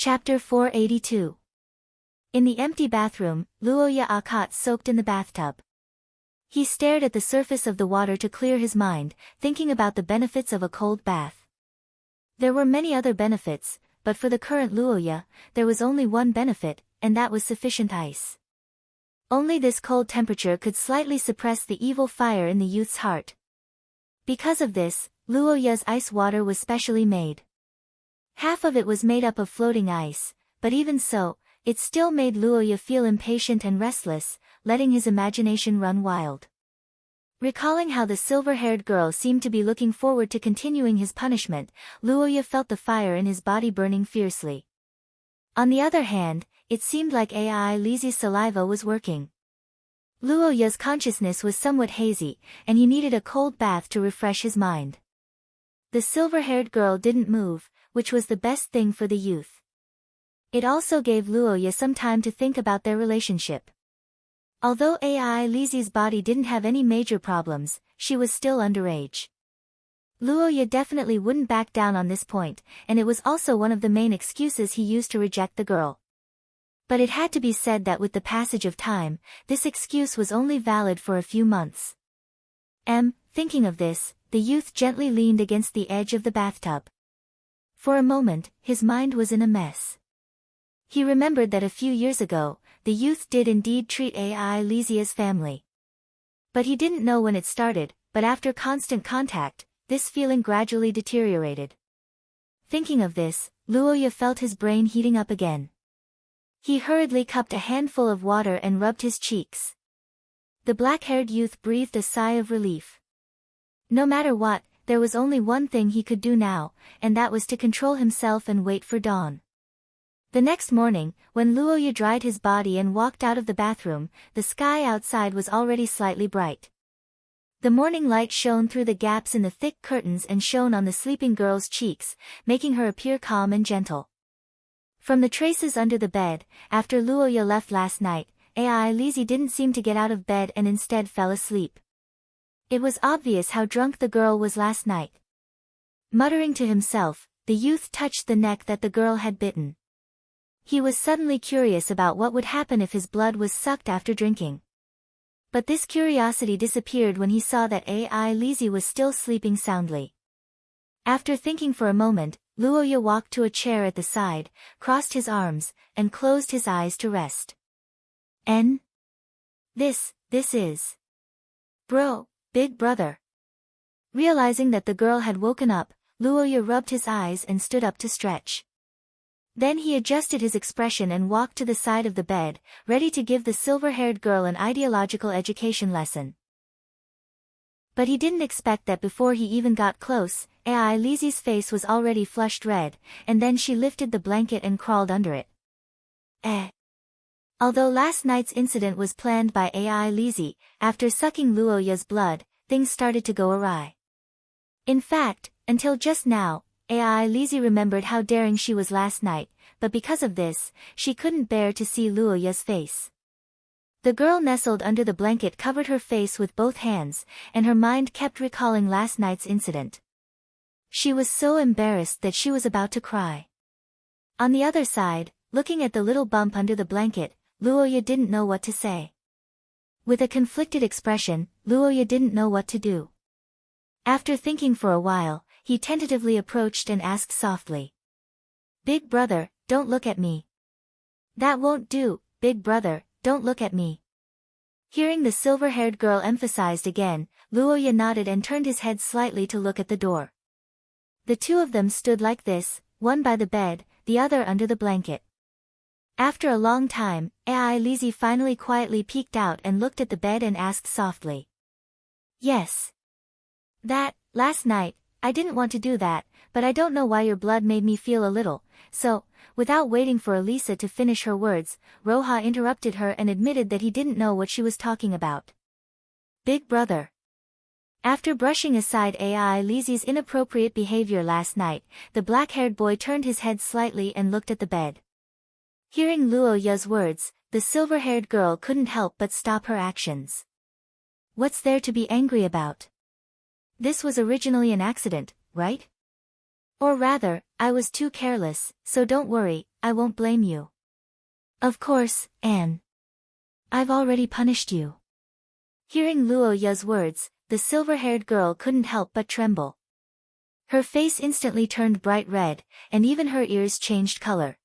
Chapter 482. In the empty bathroom, Luoya Akat soaked in the bathtub. He stared at the surface of the water to clear his mind, thinking about the benefits of a cold bath. There were many other benefits, but for the current Luoya, there was only one benefit, and that was sufficient ice. Only this cold temperature could slightly suppress the evil fire in the youth's heart. Because of this, Luoya's ice water was specially made. Half of it was made up of floating ice, but even so, it still made Luoya feel impatient and restless, letting his imagination run wild. Recalling how the silver-haired girl seemed to be looking forward to continuing his punishment, Luoya felt the fire in his body burning fiercely. On the other hand, it seemed like Ai Lizi's saliva was working. Luoya's consciousness was somewhat hazy, and he needed a cold bath to refresh his mind. The silver-haired girl didn't move, which was the best thing for the youth. It also gave Luoya some time to think about their relationship. Although Ai Lizi's body didn't have any major problems, she was still underage. Luoya definitely wouldn't back down on this point, and it was also one of the main excuses he used to reject the girl. But it had to be said that with the passage of time, this excuse was only valid for a few months. Thinking of this, the youth gently leaned against the edge of the bathtub. For a moment, his mind was in a mess. He remembered that a few years ago, the youth did indeed treat Ai Lizia's family. But he didn't know when it started, but after constant contact, this feeling gradually deteriorated. Thinking of this, Luoya felt his brain heating up again. He hurriedly cupped a handful of water and rubbed his cheeks. The black-haired youth breathed a sigh of relief. No matter what, there was only one thing he could do now, and that was to control himself and wait for dawn. The next morning, when Luoya dried his body and walked out of the bathroom, the sky outside was already slightly bright. The morning light shone through the gaps in the thick curtains and shone on the sleeping girl's cheeks, making her appear calm and gentle. From the traces under the bed, after Luoya left last night, Ai Lizi didn't seem to get out of bed and instead fell asleep. It was obvious how drunk the girl was last night. Muttering to himself, the youth touched the neck that the girl had bitten. He was suddenly curious about what would happen if his blood was sucked after drinking. But this curiosity disappeared when he saw that Ai Lizi was still sleeping soundly. After thinking for a moment, Luoya walked to a chair at the side, crossed his arms, and closed his eyes to rest. This is... Bro, big brother. Realizing that the girl had woken up, Luoya rubbed his eyes and stood up to stretch. Then he adjusted his expression and walked to the side of the bed, ready to give the silver-haired girl an ideological education lesson. But he didn't expect that before he even got close, Ai Lizi's face was already flushed red, and then she lifted the blanket and crawled under it. Although last night's incident was planned by Ai Lizi, after sucking Luoya's blood, things started to go awry. In fact, until just now, Ai Lizi remembered how daring she was last night, but because of this, she couldn't bear to see Luoya's face. The girl nestled under the blanket covered her face with both hands, and her mind kept recalling last night's incident. She was so embarrassed that she was about to cry. On the other side, looking at the little bump under the blanket, Luoya didn't know what to say. With a conflicted expression, Luoya didn't know what to do. After thinking for a while, he tentatively approached and asked softly. "Big brother, don't look at me." "That won't do, big brother, don't look at me." Hearing the silver-haired girl emphasized again, Luoya nodded and turned his head slightly to look at the door. The two of them stood like this, one by the bed, the other under the blanket. After a long time, Ai Lizi finally quietly peeked out and looked at the bed and asked softly. "Yes. Last night, I didn't want to do that, but I don't know why your blood made me feel a little, so..." Without waiting for Elisa to finish her words, Roha interrupted her and admitted that he didn't know what she was talking about. "Big brother." After brushing aside Ai Lizi's inappropriate behavior last night, the black-haired boy turned his head slightly and looked at the bed. Hearing Luoya's words, the silver-haired girl couldn't help but stop her actions. What's there to be angry about? This was originally an accident, right? Or rather, I was too careless, so don't worry, I won't blame you. Of course, Anne. I've already punished you. Hearing Luo Ya's words, the silver-haired girl couldn't help but tremble. Her face instantly turned bright red, and even her ears changed color.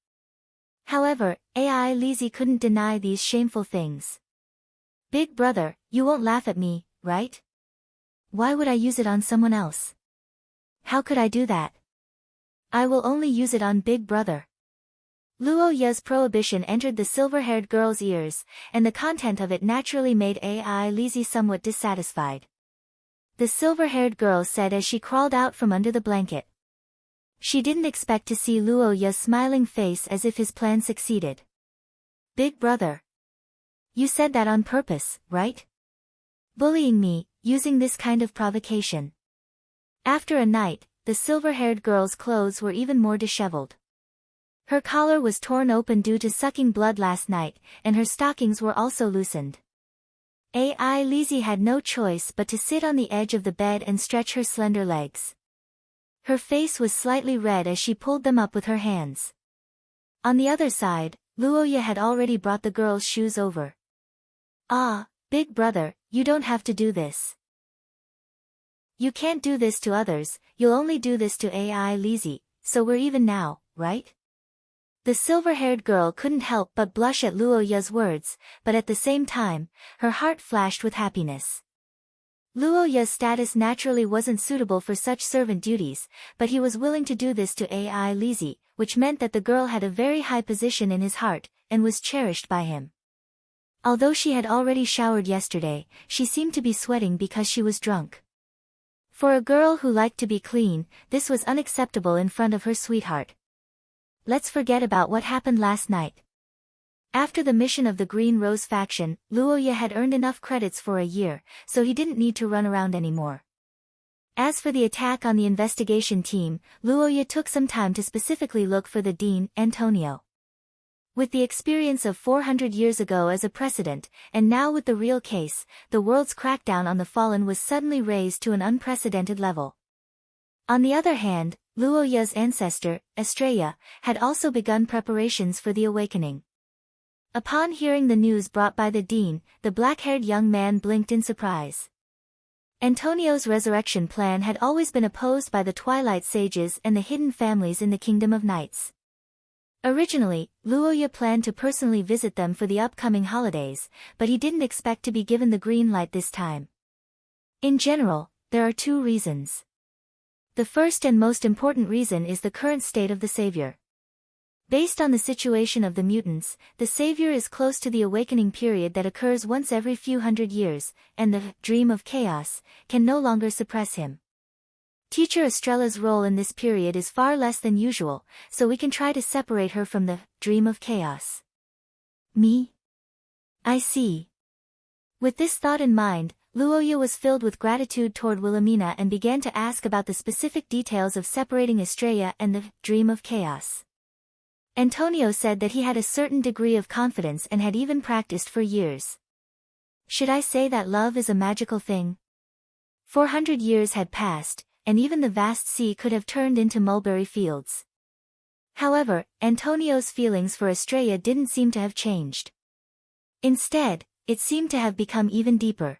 However, Ai Lizzie couldn't deny these shameful things. Big brother, you won't laugh at me, right? Why would I use it on someone else? How could I do that? I will only use it on Big brother. Luo Ya's prohibition entered the silver-haired girl's ears, and the content of it naturally made Ai Lizzie somewhat dissatisfied. The silver-haired girl said as she crawled out from under the blanket. She didn't expect to see Luo Ya's smiling face as if his plan succeeded. Big brother. You said that on purpose, right? Bullying me, using this kind of provocation. After a night, the silver-haired girl's clothes were even more disheveled. Her collar was torn open due to sucking blood last night, and her stockings were also loosened. Ai Lizzie had no choice but to sit on the edge of the bed and stretch her slender legs. Her face was slightly red as she pulled them up with her hands. On the other side, Luoya had already brought the girl's shoes over. Ah, big brother, you don't have to do this. You can't do this to others, you'll only do this to Ai Lizzie, so we're even now, right? The silver-haired girl couldn't help but blush at Luoya's words, but at the same time, her heart flashed with happiness. Luoya's status naturally wasn't suitable for such servant duties, but he was willing to do this to Ai Lizzie, which meant that the girl had a very high position in his heart, and was cherished by him. Although she had already showered yesterday, she seemed to be sweating because she was drunk. For a girl who liked to be clean, this was unacceptable in front of her sweetheart. Let's forget about what happened last night. After the mission of the Green Rose faction, Luoya had earned enough credits for a year, so he didn't need to run around anymore. As for the attack on the investigation team, Luoya took some time to specifically look for the dean, Antonio. With the experience of 400 years ago as a precedent, and now with the real case, the world's crackdown on the fallen was suddenly raised to an unprecedented level. On the other hand, Luoya's ancestor, Estrella, had also begun preparations for the awakening. Upon hearing the news brought by the dean, the black-haired young man blinked in surprise. Antonio's resurrection plan had always been opposed by the Twilight Sages and the hidden families in the Kingdom of Nights. Originally, Luoya planned to personally visit them for the upcoming holidays, but he didn't expect to be given the green light this time. In general, there are two reasons. The first and most important reason is the current state of the Savior. Based on the situation of the mutants, the Savior is close to the awakening period that occurs once every few hundred years, and the dream of chaos can no longer suppress him. Teacher Estrella's role in this period is far less than usual, so we can try to separate her from the dream of chaos. Me? I see. With this thought in mind, Luoya was filled with gratitude toward Wilhelmina and began to ask about the specific details of separating Estrella and the dream of chaos. Antonio said that he had a certain degree of confidence and had even practiced for years. Should I say that love is a magical thing? 400 years had passed, and even the vast sea could have turned into mulberry fields. However, Antonio's feelings for Estrella didn't seem to have changed. Instead, it seemed to have become even deeper.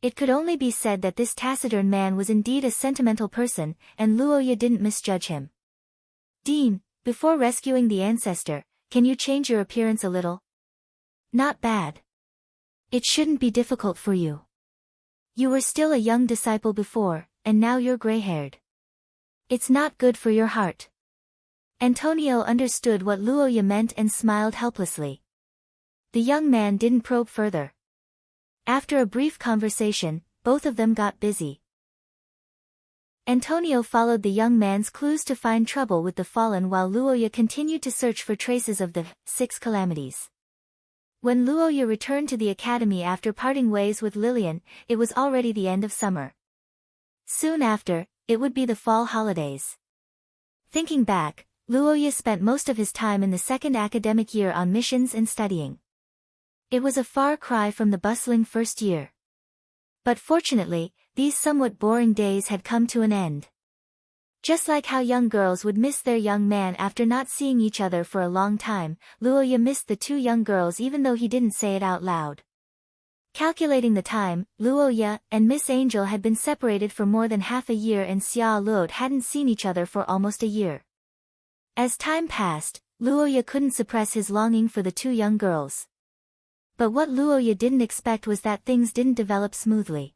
It could only be said that this taciturn man was indeed a sentimental person, and Luoya didn't misjudge him. Dean, before rescuing the ancestor, can you change your appearance a little? Not bad. It shouldn't be difficult for you. You were still a young disciple before, and now you're gray-haired. It's not good for your heart. Antonio understood what Luoya meant and smiled helplessly. The young man didn't probe further. After a brief conversation, both of them got busy. Antonio followed the young man's clues to find trouble with the fallen while Luoya continued to search for traces of the 6 calamities. When Luoya returned to the academy after parting ways with Lillian, it was already the end of summer. Soon after, it would be the fall holidays. Thinking back, Luoya spent most of his time in the second academic year on missions and studying. It was a far cry from the bustling first year. But fortunately, these somewhat boring days had come to an end. Just like how young girls would miss their young man after not seeing each other for a long time, Luoya missed the two young girls even though he didn't say it out loud. Calculating the time, Luoya and Miss Angel had been separated for more than half a year and Xia Luot hadn't seen each other for almost a year. As time passed, Luoya couldn't suppress his longing for the two young girls. But what Luoya didn't expect was that things didn't develop smoothly.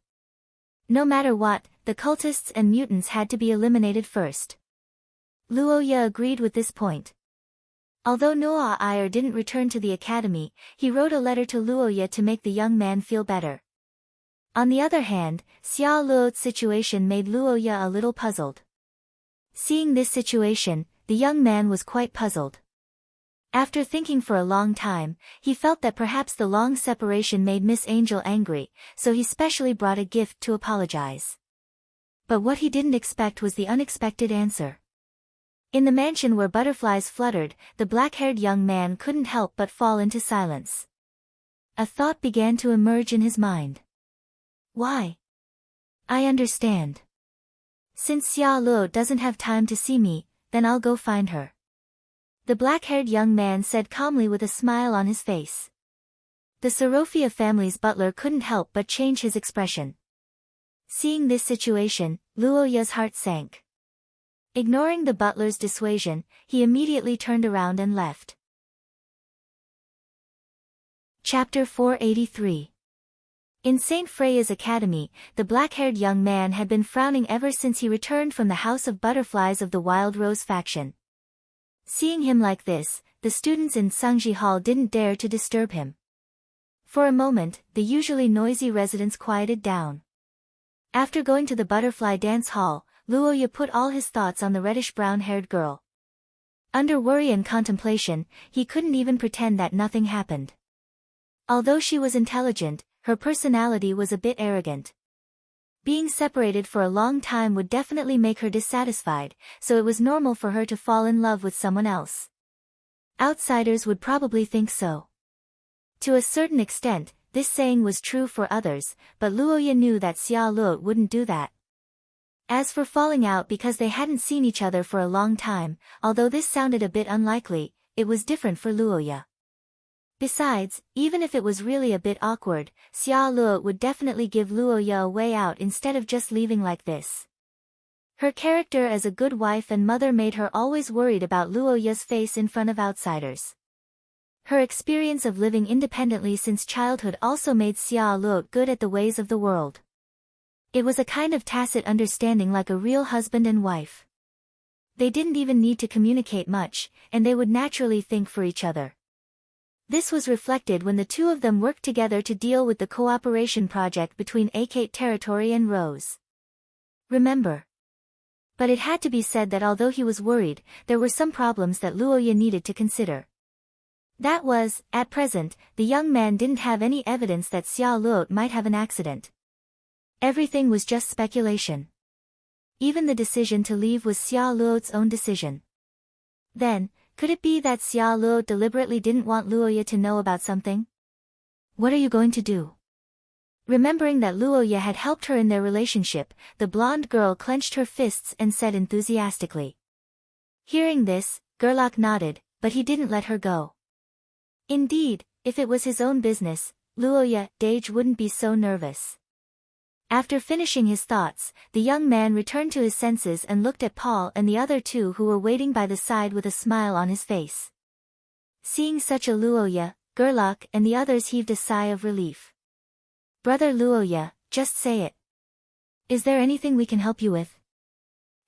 No matter what, the cultists and mutants had to be eliminated first. Luoya agreed with this point. Although Noa Iyer didn't return to the academy, he wrote a letter to Luoya to make the young man feel better. On the other hand, Xia Luot's situation made Luoya a little puzzled. Seeing this situation, the young man was quite puzzled. After thinking for a long time, he felt that perhaps the long separation made Miss Angel angry, so he specially brought a gift to apologize. But what he didn't expect was the unexpected answer. In the mansion where butterflies fluttered, the black-haired young man couldn't help but fall into silence. A thought began to emerge in his mind. Why? I understand. Since Xia Luo doesn't have time to see me, then I'll go find her. The black-haired young man said calmly with a smile on his face. The Sorofia family's butler couldn't help but change his expression. Seeing this situation, Luoya's heart sank. Ignoring the butler's dissuasion, he immediately turned around and left. Chapter 483. In St. Freya's Academy, the black-haired young man had been frowning ever since he returned from the House of Butterflies of the Wild Rose faction. Seeing him like this, the students in Sangji Hall didn't dare to disturb him. For a moment, the usually noisy residents quieted down. After going to the butterfly dance hall, Luoya put all his thoughts on the reddish-brown-haired girl. Under worry and contemplation, he couldn't even pretend that nothing happened. Although she was intelligent, her personality was a bit arrogant. Being separated for a long time would definitely make her dissatisfied, so it was normal for her to fall in love with someone else. Outsiders would probably think so. To a certain extent, this saying was true for others, but Luoya knew that Xia Luo wouldn't do that. As for falling out because they hadn't seen each other for a long time, although this sounded a bit unlikely, it was different for Luoya. Besides, even if it was really a bit awkward, Xia Luo would definitely give Luoya a way out instead of just leaving like this. Her character as a good wife and mother made her always worried about Luoya's face in front of outsiders. Her experience of living independently since childhood also made Xia Luo good at the ways of the world. It was a kind of tacit understanding like a real husband and wife. They didn't even need to communicate much, and they would naturally think for each other. This was reflected when the two of them worked together to deal with the cooperation project between Akate Territory and Rose. Remember. But it had to be said that although he was worried, there were some problems that Luoya needed to consider. That was, at present, the young man didn't have any evidence that Xia Luo might have an accident. Everything was just speculation. Even the decision to leave was Xia Luo's own decision. Then, could it be that Xia Luo deliberately didn't want Luoya to know about something? What are you going to do? Remembering that Luoya had helped her in their relationship, the blonde girl clenched her fists and said enthusiastically. Hearing this, Gerlach nodded, but he didn't let her go. Indeed, if it was his own business, Luoya Dage wouldn't be so nervous. After finishing his thoughts, the young man returned to his senses and looked at Paul and the other two who were waiting by the side with a smile on his face. Seeing such a Luoya, Gerlach and the others heaved a sigh of relief. Brother Luoya, just say it. Is there anything we can help you with?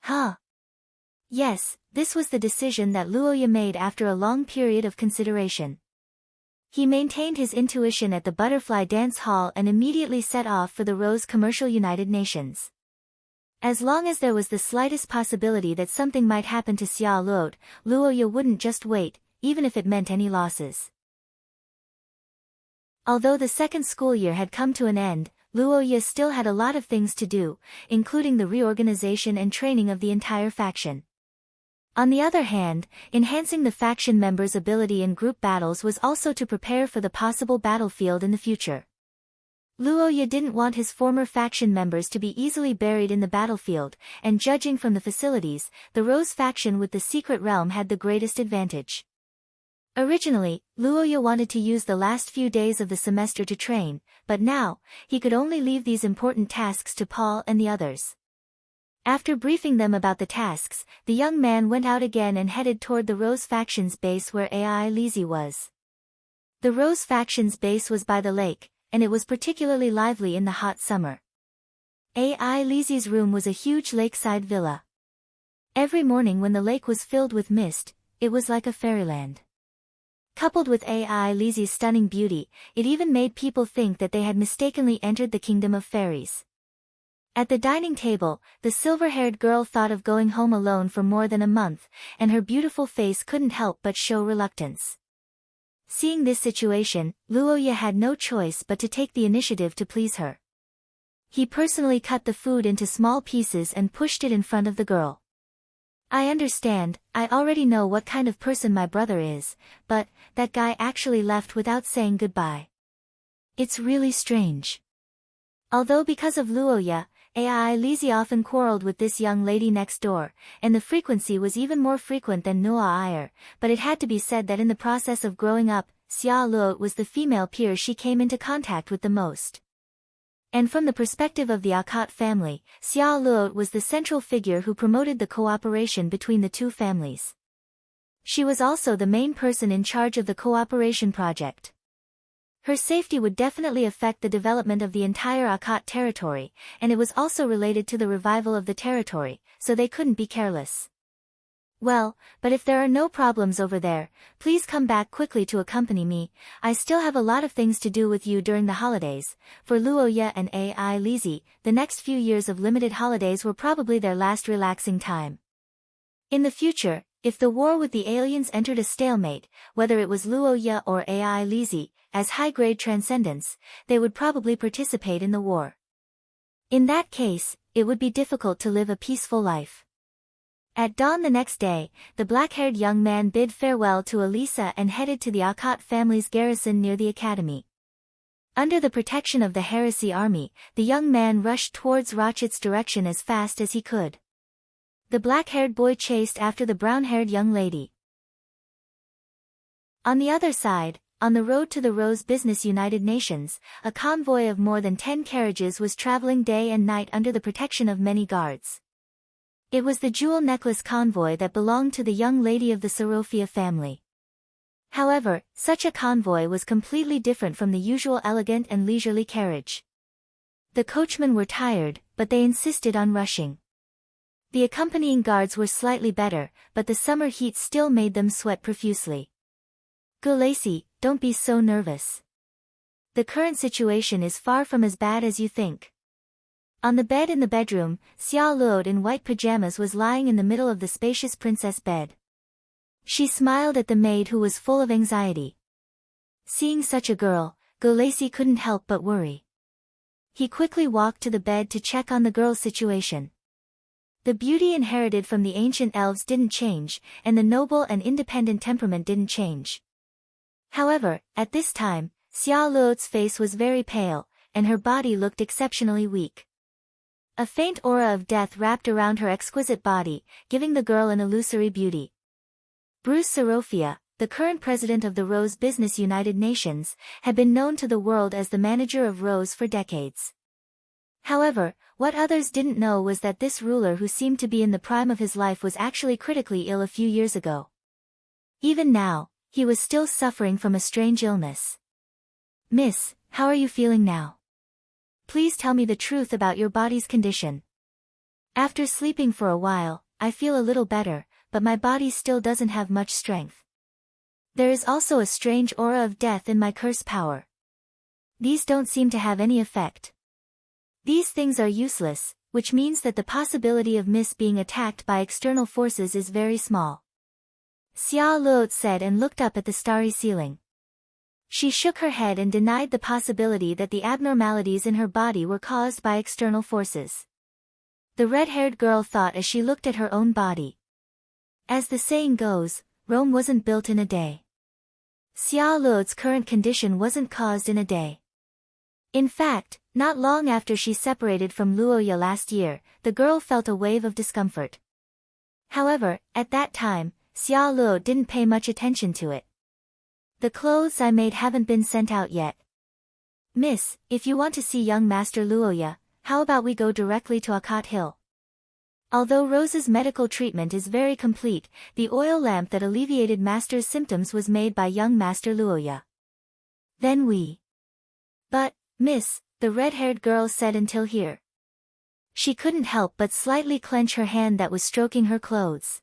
Huh? Yes, this was the decision that Luoya made after a long period of consideration. He maintained his intuition at the Butterfly Dance Hall and immediately set off for the Rose Commercial United Nations. As long as there was the slightest possibility that something might happen to Xia Luo, Luoya wouldn't just wait, even if it meant any losses. Although the second school year had come to an end, Luoya still had a lot of things to do, including the reorganization and training of the entire faction. On the other hand, enhancing the faction members' ability in group battles was also to prepare for the possible battlefield in the future. Luoya didn't want his former faction members to be easily buried in the battlefield, and judging from the facilities, the Rose faction with the secret realm had the greatest advantage. Originally, Luoya wanted to use the last few days of the semester to train, but now, he could only leave these important tasks to Paul and the others. After briefing them about the tasks, the young man went out again and headed toward the Rose faction's base where Ai Lizzie was. The Rose faction's base was by the lake, and it was particularly lively in the hot summer. Ai Lizzie's room was a huge lakeside villa. Every morning when the lake was filled with mist, it was like a fairyland. Coupled with Ai Lizzie's stunning beauty, it even made people think that they had mistakenly entered the kingdom of fairies. At the dining table, the silver-haired girl thought of going home alone for more than a month, and her beautiful face couldn't help but show reluctance. Seeing this situation, Luoya had no choice but to take the initiative to please her. He personally cut the food into small pieces and pushed it in front of the girl. I understand, I already know what kind of person my brother is, but that guy actually left without saying goodbye. It's really strange. Although because of Luoya, Ai Lizzie often quarreled with this young lady next door, and the frequency was even more frequent than Noa Iyer, but it had to be said that in the process of growing up, Xia Luo was the female peer she came into contact with the most. And from the perspective of the Akot family, Xia Luo was the central figure who promoted the cooperation between the two families. She was also the main person in charge of the cooperation project. Her safety would definitely affect the development of the entire Akot territory, and it was also related to the revival of the territory, so they couldn't be careless. Well, but if there are no problems over there, please come back quickly to accompany me. I still have a lot of things to do with you during the holidays. For Luoya and Ai Lizzie, the next few years of limited holidays were probably their last relaxing time. In the future, if the war with the aliens entered a stalemate, whether it was Luoya or Ai Lizzie, as high-grade transcendents, they would probably participate in the war. In that case, it would be difficult to live a peaceful life. At dawn the next day, the black-haired young man bid farewell to Elisa and headed to the Akot family's garrison near the academy. Under the protection of the Heresy army, the young man rushed towards Ratchet's direction as fast as he could. The black-haired boy chased after the brown-haired young lady. On the other side, on the road to the Rose Business United Nations, a convoy of more than 10 carriages was traveling day and night under the protection of many guards. It was the jewel necklace convoy that belonged to the young lady of the Sorofia family. However, such a convoy was completely different from the usual elegant and leisurely carriage. The coachmen were tired, but they insisted on rushing. The accompanying guards were slightly better, but the summer heat still made them sweat profusely. Gulacy, don't be so nervous. The current situation is far from as bad as you think. On the bed in the bedroom, Xia Luo in white pajamas was lying in the middle of the spacious princess bed. She smiled at the maid who was full of anxiety. Seeing such a girl, Gulacy couldn't help but worry. He quickly walked to the bed to check on the girl's situation. The beauty inherited from the ancient elves didn't change, and the noble and independent temperament didn't change. However, at this time, Xia Luo's face was very pale, and her body looked exceptionally weak. A faint aura of death wrapped around her exquisite body, giving the girl an illusory beauty. Bruce Sorofia, the current president of the Rose Business United Nations, had been known to the world as the manager of Rose for decades. However, what others didn't know was that this ruler who seemed to be in the prime of his life was actually critically ill a few years ago. Even now, he was still suffering from a strange illness. "Miss, how are you feeling now? Please tell me the truth about your body's condition." "After sleeping for a while, I feel a little better, but my body still doesn't have much strength. There is also a strange aura of death in my curse power. These don't seem to have any effect. These things are useless, which means that the possibility of Miss being attacked by external forces is very small." Xia Luo said and looked up at the starry ceiling. She shook her head and denied the possibility that the abnormalities in her body were caused by external forces. The red-haired girl thought as she looked at her own body. As the saying goes, Rome wasn't built in a day. Xia Luo's current condition wasn't caused in a day. In fact, not long after she separated from Luoya last year, the girl felt a wave of discomfort. However, at that time, Xia Luo didn't pay much attention to it. The clothes I made haven't been sent out yet. Miss, if you want to see young Master Luoya, how about we go directly to Akat Hill? Although Rose's medical treatment is very complete, the oil lamp that alleviated Master's symptoms was made by young Master Luoya. Then we. But, Miss, the red-haired girl said until here. She couldn't help but slightly clench her hand that was stroking her clothes.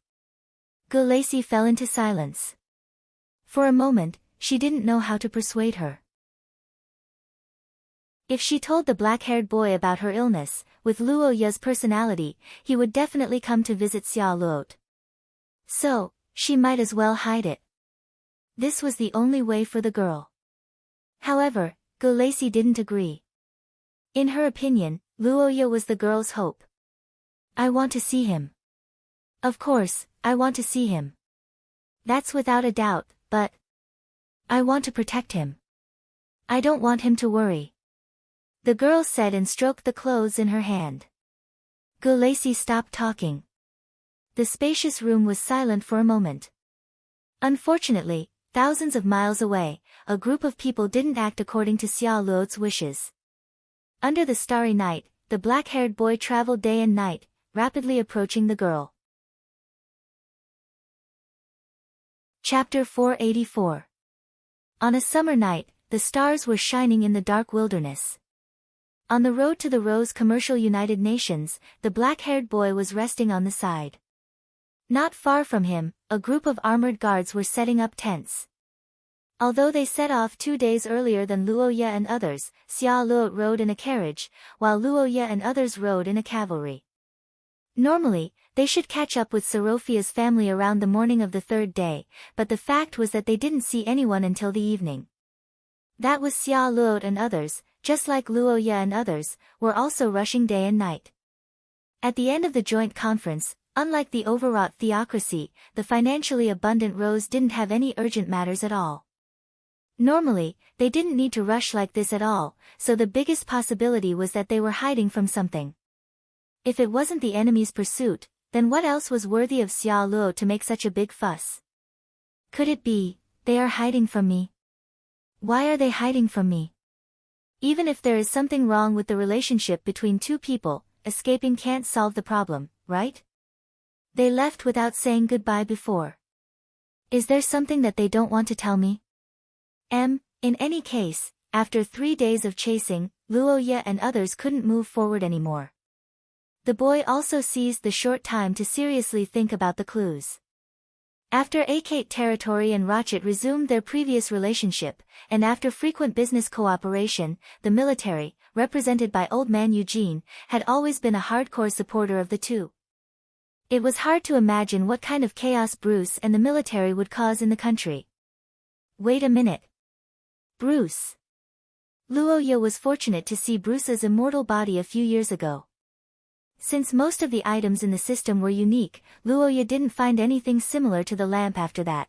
Gu Lacey fell into silence. For a moment, she didn't know how to persuade her. If she told the black-haired boy about her illness, with Luoya's personality, he would definitely come to visit Xia Luo. So, she might as well hide it. This was the only way for the girl. However, Gu Lacey didn't agree. In her opinion, Luoya was the girl's hope. I want to see him. Of course, I want to see him. That's without a doubt, but I want to protect him. I don't want him to worry. The girl said and stroked the clothes in her hand. Gu Lacey stopped talking. The spacious room was silent for a moment. Unfortunately, thousands of miles away, a group of people didn't act according to Xia Luo's wishes. Under the starry night, the black-haired boy traveled day and night, rapidly approaching the girl. Chapter 484. On a summer night, the stars were shining in the dark wilderness. On the road to the Rose Commercial United Nations, the black-haired boy was resting on the side. Not far from him, a group of armored guards were setting up tents. Although they set off 2 days earlier than Luoya and others, Xia Luo rode in a carriage, while Luoya and others rode in a cavalry. Normally, they should catch up with Sophia's family around the morning of the third day, but the fact was that they didn't see anyone until the evening. That was Xia Luo and others, just like Luoya and others, were also rushing day and night. At the end of the joint conference, unlike the overwrought theocracy, the financially abundant Rose didn't have any urgent matters at all. Normally, they didn't need to rush like this at all, so the biggest possibility was that they were hiding from something. If it wasn't the enemy's pursuit, then what else was worthy of Xia Luo to make such a big fuss? Could it be, they are hiding from me? Why are they hiding from me? Even if there is something wrong with the relationship between two people, escaping can't solve the problem, right? They left without saying goodbye before. Is there something that they don't want to tell me? In any case, after 3 days of chasing, Luoya and others couldn't move forward anymore. The boy also seized the short time to seriously think about the clues. After Akate Territory and Rochet resumed their previous relationship, and after frequent business cooperation, the military, represented by Old Man Eugene, had always been a hardcore supporter of the two. It was hard to imagine what kind of chaos Bruce and the military would cause in the country. Wait a minute. Bruce. Luoya was fortunate to see Bruce's immortal body a few years ago. Since most of the items in the system were unique, Luoya didn't find anything similar to the lamp after that.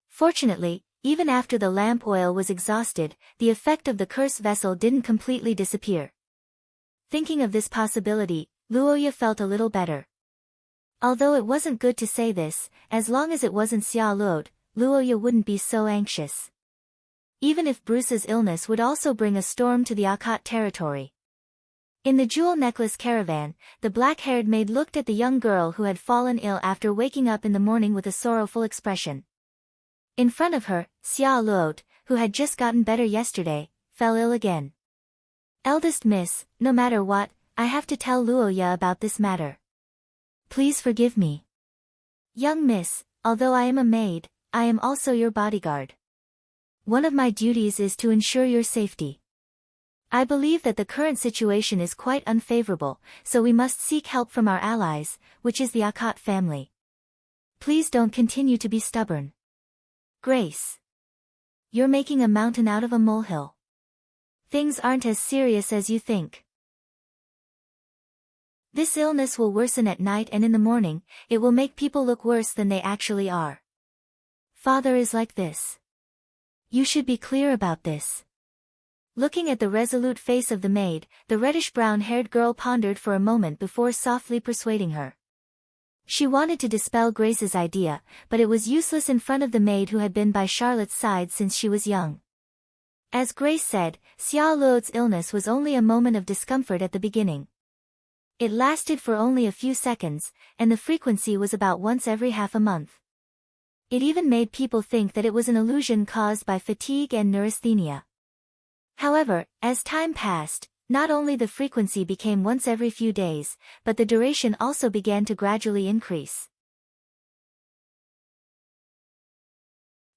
Fortunately, even after the lamp oil was exhausted, the effect of the curse vessel didn't completely disappear. Thinking of this possibility, Luoya felt a little better. Although it wasn't good to say this, as long as it wasn't Xia Luo, Luoya wouldn't be so anxious. Even if Bruce's illness would also bring a storm to the Akat territory. In the jewel necklace caravan, the black-haired maid looked at the young girl who had fallen ill after waking up in the morning with a sorrowful expression. In front of her, Xia Luo, who had just gotten better yesterday, fell ill again. Eldest miss, no matter what, I have to tell Luoya about this matter. Please forgive me. Young miss, although I am a maid, I am also your bodyguard. One of my duties is to ensure your safety. I believe that the current situation is quite unfavorable, so we must seek help from our allies, which is the Akat family. Please don't continue to be stubborn. Grace. You're making a mountain out of a molehill. Things aren't as serious as you think. This illness will worsen at night and in the morning, it will make people look worse than they actually are. Father is like this. You should be clear about this. Looking at the resolute face of the maid, the reddish-brown-haired girl pondered for a moment before softly persuading her. She wanted to dispel Grace's idea, but it was useless in front of the maid who had been by Charlotte's side since she was young. As Grace said, Xiao Luo's illness was only a moment of discomfort at the beginning. It lasted for only a few seconds, and the frequency was about once every half a month. It even made people think that it was an illusion caused by fatigue and neurasthenia. However, as time passed, not only the frequency became once every few days, but the duration also began to gradually increase.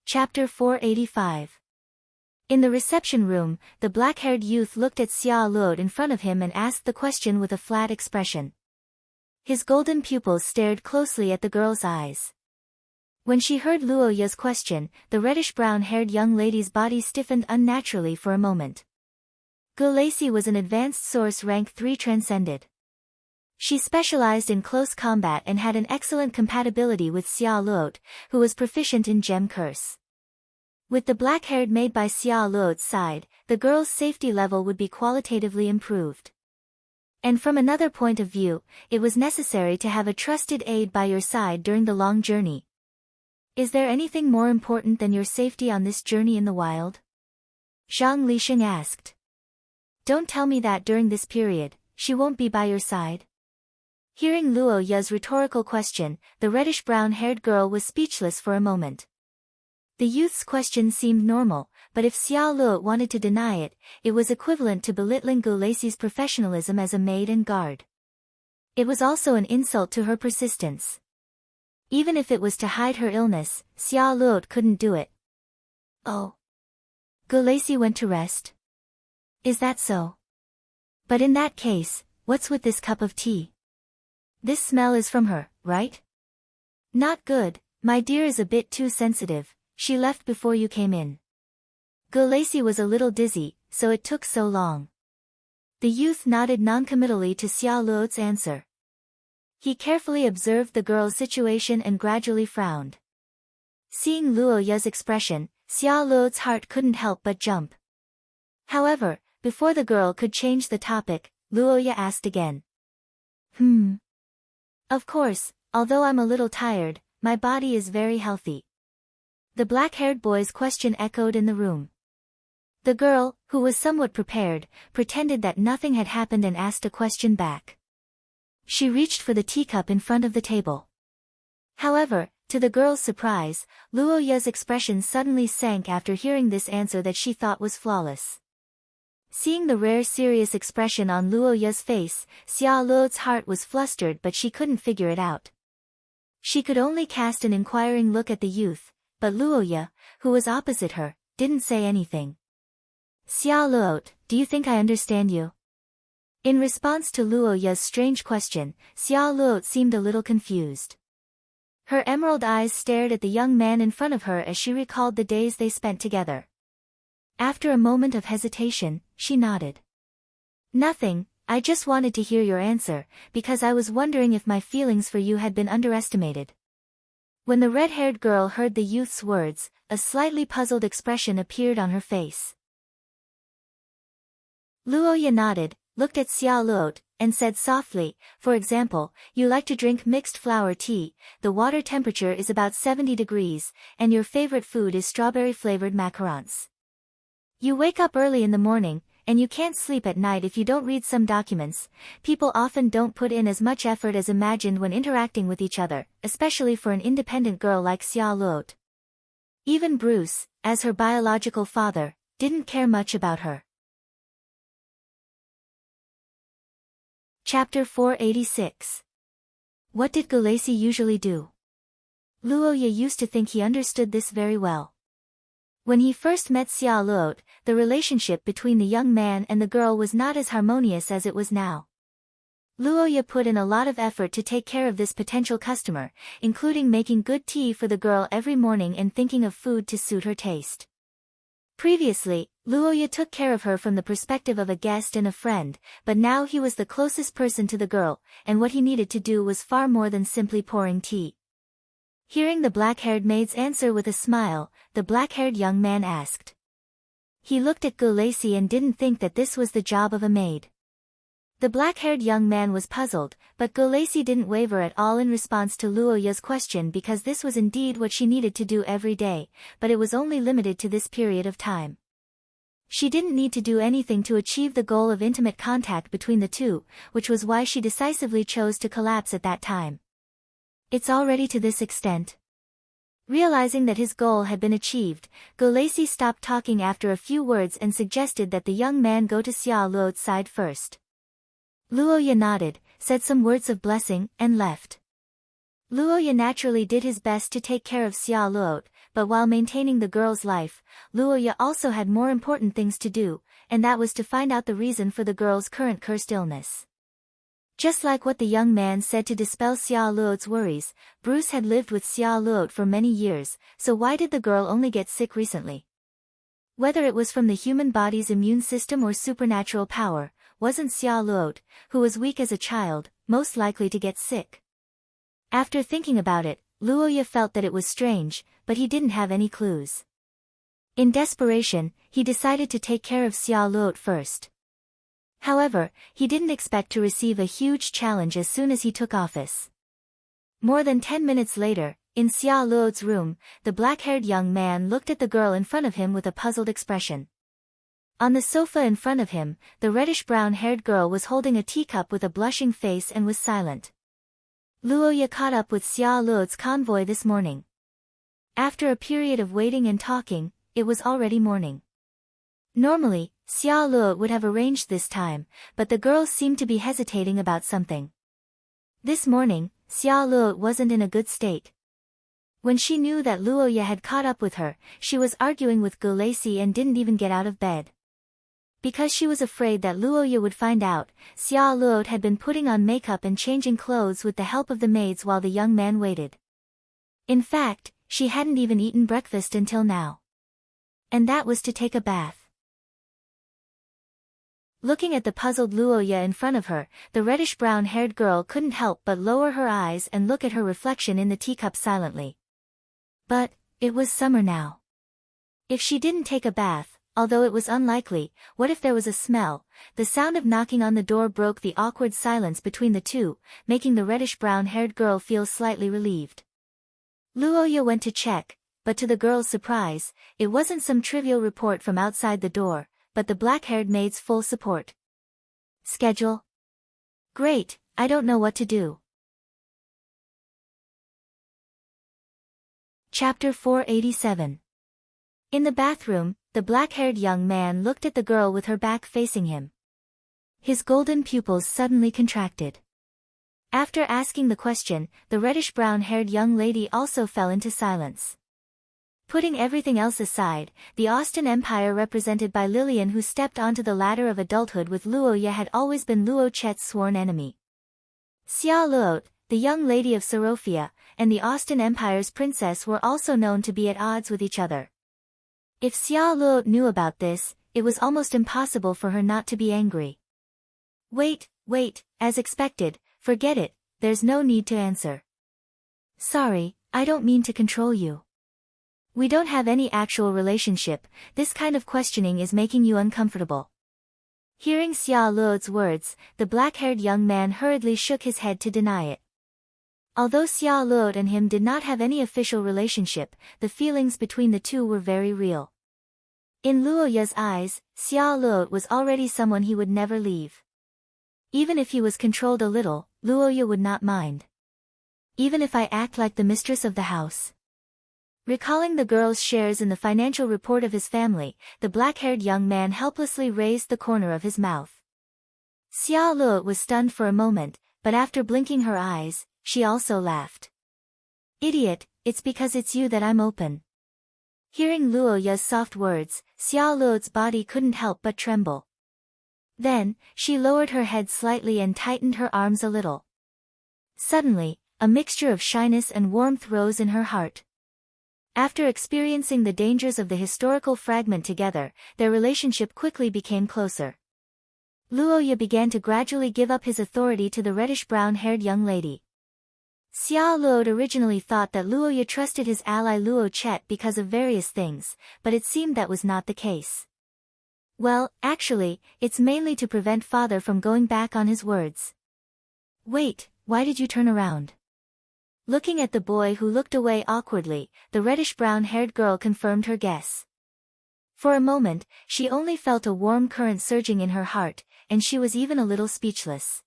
Chapter 485. In the reception room, the black-haired youth looked at Xiao Luo in front of him and asked the question with a flat expression. His golden pupils stared closely at the girl's eyes. When she heard Luo Ye's question, the reddish-brown-haired young lady's body stiffened unnaturally for a moment. Gu Lacey was an advanced source rank 3 transcended. She specialized in close combat and had an excellent compatibility with Xiao Luo, who was proficient in gem curse. With the black-haired maid by Xiao Luo's side, the girl's safety level would be qualitatively improved. And from another point of view, it was necessary to have a trusted aide by your side during the long journey. Is there anything more important than your safety on this journey in the wild? Zhang Lixing asked. Don't tell me that during this period, she won't be by your side. Hearing Luo Ye's rhetorical question, the reddish-brown-haired girl was speechless for a moment. The youth's question seemed normal, but if Xiao Luo wanted to deny it, it was equivalent to belittling Gu Lacey's professionalism as a maid and guard. It was also an insult to her persistence. Even if it was to hide her illness, Xiao Luo couldn't do it. Oh. Gu Lacey went to rest? Is that so? But in that case, what's with this cup of tea? This smell is from her, right? Not good, my dear is a bit too sensitive. She left before you came in. Gu Lacey was a little dizzy, so it took so long. The youth nodded noncommittally to Xiao Luo's answer. He carefully observed the girl's situation and gradually frowned. Seeing Luo Ye's expression, Xiao Luo's heart couldn't help but jump. However, before the girl could change the topic, Luo Ye asked again. Of course, although I'm a little tired, my body is very healthy. The black-haired boy's question echoed in the room. The girl, who was somewhat prepared, pretended that nothing had happened and asked a question back. She reached for the teacup in front of the table. However, to the girl's surprise, Luo Ye's expression suddenly sank after hearing this answer that she thought was flawless. Seeing the rare serious expression on Luo Ye's face, Xiao Luo's heart was flustered but she couldn't figure it out. She could only cast an inquiring look at the youth, but Luo Ye, who was opposite her, didn't say anything. Xiao Luo, do you think I understand you? In response to Luo Ye's strange question, Xiao Luo seemed a little confused. Her emerald eyes stared at the young man in front of her as she recalled the days they spent together. After a moment of hesitation, she nodded. Nothing, I just wanted to hear your answer, because I was wondering if my feelings for you had been underestimated. When the red-haired girl heard the youth's words, a slightly puzzled expression appeared on her face. Luo Ye nodded, looked at Xiao Luo, and said softly, for example, you like to drink mixed flower tea, the water temperature is about 70 degrees, and your favorite food is strawberry-flavored macarons. You wake up early in the morning, and you can't sleep at night if you don't read some documents. People often don't put in as much effort as imagined when interacting with each other, especially for an independent girl like Xiao Luo. Even Bruce, as her biological father, didn't care much about her. Chapter 486. What did Gu Lacey usually do? Luo Ye used to think he understood this very well. When he first met Xiao Luo, the relationship between the young man and the girl was not as harmonious as it was now. Luo Ye put in a lot of effort to take care of this potential customer, including making good tea for the girl every morning and thinking of food to suit her taste. Previously, Luo Ye took care of her from the perspective of a guest and a friend, but now he was the closest person to the girl, and what he needed to do was far more than simply pouring tea. Hearing the black-haired maid's answer with a smile, the black-haired young man asked. He looked at Gu Lacey and didn't think that this was the job of a maid. The black-haired young man was puzzled, but Gu Lacey didn't waver at all in response to Luoya's question because this was indeed what she needed to do every day, but it was only limited to this period of time. She didn't need to do anything to achieve the goal of intimate contact between the two, which was why she decisively chose to collapse at that time. It's already to this extent. Realizing that his goal had been achieved, Gu Lacey stopped talking after a few words and suggested that the young man go to Xia Luo's side first. Luoya nodded, said some words of blessing, and left. Luoya naturally did his best to take care of Xia Luo, but while maintaining the girl's life, Luoya also had more important things to do, and that was to find out the reason for the girl's current cursed illness. Just like what the young man said to dispel Xia Luo's worries, Bruce had lived with Xia Luo for many years, so why did the girl only get sick recently? Whether it was from the human body's immune system or supernatural power, wasn't Xia Luo, who was weak as a child, most likely to get sick? After thinking about it, Luoya felt that it was strange, but he didn't have any clues. In desperation, he decided to take care of Xia Luo first. However, he didn't expect to receive a huge challenge as soon as he took office. More than 10 minutes later, in Xia Luo's room, the black-haired young man looked at the girl in front of him with a puzzled expression. On the sofa in front of him, the reddish-brown-haired girl was holding a teacup with a blushing face and was silent. Luoya caught up with Xia Luo's convoy this morning. After a period of waiting and talking, it was already morning. Normally, Xia Luo would have arranged this time, but the girl seemed to be hesitating about something. This morning, Xia Luo wasn't in a good state. When she knew that Luoya had caught up with her, she was arguing with Gu Lacey and didn't even get out of bed. Because she was afraid that Luoya would find out, Xia Luo had been putting on makeup and changing clothes with the help of the maids while the young man waited. In fact, she hadn't even eaten breakfast until now. And that was to take a bath. Looking at the puzzled Luoya in front of her, the reddish-brown-haired girl couldn't help but lower her eyes and look at her reflection in the teacup silently. But, it was summer now. If she didn't take a bath, although it was unlikely, what if there was a smell? The sound of knocking on the door broke the awkward silence between the two, making the reddish-brown-haired girl feel slightly relieved. Luoya went to check, but to the girl's surprise, it wasn't some trivial report from outside the door, but the black-haired maid's full support. Schedule? Great, I don't know what to do. Chapter 487. In the bathroom, the black-haired young man looked at the girl with her back facing him. His golden pupils suddenly contracted. After asking the question, the reddish-brown-haired young lady also fell into silence. Putting everything else aside, the Austin Empire represented by Lillian, who stepped onto the ladder of adulthood with Luoya, had always been Luo Chet's sworn enemy. Xia Luo, the young lady of Sorofia, and the Austin Empire's princess were also known to be at odds with each other. If Xia Luo knew about this, it was almost impossible for her not to be angry. Wait, as expected, forget it, there's no need to answer. Sorry, I don't mean to control you. We don't have any actual relationship, this kind of questioning is making you uncomfortable. Hearing Xia Luo's words, the black-haired young man hurriedly shook his head to deny it. Although Xia Luo and him did not have any official relationship, the feelings between the two were very real. In Luoya's eyes, Xia Luo was already someone he would never leave. Even if he was controlled a little, Luoya would not mind. Even if I act like the mistress of the house. Recalling the girl's shares in the financial report of his family, the black-haired young man helplessly raised the corner of his mouth. Xia Luo was stunned for a moment, but after blinking her eyes, she also laughed. Idiot, it's because it's you that I'm open. Hearing Luoya's soft words, Xia Luo's body couldn't help but tremble. Then, she lowered her head slightly and tightened her arms a little. Suddenly, a mixture of shyness and warmth rose in her heart. After experiencing the dangers of the historical fragment together, their relationship quickly became closer. Luoya began to gradually give up his authority to the reddish-brown-haired young lady. Xia Luo originally thought that Luoya trusted his ally Luo Chet because of various things, but it seemed that was not the case. Well, actually, it's mainly to prevent father from going back on his words. Wait, why did you turn around? Looking at the boy who looked away awkwardly, the reddish-brown-haired girl confirmed her guess. For a moment, she only felt a warm current surging in her heart, and she was even a little speechless.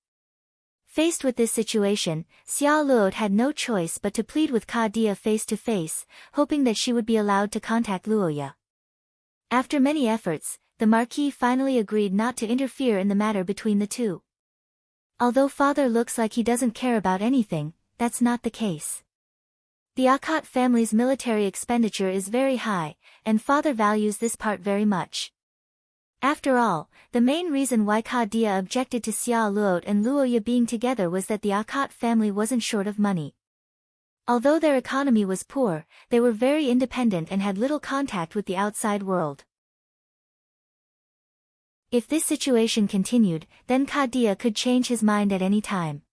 Faced with this situation, Xia Luo had no choice but to plead with Ka Dia face to face, hoping that she would be allowed to contact Luoya. After many efforts, the Marquis finally agreed not to interfere in the matter between the two. Although father looks like he doesn't care about anything, that's not the case. The Akot family's military expenditure is very high, and father values this part very much. After all, the main reason why Ka Dia objected to Xia Luo and Luoya being together was that the Akot family wasn't short of money. Although their economy was poor, they were very independent and had little contact with the outside world. If this situation continued, then Ka Dia could change his mind at any time.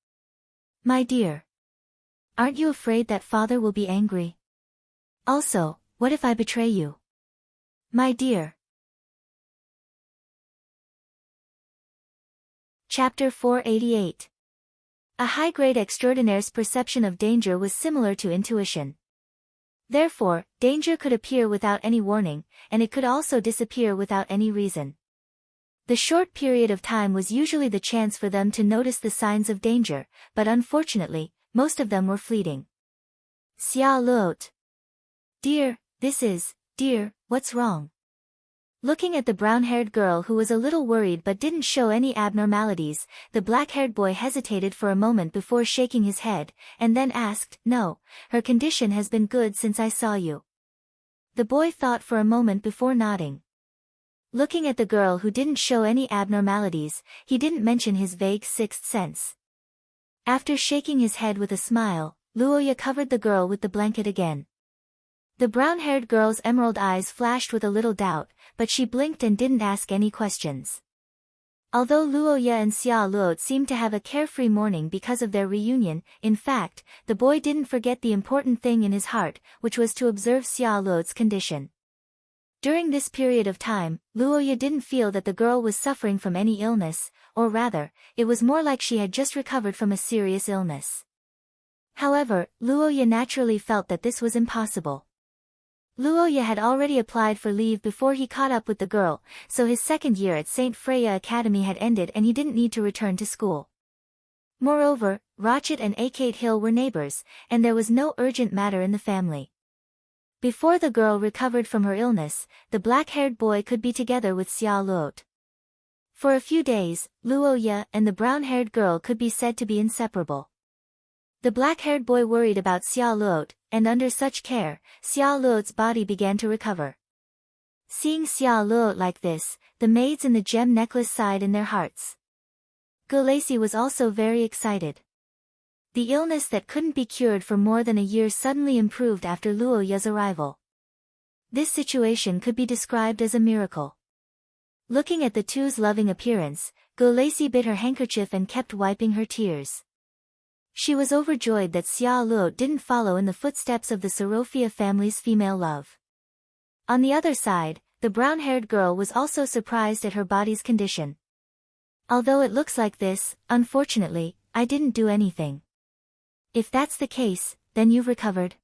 My dear. Aren't you afraid that father will be angry? Also, what if I betray you? My dear. Chapter 488. A high-grade extraordinaire's perception of danger was similar to intuition. Therefore, danger could appear without any warning, and it could also disappear without any reason. The short period of time was usually the chance for them to notice the signs of danger, but unfortunately, most of them were fleeting. Xia Luo. Dear, what's wrong? Looking at the brown-haired girl who was a little worried but didn't show any abnormalities, the black-haired boy hesitated for a moment before shaking his head, and then asked, No, her condition has been good since I saw you. The boy thought for a moment before nodding. Looking at the girl who didn't show any abnormalities, he didn't mention his vague sixth sense. After shaking his head with a smile, Luoya covered the girl with the blanket again. The brown-haired girl's emerald eyes flashed with a little doubt, but she blinked and didn't ask any questions. Although Luoya and Xia Luo seemed to have a carefree morning because of their reunion, in fact, the boy didn't forget the important thing in his heart, which was to observe Xia Luo's condition. During this period of time, Luoya didn't feel that the girl was suffering from any illness, or rather, it was more like she had just recovered from a serious illness. However, Luoya naturally felt that this was impossible. Luoya had already applied for leave before he caught up with the girl, so his second year at St. Freya Academy had ended and he didn't need to return to school. Moreover, Rochit and Akate Hill were neighbors, and there was no urgent matter in the family. Before the girl recovered from her illness, the black-haired boy could be together with Xia Luo. For a few days, Luoya and the brown-haired girl could be said to be inseparable. The black-haired boy worried about Xia Luo, and under such care, Xia Luo's body began to recover. Seeing Xia Luo like this, the maids in the gem necklace sighed in their hearts. Gulacy was also very excited. The illness that couldn't be cured for more than a year suddenly improved after Luoya's arrival. This situation could be described as a miracle. Looking at the two's loving appearance, Gulacy bit her handkerchief and kept wiping her tears. She was overjoyed that Xia Luo didn't follow in the footsteps of the Sorofia family's female love. On the other side, the brown-haired girl was also surprised at her body's condition. Although it looks like this, unfortunately, I didn't do anything. If that's the case, then you've recovered.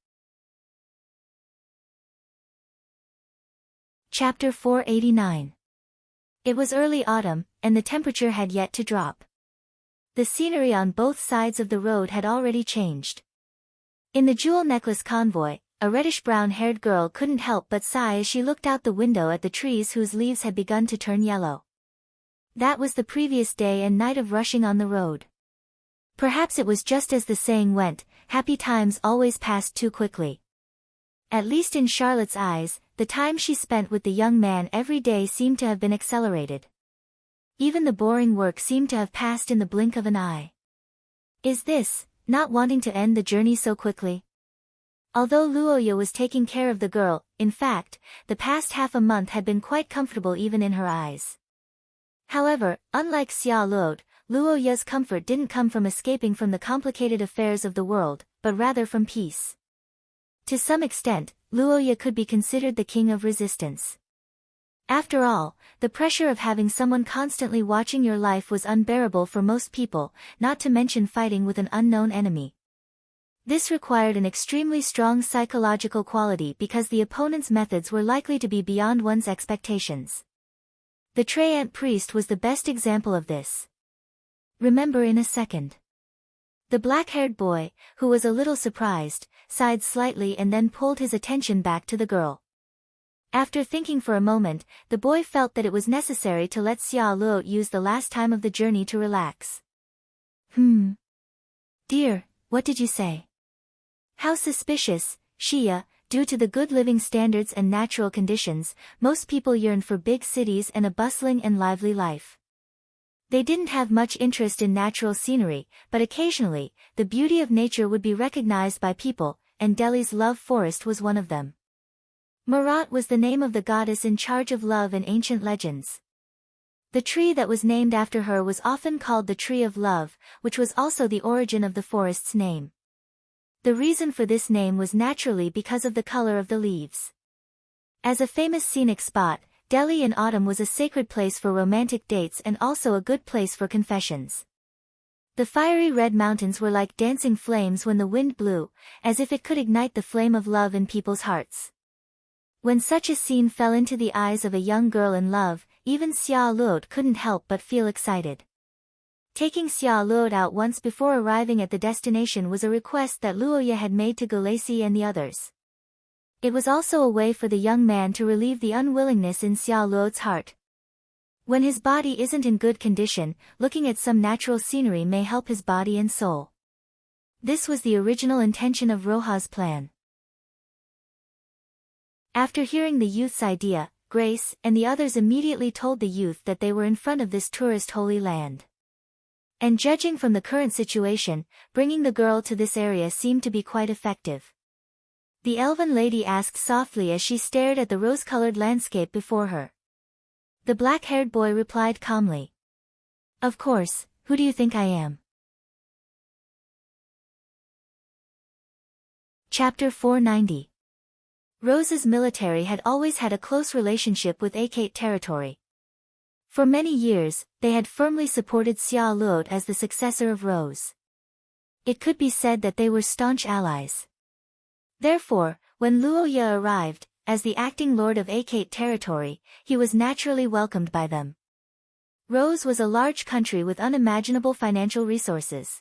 Chapter 489. It was early autumn, and the temperature had yet to drop. The scenery on both sides of the road had already changed. In the jewel necklace convoy, a reddish-brown-haired girl couldn't help but sigh as she looked out the window at the trees whose leaves had begun to turn yellow. That was the previous day and night of rushing on the road. Perhaps it was just as the saying went, happy times always passed too quickly. At least in Charlotte's eyes, the time she spent with the young man every day seemed to have been accelerated. Even the boring work seemed to have passed in the blink of an eye. Is this, not wanting to end the journey so quickly? Although Luoya was taking care of the girl, in fact, the past half a month had been quite comfortable even in her eyes. However, unlike Xia Luo, Luoya's comfort didn't come from escaping from the complicated affairs of the world, but rather from peace. To some extent, Luoya could be considered the king of resistance. After all, the pressure of having someone constantly watching your life was unbearable for most people, not to mention fighting with an unknown enemy. This required an extremely strong psychological quality because the opponent's methods were likely to be beyond one's expectations. The Treant priest was the best example of this. Remember in a second. The black-haired boy, who was a little surprised, sighed slightly and then pulled his attention back to the girl. After thinking for a moment, the boy felt that it was necessary to let Xia Luo use the last time of the journey to relax. Dear, what did you say? How suspicious, Xia. Due to the good living standards and natural conditions, most people yearned for big cities and a bustling and lively life. They didn't have much interest in natural scenery, but occasionally, the beauty of nature would be recognized by people, and Delhi's love forest was one of them. Marat was the name of the goddess in charge of love in ancient legends. The tree that was named after her was often called the Tree of Love, which was also the origin of the forest's name. The reason for this name was naturally because of the color of the leaves. As a famous scenic spot, Delhi in autumn was a sacred place for romantic dates and also a good place for confessions. The fiery red mountains were like dancing flames when the wind blew, as if it could ignite the flame of love in people's hearts. When such a scene fell into the eyes of a young girl in love, even Xia Luo couldn't help but feel excited. Taking Xia Luo out once before arriving at the destination was a request that Luoya had made to Gulaisi and the others. It was also a way for the young man to relieve the unwillingness in Xia Luo's heart. When his body isn't in good condition, looking at some natural scenery may help his body and soul. This was the original intention of Roha's plan. After hearing the youth's idea, Grace and the others immediately told the youth that they were in front of this tourist holy land. And judging from the current situation, bringing the girl to this area seemed to be quite effective. The elven lady asked softly as she stared at the rose-colored landscape before her. The black-haired boy replied calmly. Of course, who do you think I am? Chapter 490. Rose's military had always had a close relationship with Achaite territory. For many years, they had firmly supported Xia Luo as the successor of Rose. It could be said that they were staunch allies. Therefore, when Luoya arrived, as the acting lord of Achaite territory, he was naturally welcomed by them. Rose was a large country with unimaginable financial resources.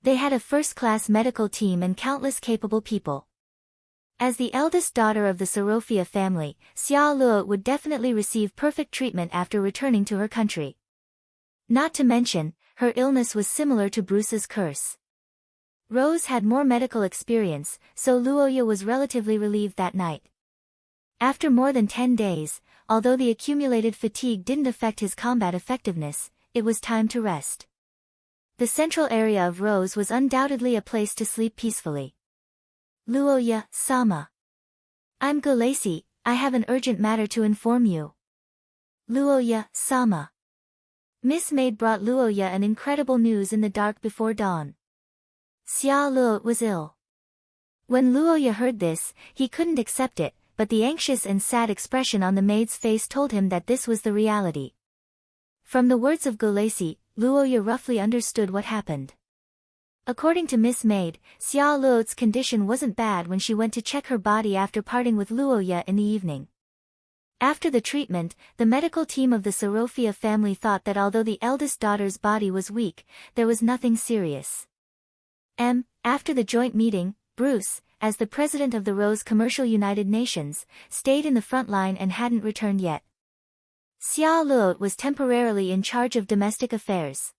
They had a first-class medical team and countless capable people. As the eldest daughter of the Sarofia family, Xia Luo would definitely receive perfect treatment after returning to her country. Not to mention, her illness was similar to Bruce's curse. Rose had more medical experience, so Luoya was relatively relieved that night. After more than 10 days, although the accumulated fatigue didn't affect his combat effectiveness, it was time to rest. The central area of Rose was undoubtedly a place to sleep peacefully. Luoya, Sama. I'm Gulaisi, I have an urgent matter to inform you. Luoya, Sama. Miss Maid brought Luoya an incredible news in the dark before dawn. Xia Luo was ill. When Luoya heard this, he couldn't accept it, but the anxious and sad expression on the maid's face told him that this was the reality. From the words of Gulaisi, Luoya roughly understood what happened. According to Miss Maid, Xia Luo's condition wasn't bad when she went to check her body after parting with Luoya in the evening. After the treatment, the medical team of the Sarofia family thought that although the eldest daughter's body was weak, there was nothing serious. After the joint meeting, Bruce, as the president of the Rose Commercial United Nations, stayed in the front line and hadn't returned yet. Xia Luo was temporarily in charge of domestic affairs.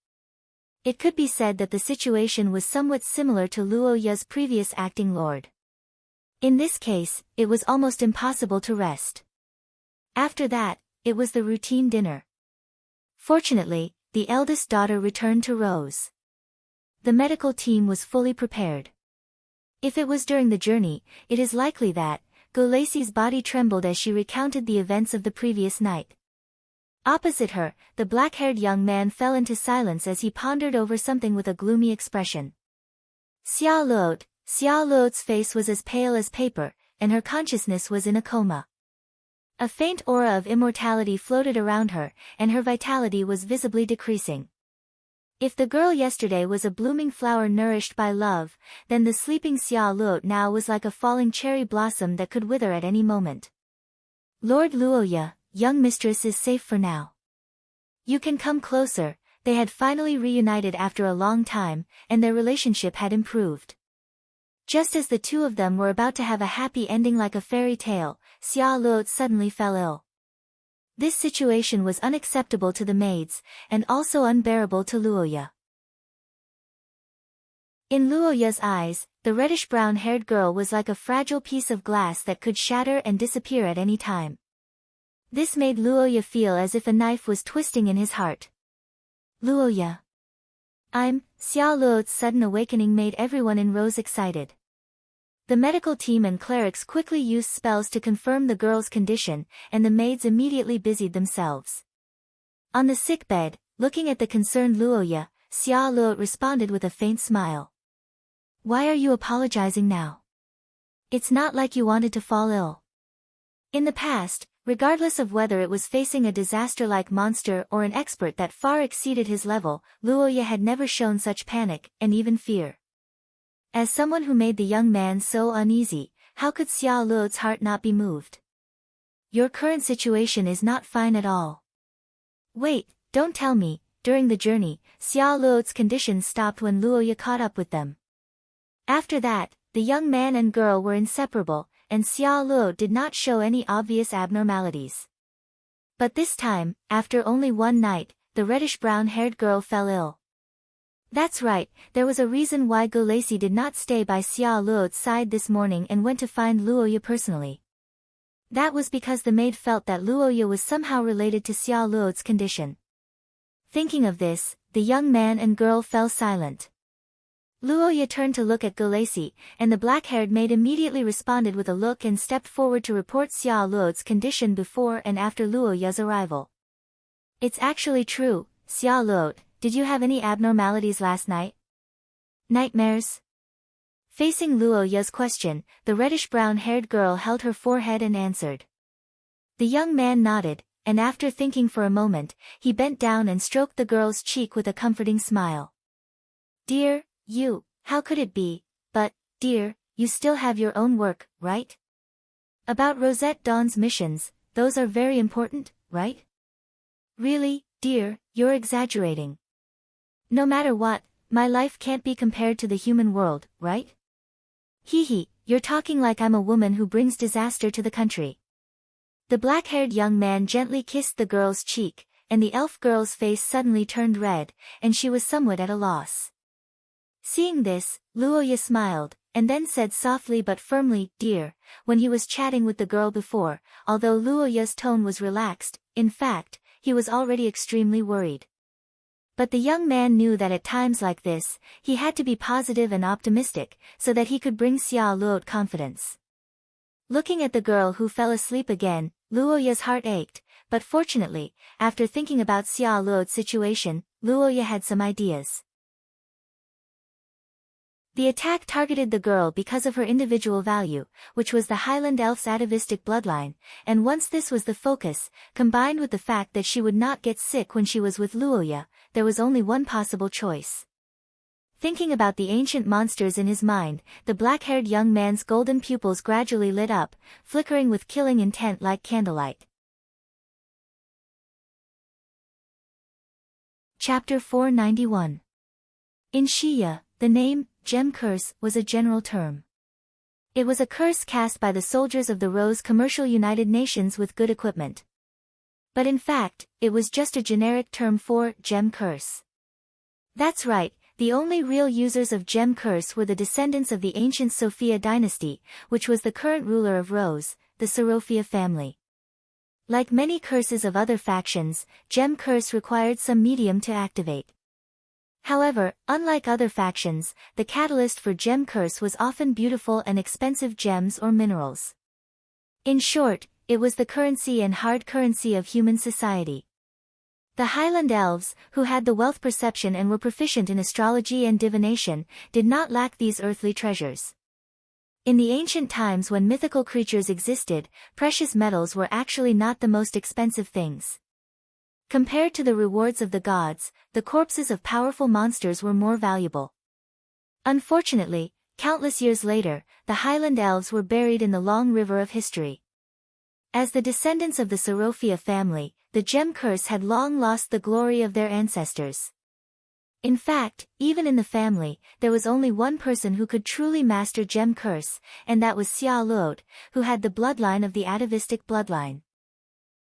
It could be said that the situation was somewhat similar to Luoya's previous acting lord. In this case, it was almost impossible to rest. After that, it was the routine dinner. Fortunately, the eldest daughter returned to Rose. The medical team was fully prepared. If it was during the journey, it is likely that Gulaisi's body trembled as she recounted the events of the previous night. Opposite her, the black-haired young man fell into silence as he pondered over something with a gloomy expression. Xia Luo's face was as pale as paper, and her consciousness was in a coma. A faint aura of immortality floated around her, and her vitality was visibly decreasing. If the girl yesterday was a blooming flower nourished by love, then the sleeping Xia Luo now was like a falling cherry blossom that could wither at any moment. Lord Luoya, young mistress is safe for now. You can come closer. They had finally reunited after a long time, and their relationship had improved. Just as the two of them were about to have a happy ending like a fairy tale, Xia Luo suddenly fell ill. This situation was unacceptable to the maids, and also unbearable to Luoya. In Luoya's eyes, the reddish-brown-haired girl was like a fragile piece of glass that could shatter and disappear at any time. This made Luoya feel as if a knife was twisting in his heart. Luoya. Xia Luo's sudden awakening made everyone in Rose excited. The medical team and clerics quickly used spells to confirm the girl's condition, and the maids immediately busied themselves. On the sickbed, looking at the concerned Luoya, Xia Luo responded with a faint smile. Why are you apologizing now? It's not like you wanted to fall ill. In the past, regardless of whether it was facing a disaster-like monster or an expert that far exceeded his level, Luoya had never shown such panic, and even fear. As someone who made the young man so uneasy, how could Xia Luo's heart not be moved? Your current situation is not fine at all. Wait, don't tell me. During the journey, Xia Luo's condition stopped when Luoya caught up with them. After that, the young man and girl were inseparable, and Xia Luo did not show any obvious abnormalities. But this time, after only one night, the reddish-brown-haired girl fell ill. That's right, there was a reason why Gulacy did not stay by Xia Luo's side this morning and went to find Luoya personally. That was because the maid felt that Luoya was somehow related to Xia Luo's condition. Thinking of this, the young man and girl fell silent. Luoya turned to look at Gulacy, and the black-haired maid immediately responded with a look and stepped forward to report Xia Luo's condition before and after Luoya's arrival. It's actually true, Xia Luo. Did you have any abnormalities last night? Nightmares? Facing Luoya's question, the reddish-brown-haired girl held her forehead and answered. The young man nodded, and after thinking for a moment, he bent down and stroked the girl's cheek with a comforting smile. Dear, how could it be? But, dear, you still have your own work, right? About Rosette Dawn's missions, those are very important, right? Really, dear, you're exaggerating. No matter what, my life can't be compared to the human world, right? You're talking like I'm a woman who brings disaster to the country. The black-haired young man gently kissed the girl's cheek, and the elf girl's face suddenly turned red, and she was somewhat at a loss. Seeing this, Luoya smiled, and then said softly but firmly, dear, when he was chatting with the girl before, although Luoya's tone was relaxed, in fact, he was already extremely worried. But the young man knew that at times like this, he had to be positive and optimistic, so that he could bring Xia Luo confidence. Looking at the girl who fell asleep again, Luoya's heart ached, but fortunately, after thinking about Xia Luo's situation, Luoya had some ideas. The attack targeted the girl because of her individual value, which was the Highland Elf's atavistic bloodline, and once this was the focus, combined with the fact that she would not get sick when she was with Luoya, there was only one possible choice. Thinking about the ancient monsters in his mind, the black-haired young man's golden pupils gradually lit up, flickering with killing intent like candlelight. Chapter 491. In Xia, the name, Gem Curse, was a general term. It was a curse cast by the soldiers of the Rose Commercial United Nations with good equipment. But in fact, it was just a generic term for Gem Curse. That's right, the only real users of Gem Curse were the descendants of the ancient Sophia dynasty, which was the current ruler of Rose, the Serophia family. Like many curses of other factions, Gem Curse required some medium to activate. However, unlike other factions, the catalyst for Gem Curse was often beautiful and expensive gems or minerals. In short, it was the currency and hard currency of human society. The Highland Elves, who had the wealth perception and were proficient in astrology and divination, did not lack these earthly treasures. In the ancient times when mythical creatures existed, precious metals were actually not the most expensive things. Compared to the rewards of the gods, the corpses of powerful monsters were more valuable. Unfortunately, countless years later, the Highland Elves were buried in the long river of history. As the descendants of the Sorofia family, the gem curse had long lost the glory of their ancestors. In fact, even in the family, there was only one person who could truly master gem curse, and that was Xia Luot, who had the bloodline of the atavistic bloodline.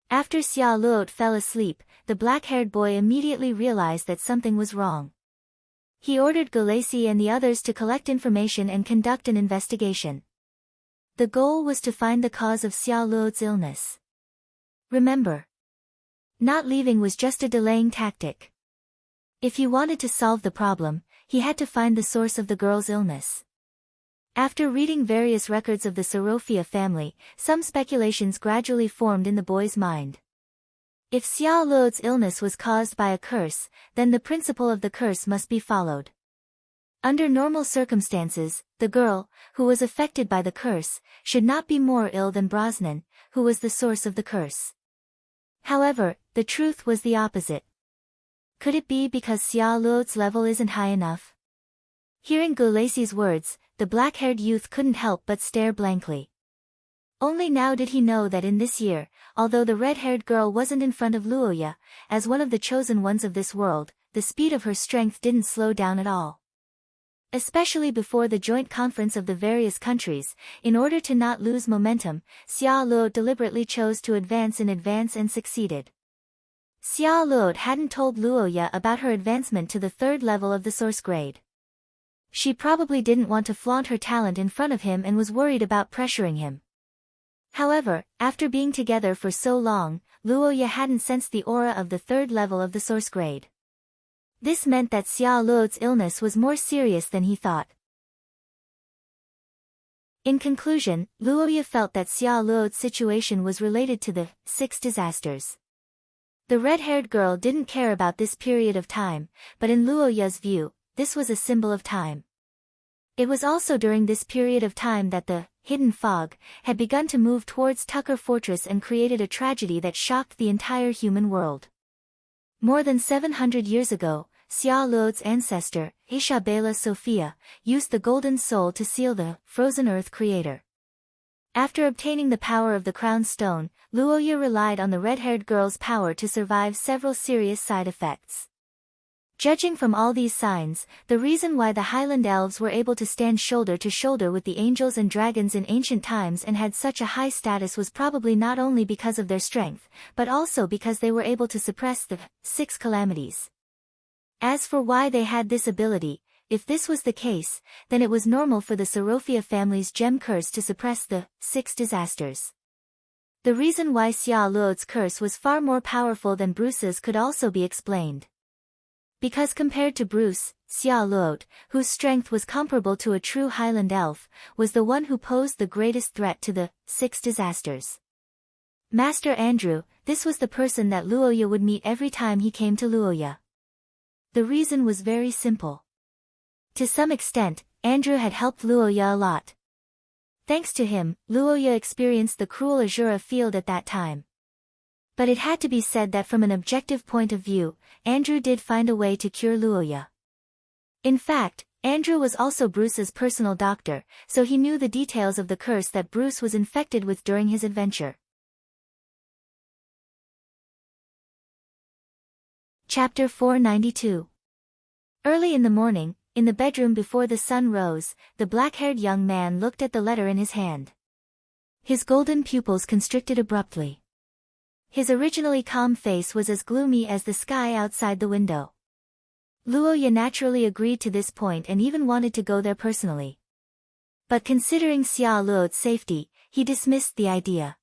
After Xia Luot fell asleep, the black-haired boy immediately realized that something was wrong. He ordered Gulacy and the others to collect information and conduct an investigation. The goal was to find the cause of Xia Luot's illness. Remember, not leaving was just a delaying tactic. If he wanted to solve the problem, he had to find the source of the girl's illness. After reading various records of the Sorofia family, some speculations gradually formed in the boy's mind. If Xia Luot's illness was caused by a curse, then the principle of the curse must be followed. Under normal circumstances, the girl, who was affected by the curse, should not be more ill than Brosnan, who was the source of the curse. However, the truth was the opposite. Could it be because Xia Luot's level isn't high enough? Hearing Gulacy's words, the black-haired youth couldn't help but stare blankly. Only now did he know that in this year, although the red-haired girl wasn't in front of Luoya, as one of the chosen ones of this world, the speed of her strength didn't slow down at all. Especially before the joint conference of the various countries, in order to not lose momentum, Xia Luot deliberately chose to advance in advance and succeeded. Xia Luot hadn't told Luoya about her advancement to the 3rd level of the source grade. She probably didn't want to flaunt her talent in front of him and was worried about pressuring him. However, after being together for so long, Luoya hadn't sensed the aura of the 3rd level of the source grade. This meant that Xia Luot's illness was more serious than he thought. In conclusion, Luoya felt that Xia Luot's situation was related to the 6 disasters. The red-haired girl didn't care about this period of time, but in Luoya's view, this was a symbol of time. It was also during this period of time that the hidden fog had begun to move towards Tucker Fortress and created a tragedy that shocked the entire human world. More than 700 years ago, Xia Luot's ancestor, Isabella Sophia, used the golden soul to seal the frozen earth creator. After obtaining the power of the crown stone, Luoya relied on the red-haired girl's power to survive several serious side effects. Judging from all these signs, the reason why the Highland Elves were able to stand shoulder to shoulder with the angels and dragons in ancient times and had such a high status was probably not only because of their strength, but also because they were able to suppress the 6 calamities. As for why they had this ability, if this was the case, then it was normal for the Sorofia family's gem curse to suppress the 6 disasters. The reason why Xia Luot's curse was far more powerful than Bruce's could also be explained. Because compared to Bruce, Xia Luot, whose strength was comparable to a true Highland elf, was the one who posed the greatest threat to the 6 disasters. Master Andrew, this was the person that Luoya would meet every time he came to Luoya. The reason was very simple. To some extent, Andrew had helped Luoya a lot. Thanks to him, Luoya experienced the cruel Azura field at that time. But it had to be said that from an objective point of view, Andrew did find a way to cure Luoya. In fact, Andrew was also Bruce's personal doctor, so he knew the details of the curse that Bruce was infected with during his adventure. Chapter 492. Early in the morning, in the bedroom before the sun rose, the black-haired young man looked at the letter in his hand. His golden pupils constricted abruptly. His originally calm face was as gloomy as the sky outside the window. Luoya naturally agreed to this point and even wanted to go there personally. But considering Xia Luot's safety, he dismissed the idea.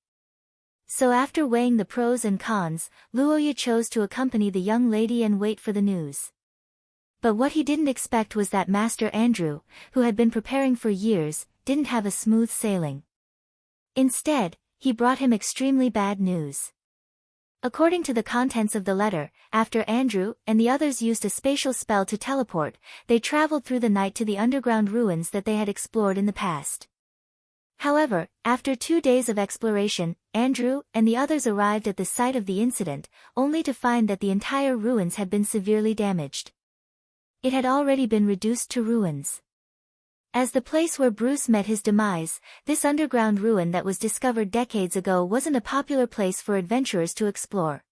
So after weighing the pros and cons, Luoya chose to accompany the young lady and wait for the news. But what he didn't expect was that Master Andrew, who had been preparing for years, didn't have a smooth sailing. Instead, he brought him extremely bad news. According to the contents of the letter, after Andrew and the others used a spatial spell to teleport, they traveled through the night to the underground ruins that they had explored in the past. However, after 2 days of exploration, Andrew and the others arrived at the site of the incident, only to find that the entire ruins had been severely damaged. It had already been reduced to ruins. As the place where Bruce met his demise, this underground ruin that was discovered decades ago wasn't a popular place for adventurers to explore.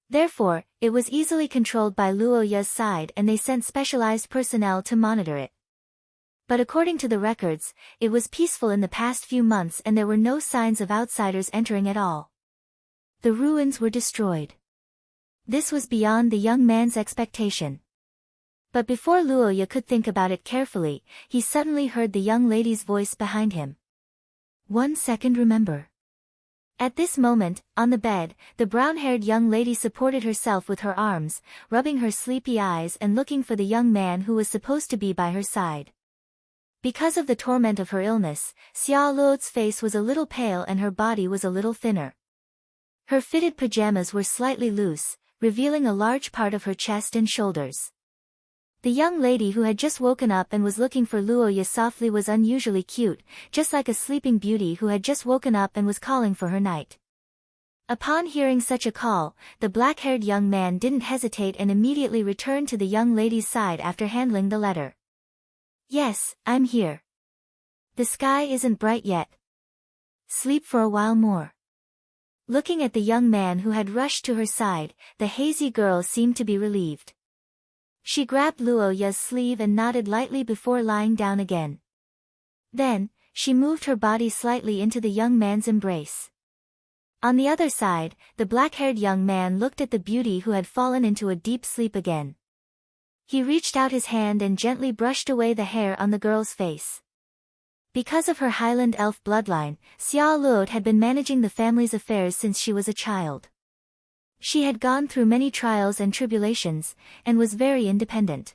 Therefore, it was easily controlled by Luoya's side and they sent specialized personnel to monitor it. But according to the records, it was peaceful in the past few months and there were no signs of outsiders entering at all. The ruins were destroyed. This was beyond the young man's expectation. But before Luoya could think about it carefully, he suddenly heard the young lady's voice behind him. 1 second, remember. At this moment, on the bed, the brown-haired young lady supported herself with her arms, rubbing her sleepy eyes and looking for the young man who was supposed to be by her side. Because of the torment of her illness, Xia Luo's face was a little pale and her body was a little thinner. Her fitted pajamas were slightly loose, revealing a large part of her chest and shoulders. The young lady who had just woken up and was looking for Luoya softly was unusually cute, just like a sleeping beauty who had just woken up and was calling for her knight. Upon hearing such a call, the black-haired young man didn't hesitate and immediately returned to the young lady's side after handling the letter. Yes, I'm here. The sky isn't bright yet. Sleep for a while more. Looking at the young man who had rushed to her side, the hazy girl seemed to be relieved. She grabbed Luoya's sleeve and nodded lightly before lying down again. Then, she moved her body slightly into the young man's embrace. On the other side, the black-haired young man looked at the beauty who had fallen into a deep sleep again. He reached out his hand and gently brushed away the hair on the girl's face. Because of her Highland elf bloodline, Xia Luo had been managing the family's affairs since she was a child. She had gone through many trials and tribulations, and was very independent.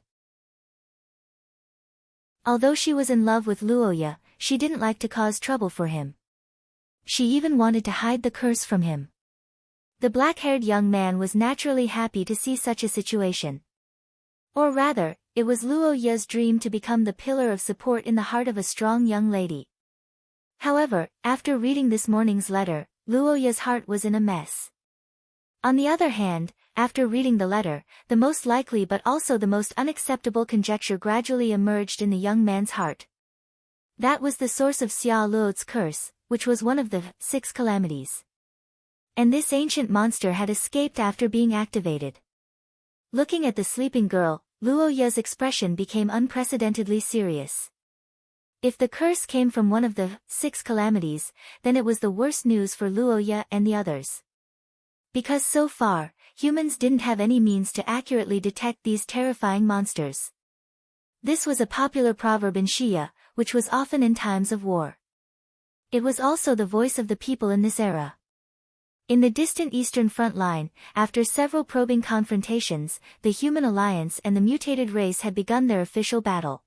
Although she was in love with Luoya, she didn't like to cause trouble for him. She even wanted to hide the curse from him. The black-haired young man was naturally happy to see such a situation. Or rather, it was Luoya's dream to become the pillar of support in the heart of a strong young lady. However, after reading this morning's letter, Luoya's heart was in a mess. On the other hand, after reading the letter, the most likely but also the most unacceptable conjecture gradually emerged in the young man's heart. That was the source of Xia Luo's curse, which was one of the 6 calamities. And this ancient monster had escaped after being activated. Looking at the sleeping girl, Luoya's expression became unprecedentedly serious. If the curse came from one of the 6 calamities, then it was the worst news for Luoya and the others. Because so far, humans didn't have any means to accurately detect these terrifying monsters. This was a popular proverb in Xia, which was often in times of war. It was also the voice of the people in this era. In the distant eastern front line, after several probing confrontations, the human alliance and the mutated race had begun their official battle.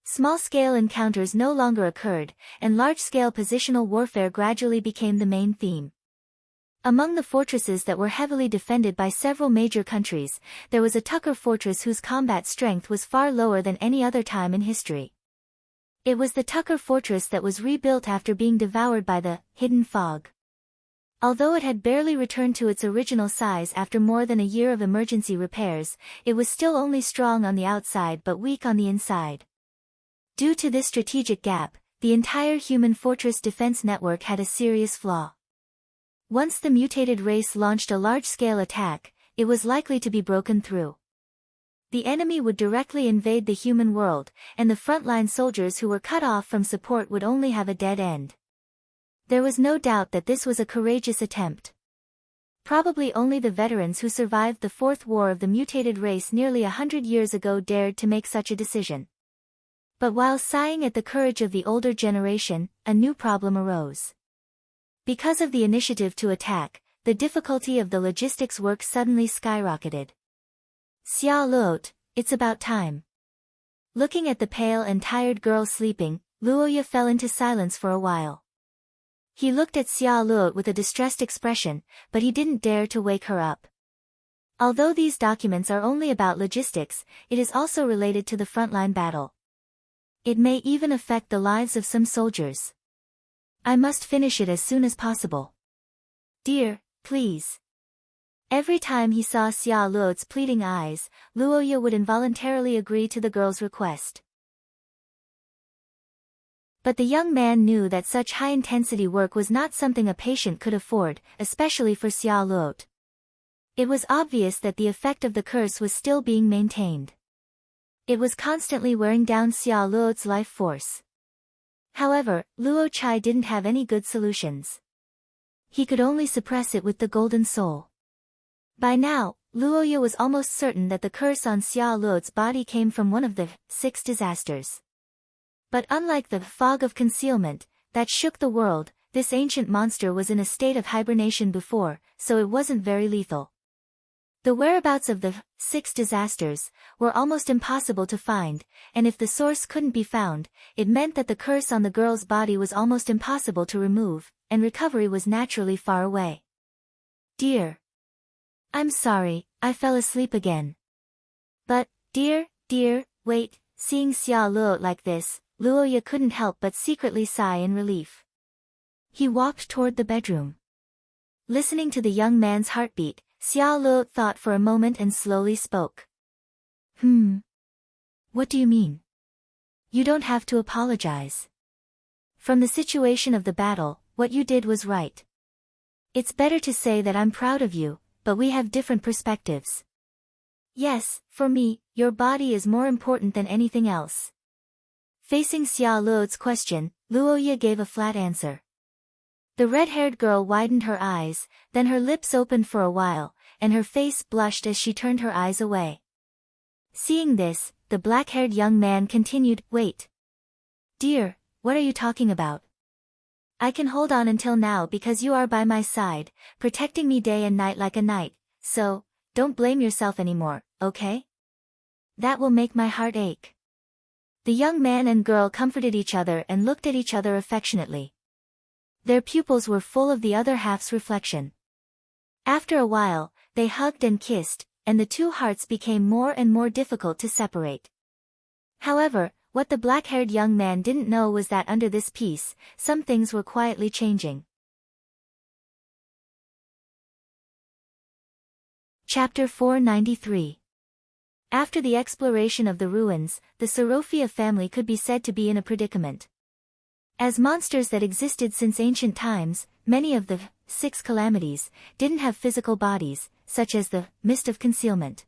Small-scale encounters no longer occurred, and large-scale positional warfare gradually became the main theme. Among the fortresses that were heavily defended by several major countries, there was a Tucker fortress whose combat strength was far lower than any other time in history. It was the Tucker fortress that was rebuilt after being devoured by the hidden fog. Although it had barely returned to its original size after more than a year of emergency repairs, it was still only strong on the outside but weak on the inside. Due to this strategic gap, the entire human fortress defense network had a serious flaw. Once the mutated race launched a large-scale attack, it was likely to be broken through. The enemy would directly invade the human world, and the frontline soldiers who were cut off from support would only have a dead end. There was no doubt that this was a courageous attempt. Probably only the veterans who survived the Fourth War of the mutated race nearly 100 years ago dared to make such a decision. But while sighing at the courage of the older generation, a new problem arose. Because of the initiative to attack, the difficulty of the logistics work suddenly skyrocketed. Xia Luo, it's about time. Looking at the pale and tired girl sleeping, Luoya fell into silence for a while. He looked at Xia Luo with a distressed expression, but he didn't dare to wake her up. Although these documents are only about logistics, it is also related to the frontline battle. It may even affect the lives of some soldiers. I must finish it as soon as possible. Dear, please. Every time he saw Xia Luo's pleading eyes, Luoya would involuntarily agree to the girl's request. But the young man knew that such high-intensity work was not something a patient could afford, especially for Xia Luo. It was obvious that the effect of the curse was still being maintained. It was constantly wearing down Xia Luo's life force. However, Luo Chai didn't have any good solutions. He could only suppress it with the golden soul. By now, Luoya was almost certain that the curse on Xia Luo's body came from one of the 6 disasters. But unlike the fog of concealment that shook the world, this ancient monster was in a state of hibernation before, so it wasn't very lethal. The whereabouts of the 6 disasters were almost impossible to find, and if the source couldn't be found, it meant that the curse on the girl's body was almost impossible to remove, and recovery was naturally far away. Dear. I'm sorry, I fell asleep again. But, dear, wait, seeing Xia Luo like this, Luoya couldn't help but secretly sigh in relief. He walked toward the bedroom. Listening to the young man's heartbeat, Xia Luo thought for a moment and slowly spoke. What do you mean? You don't have to apologize. From the situation of the battle, what you did was right. It's better to say that I'm proud of you, but we have different perspectives. Yes, for me, your body is more important than anything else. Facing Xia Luo's question, Luoya gave a flat answer. The red-haired girl widened her eyes, then her lips opened for a while, and her face blushed as she turned her eyes away. Seeing this, the black-haired young man continued, Wait. Dear, what are you talking about? I can hold on until now because you are by my side, protecting me day and night like a knight, so, don't blame yourself anymore, okay? That will make my heart ache. The young man and girl comforted each other and looked at each other affectionately. Their pupils were full of the other half's reflection. After a while, they hugged and kissed, and the 2 hearts became more and more difficult to separate. However, what the black-haired young man didn't know was that under this peace, some things were quietly changing. Chapter 493. After the exploration of the ruins, the Sorofia family could be said to be in a predicament. As monsters that existed since ancient times, many of the 6 calamities didn't have physical bodies, such as the mist of concealment.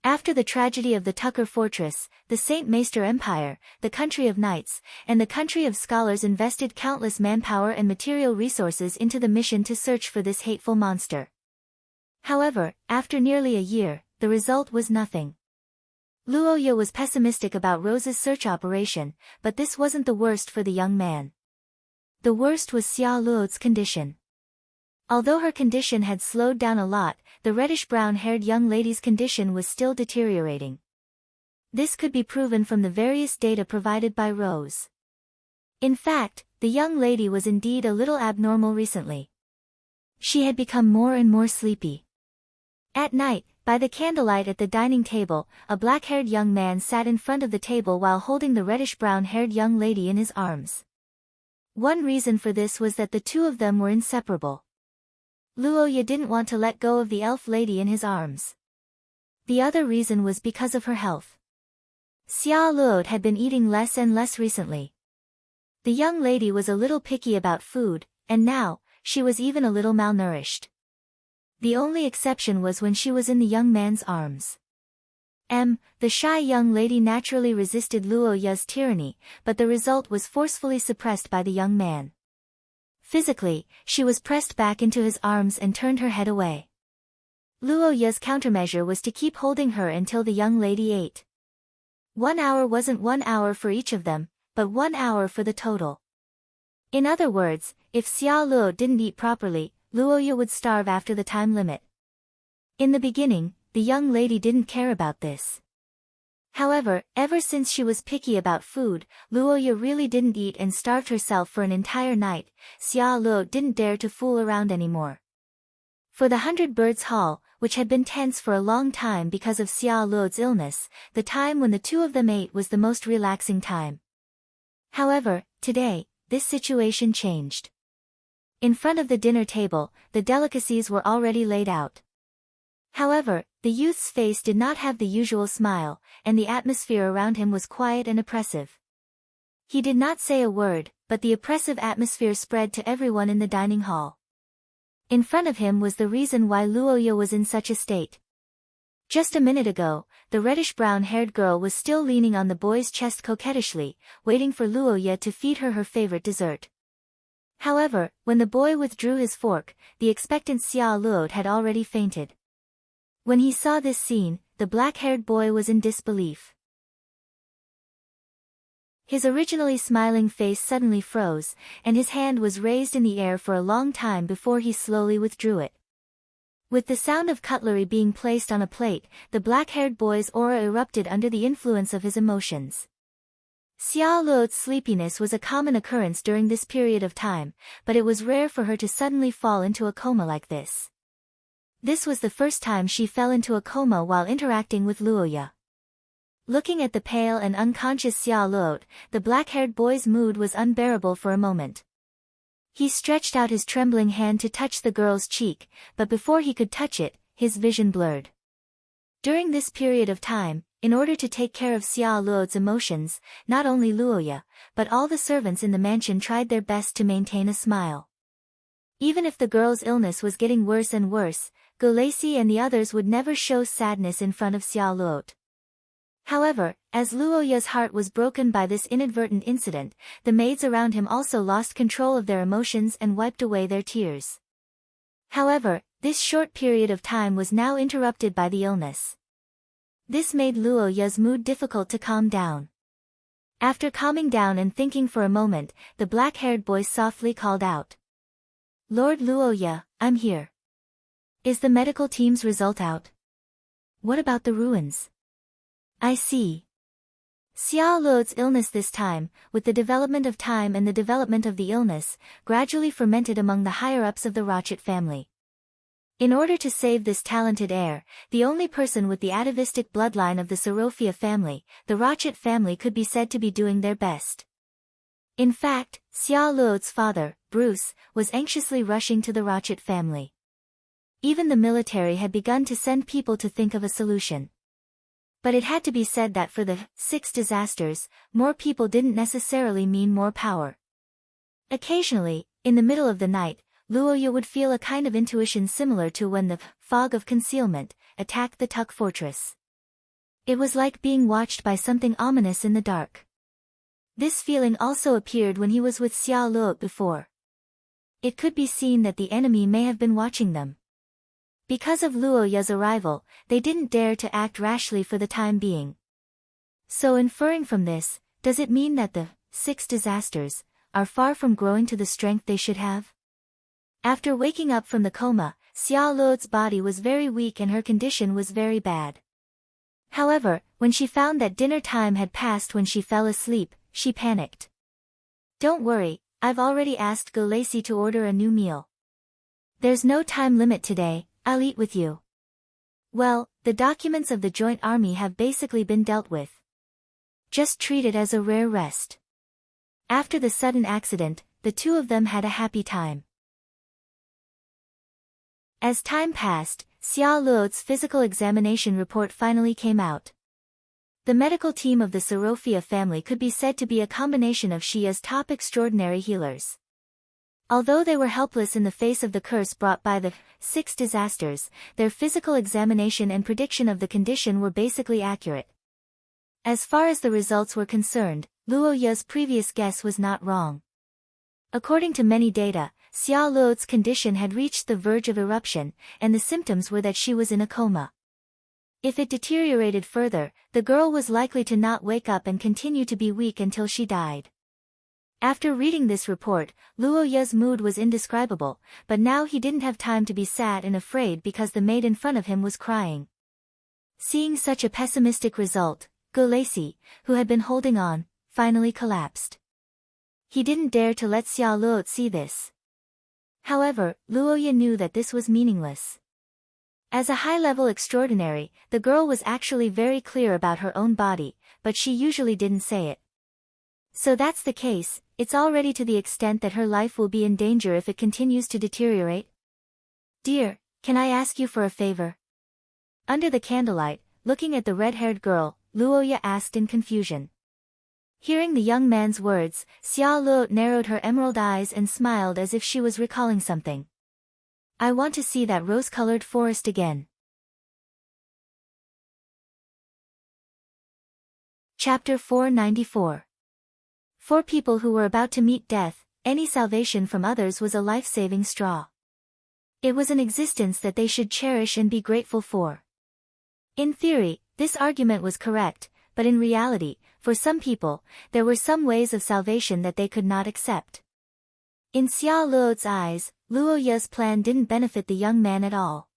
After the tragedy of the Tucker Fortress, the Saint Maester Empire, the country of knights, and the country of scholars invested countless manpower and material resources into the mission to search for this hateful monster. However, after nearly a year, the result was nothing. Luoya was pessimistic about Rose's search operation, but this wasn't the worst for the young man. The worst was Xia Luo's condition. Although her condition had slowed down a lot, the reddish-brown-haired young lady's condition was still deteriorating. This could be proven from the various data provided by Rose. In fact, the young lady was indeed a little abnormal recently. She had become more and more sleepy. At night, by the candlelight at the dining table, a black-haired young man sat in front of the table while holding the reddish-brown-haired young lady in his arms. One reason for this was that the 2 of them were inseparable. Luoya didn't want to let go of the elf lady in his arms. The other reason was because of her health. Xia Luo had been eating less and less recently. The young lady was a little picky about food, and now, she was even a little malnourished. The only exception was when she was in the young man's arms. The shy young lady naturally resisted Luoya's tyranny, but the result was forcefully suppressed by the young man. Physically, she was pressed back into his arms and turned her head away. Luoya's countermeasure was to keep holding her until the young lady ate. 1 hour wasn't 1 hour for each of them, but 1 hour for the total. In other words, if Xia Luo didn't eat properly, Luoya would starve after the time limit. In the beginning, the young lady didn't care about this. However, ever since she was picky about food, Luoya really didn't eat and starved herself for an entire night. Xia Luo didn't dare to fool around anymore. For the 100 Birds Hall, which had been tense for a long time because of Xia Luo's illness, the time when the 2 of them ate was the most relaxing time. However, today, this situation changed. In front of the dinner table, the delicacies were already laid out. However, the youth's face did not have the usual smile, and the atmosphere around him was quiet and oppressive. He did not say a word, but the oppressive atmosphere spread to everyone in the dining hall. In front of him was the reason why Luoya was in such a state. Just a minute ago, the reddish-brown-haired girl was still leaning on the boy's chest coquettishly, waiting for Luoya to feed her favorite dessert. However, when the boy withdrew his fork, the expectant Xia Luo had already fainted. When he saw this scene, the black-haired boy was in disbelief. His originally smiling face suddenly froze, and his hand was raised in the air for a long time before he slowly withdrew it. With the sound of cutlery being placed on a plate, the black-haired boy's aura erupted under the influence of his emotions. Xia Luo's sleepiness was a common occurrence during this period of time, but it was rare for her to suddenly fall into a coma like this. This was the first time she fell into a coma while interacting with Luoya. Looking at the pale and unconscious Xia Luo, the black-haired boy's mood was unbearable for a moment. He stretched out his trembling hand to touch the girl's cheek, but before he could touch it, his vision blurred. During this period of time, in order to take care of Xia Luo's emotions, not only Luoya, but all the servants in the mansion tried their best to maintain a smile. Even if the girl's illness was getting worse and worse, Gulacy and the others would never show sadness in front of Xia Luo. However, as Luoya's heart was broken by this inadvertent incident, the maids around him also lost control of their emotions and wiped away their tears. However, this short period of time was now interrupted by the illness. This made Luoya's mood difficult to calm down. After calming down and thinking for a moment, the black-haired boy softly called out. "Lord Luoya, I'm here. Is the medical team's result out? What about the ruins?" "I see." Xia Luo's illness this time, with the development of time and the development of the illness, gradually fermented among the higher-ups of the Rothschild family. In order to save this talented heir, the only person with the atavistic bloodline of the Sorofia family, the Rothschild family could be said to be doing their best. In fact, Xia Luo's father, Bruce, was anxiously rushing to the Rothschild family. Even the military had begun to send people to think of a solution. But it had to be said that for the 6 disasters, more people didn't necessarily mean more power. Occasionally, in the middle of the night, Luoya would feel a kind of intuition similar to when the fog of concealment attacked the Tuk fortress. It was like being watched by something ominous in the dark. This feeling also appeared when he was with Xia Luo before. It could be seen that the enemy may have been watching them. Because of Luoya's arrival, they didn't dare to act rashly for the time being. So inferring from this, does it mean that the 6 disasters are far from growing to the strength they should have? After waking up from the coma, Xia Luo's body was very weak and her condition was very bad. However, when she found that dinner time had passed when she fell asleep, she panicked. "Don't worry, I've already asked Gulacy to order a new meal. There's no time limit today, I'll eat with you." Well, the documents of the Joint Army have basically been dealt with. Just treat it as a rare rest. After the sudden accident, the two of them had a happy time. As time passed, Xia Luo's physical examination report finally came out. The medical team of the Sorofia family could be said to be a combination of Xia's top extraordinary healers. Although they were helpless in the face of the curse brought by the 6 disasters, their physical examination and prediction of the condition were basically accurate. As far as the results were concerned, Luoya's previous guess was not wrong. According to many data, Xia Luo's condition had reached the verge of eruption, and the symptoms were that she was in a coma. If it deteriorated further, the girl was likely to not wake up and continue to be weak until she died. After reading this report, Luoya's mood was indescribable, but now he didn't have time to be sad and afraid because the maid in front of him was crying. Seeing such a pessimistic result, Gulacy, who had been holding on, finally collapsed. He didn't dare to let Xia Luo see this. However, Luoya knew that this was meaningless. As a high-level extraordinary, the girl was actually very clear about her own body, but she usually didn't say it. So that's the case, it's already to the extent that her life will be in danger if it continues to deteriorate? Dear, can I ask you for a favor? Under the candlelight, looking at the red-haired girl, Luoya asked in confusion. Hearing the young man's words, Xia Luo narrowed her emerald eyes and smiled as if she was recalling something. I want to see that rose-colored forest again. Chapter 494. For people who were about to meet death, any salvation from others was a life-saving straw. It was an existence that they should cherish and be grateful for. In theory, this argument was correct, but in reality, for some people, there were some ways of salvation that they could not accept. In Xia Luo's eyes, Luoya's plan didn't benefit the young man at all.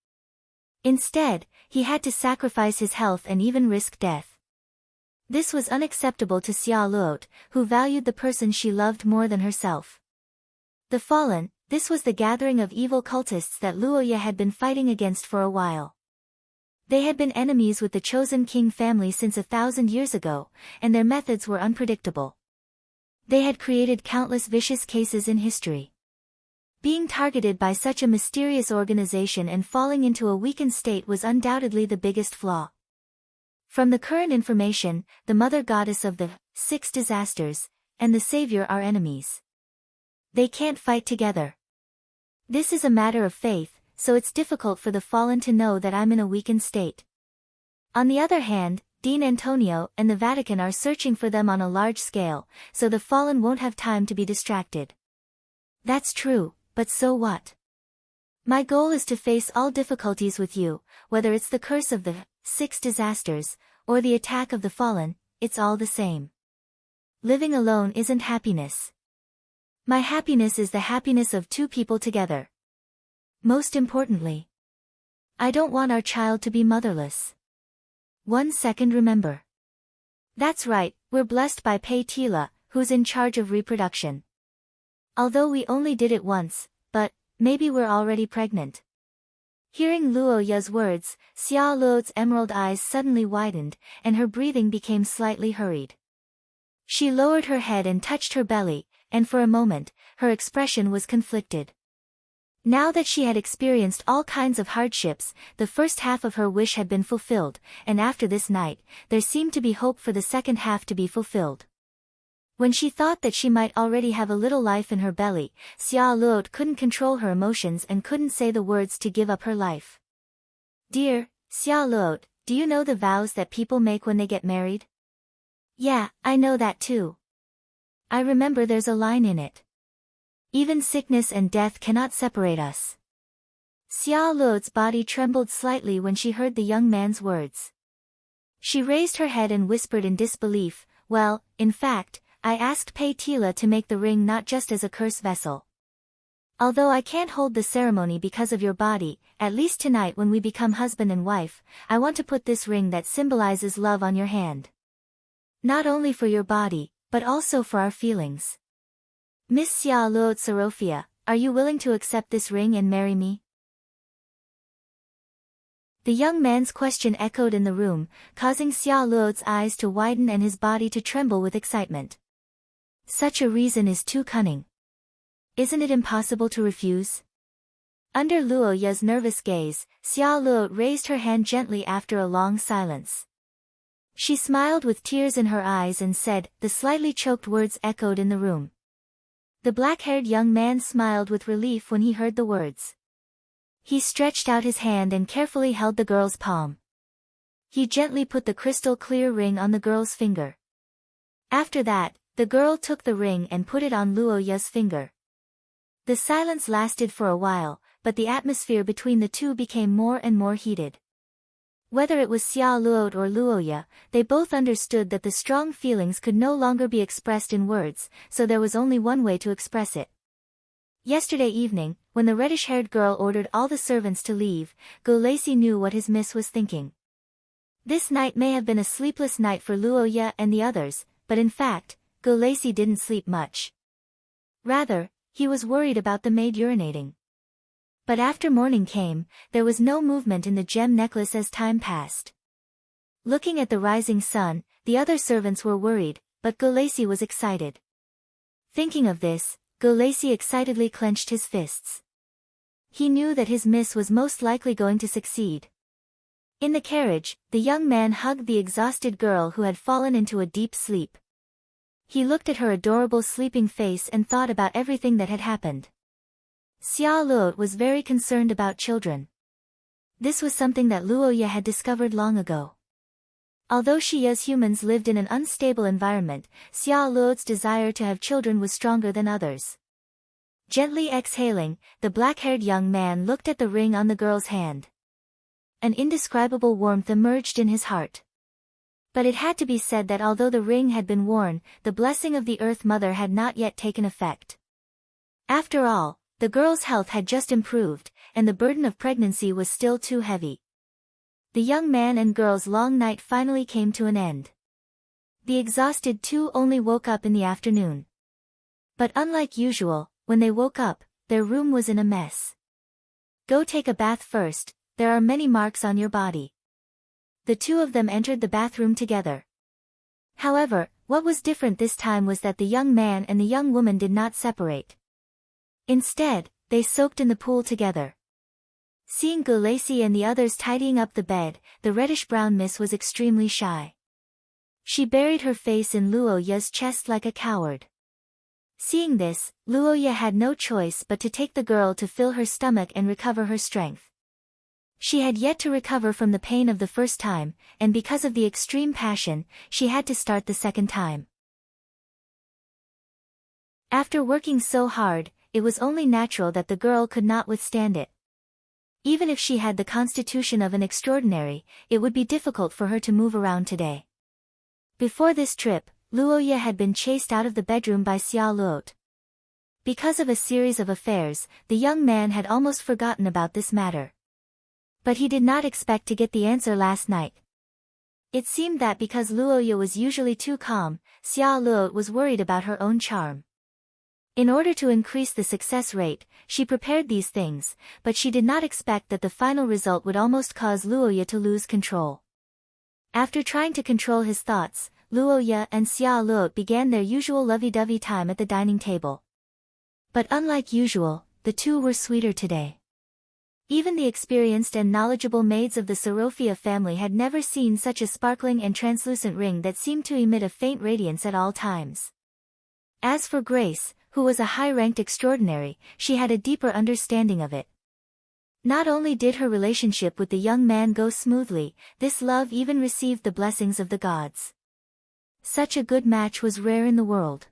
Instead, he had to sacrifice his health and even risk death. This was unacceptable to Xia Luo, who valued the person she loved more than herself. The Fallen, this was the gathering of evil cultists that Luoya had been fighting against for a while. They had been enemies with the chosen king family since 1,000 years ago, and their methods were unpredictable. They had created countless vicious cases in history. Being targeted by such a mysterious organization and falling into a weakened state was undoubtedly the biggest flaw. From the current information, the mother goddess of the 6 disasters, and the savior are enemies. They can't fight together. This is a matter of faith, so it's difficult for the Fallen to know that I'm in a weakened state. On the other hand, Dean Antonio and the Vatican are searching for them on a large scale, so the Fallen won't have time to be distracted. That's true, but so what? My goal is to face all difficulties with you, whether it's the curse of the 6 disasters, or the attack of the Fallen, it's all the same. Living alone isn't happiness. My happiness is the happiness of 2 people together. Most importantly, I don't want our child to be motherless. 1 second, remember. That's right, we're blessed by Pei Tila, who's in charge of reproduction. Although we only did it once, but maybe we're already pregnant. Hearing Luoya's words, Xia Luo's emerald eyes suddenly widened, and her breathing became slightly hurried. She lowered her head and touched her belly, and for a moment, her expression was conflicted. Now that she had experienced all kinds of hardships, the first half of her wish had been fulfilled, and after this night, there seemed to be hope for the second half to be fulfilled. When she thought that she might already have a little life in her belly, Xia Luo couldn't control her emotions and couldn't say the words to give up her life. Dear Xia Luo, do you know the vows that people make when they get married? Yeah, I know that too. I remember there's a line in it. Even sickness and death cannot separate us. Xia Luo's body trembled slightly when she heard the young man's words. She raised her head and whispered in disbelief, well, in fact, I asked Pei Tila to make the ring not just as a curse vessel. Although I can't hold the ceremony because of your body, at least tonight when we become husband and wife, I want to put this ring that symbolizes love on your hand. Not only for your body, but also for our feelings. Miss Xia Luo Sorofia, are you willing to accept this ring and marry me? The young man's question echoed in the room, causing Xia Luo's eyes to widen and his body to tremble with excitement. Such a reason is too cunning. Isn't it impossible to refuse? Under Luoya's nervous gaze, Xia Luo raised her hand gently after a long silence. She smiled with tears in her eyes and said, the slightly choked words echoed in the room. The black-haired young man smiled with relief when he heard the words. He stretched out his hand and carefully held the girl's palm. He gently put the crystal-clear ring on the girl's finger. After that, the girl took the ring and put it on Luoya's finger. The silence lasted for a while, but the atmosphere between the two became more and more heated. Whether it was Xia Luo or Luoya, they both understood that the strong feelings could no longer be expressed in words, so there was only one way to express it. Yesterday evening, when the reddish-haired girl ordered all the servants to leave, Go Lacey knew what his miss was thinking. This night may have been a sleepless night for Luoya and the others, but in fact, Go Lacey didn't sleep much. Rather, he was worried about the maid urinating. But after morning came, there was no movement in the gem necklace as time passed. Looking at the rising sun, the other servants were worried, but Golacy was excited. Thinking of this, Golacy excitedly clenched his fists. He knew that his miss was most likely going to succeed. In the carriage, the young man hugged the exhausted girl who had fallen into a deep sleep. He looked at her adorable sleeping face and thought about everything that had happened. Xia Luo was very concerned about children. This was something that Luoya had discovered long ago. Although Xia's humans lived in an unstable environment, Xia Luo's desire to have children was stronger than others. Gently exhaling, the black-haired young man looked at the ring on the girl's hand. An indescribable warmth emerged in his heart. But it had to be said that although the ring had been worn, the blessing of the Earth Mother had not yet taken effect. After all, the girl's health had just improved, and the burden of pregnancy was still too heavy. The young man and girl's long night finally came to an end. The exhausted two only woke up in the afternoon. But unlike usual, when they woke up, their room was in a mess. Go take a bath first, there are many marks on your body. The two of them entered the bathroom together. However, what was different this time was that the young man and the young woman did not separate. Instead, they soaked in the pool together. Seeing Golacy and the others tidying up the bed, the reddish-brown miss was extremely shy. She buried her face in Luoya's chest like a coward. Seeing this, Luoya had no choice but to take the girl to fill her stomach and recover her strength. She had yet to recover from the pain of the first time, and because of the extreme passion, she had to start the second time. After working so hard, it was only natural that the girl could not withstand it. Even if she had the constitution of an extraordinary, it would be difficult for her to move around today. Before this trip, Luoya had been chased out of the bedroom by Xia Luo. Because of a series of affairs, the young man had almost forgotten about this matter. But he did not expect to get the answer last night. It seemed that because Luoya was usually too calm, Xia Luo was worried about her own charm. In order to increase the success rate, she prepared these things, but she did not expect that the final result would almost cause Luoya to lose control. After trying to control his thoughts, Luoya and Xia Luo began their usual lovey-dovey time at the dining table. But unlike usual, the two were sweeter today. Even the experienced and knowledgeable maids of the Sorofia family had never seen such a sparkling and translucent ring that seemed to emit a faint radiance at all times. As for Grace, who was a high-ranked extraordinary, she had a deeper understanding of it. Not only did her relationship with the young man go smoothly, this love even received the blessings of the gods. Such a good match was rare in the world.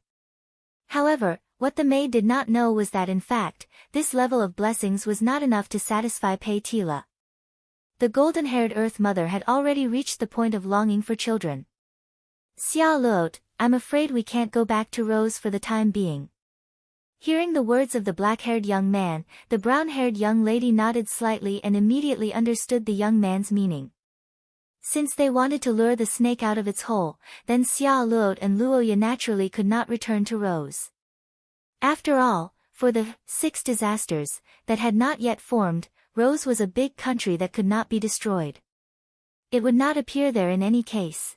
However, what the maid did not know was that in fact, this level of blessings was not enough to satisfy Pei Tila. The golden-haired Earth Mother had already reached the point of longing for children. Xia Luo, I'm afraid we can't go back to Rose for the time being. Hearing the words of the black-haired young man, the brown-haired young lady nodded slightly and immediately understood the young man's meaning. Since they wanted to lure the snake out of its hole, then Xia Luo and Luoya naturally could not return to Rose. After all, for the 6 disasters that had not yet formed, Rose was a big country that could not be destroyed. It would not appear there in any case.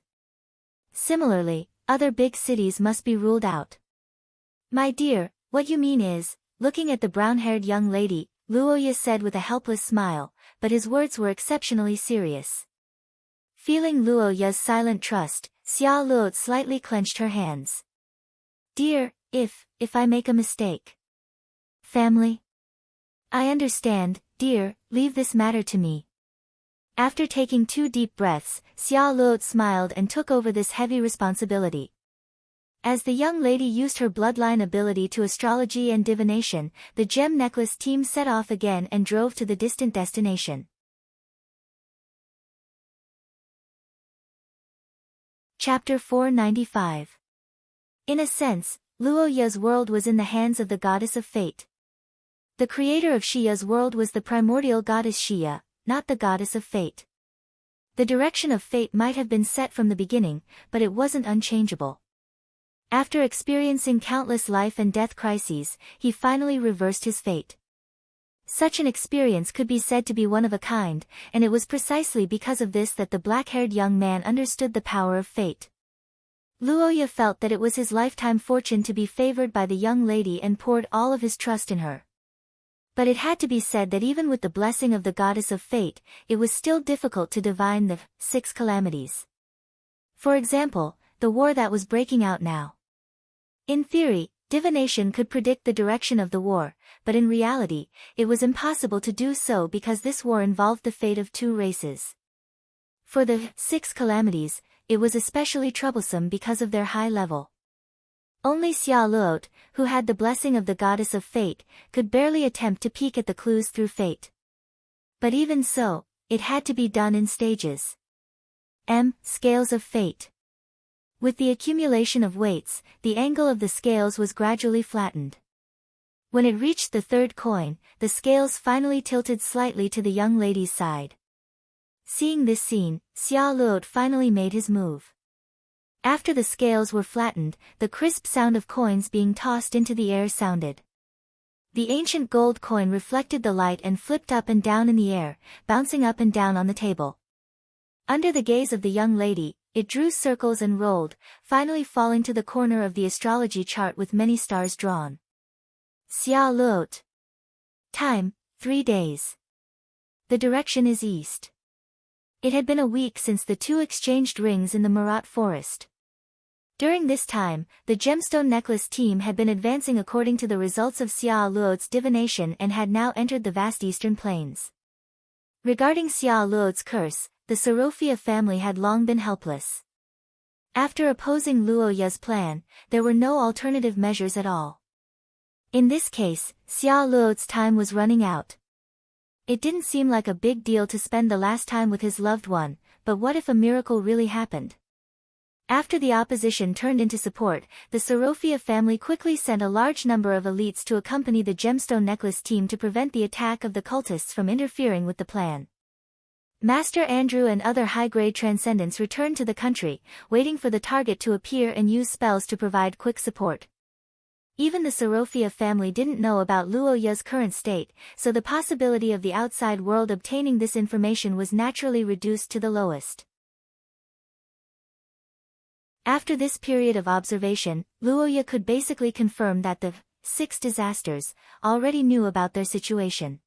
Similarly, other big cities must be ruled out. My dear, what you mean is, looking at the brown-haired young lady, Luoya said with a helpless smile, but his words were exceptionally serious. Feeling Luoya's silent trust, Xia Luo slightly clenched her hands. Dear, if I make a mistake. Family? I understand, dear, leave this matter to me. After taking 2 deep breaths, Xia Luo smiled and took over this heavy responsibility. As the young lady used her bloodline ability to astrology and divination, the gem necklace team set off again and drove to the distant destination. Chapter 495. In a sense, Luoya's world was in the hands of the goddess of fate. The creator of Xia's world was the primordial goddess Xia, not the goddess of fate. The direction of fate might have been set from the beginning, but it wasn't unchangeable. After experiencing countless life and death crises, he finally reversed his fate. Such an experience could be said to be one of a kind, and it was precisely because of this that the black-haired young man understood the power of fate. Luoya felt that it was his lifetime fortune to be favored by the young lady and poured all of his trust in her. But it had to be said that even with the blessing of the goddess of fate, it was still difficult to divine the 6 calamities. For example, the war that was breaking out now. In theory, divination could predict the direction of the war, but in reality, it was impossible to do so because this war involved the fate of 2 races. For the 6 calamities, it was especially troublesome because of their high level. Only Xia Luot, who had the blessing of the goddess of fate, could barely attempt to peek at the clues through fate. But even so, it had to be done in stages. Scales of fate. With the accumulation of weights, the angle of the scales was gradually flattened. When it reached the 3rd coin, the scales finally tilted slightly to the young lady's side. Seeing this scene, Xia Luot finally made his move. After the scales were flattened, the crisp sound of coins being tossed into the air sounded. The ancient gold coin reflected the light and flipped up and down in the air, bouncing up and down on the table. Under the gaze of the young lady, it drew circles and rolled, finally falling to the corner of the astrology chart with many stars drawn. Xia Luot. Time, 3 days. The direction is east. It had been a week since the 2 exchanged rings in the Marat forest. During this time, the gemstone necklace team had been advancing according to the results of Xia Luot's divination and had now entered the vast eastern plains. Regarding Xia Luot's curse, the Sorofia family had long been helpless. After opposing Luoya's plan, there were no alternative measures at all. In this case, Xia Luot's time was running out. It didn't seem like a big deal to spend the last time with his loved one, but what if a miracle really happened? After the opposition turned into support, the Sorofia family quickly sent a large number of elites to accompany the gemstone necklace team to prevent the attack of the cultists from interfering with the plan. Master Andrew and other high-grade transcendents returned to the country, waiting for the target to appear and use spells to provide quick support. Even the Sorofia family didn't know about Luoya's current state, so the possibility of the outside world obtaining this information was naturally reduced to the lowest. After this period of observation, Luoya could basically confirm that the 6 disasters already knew about their situation.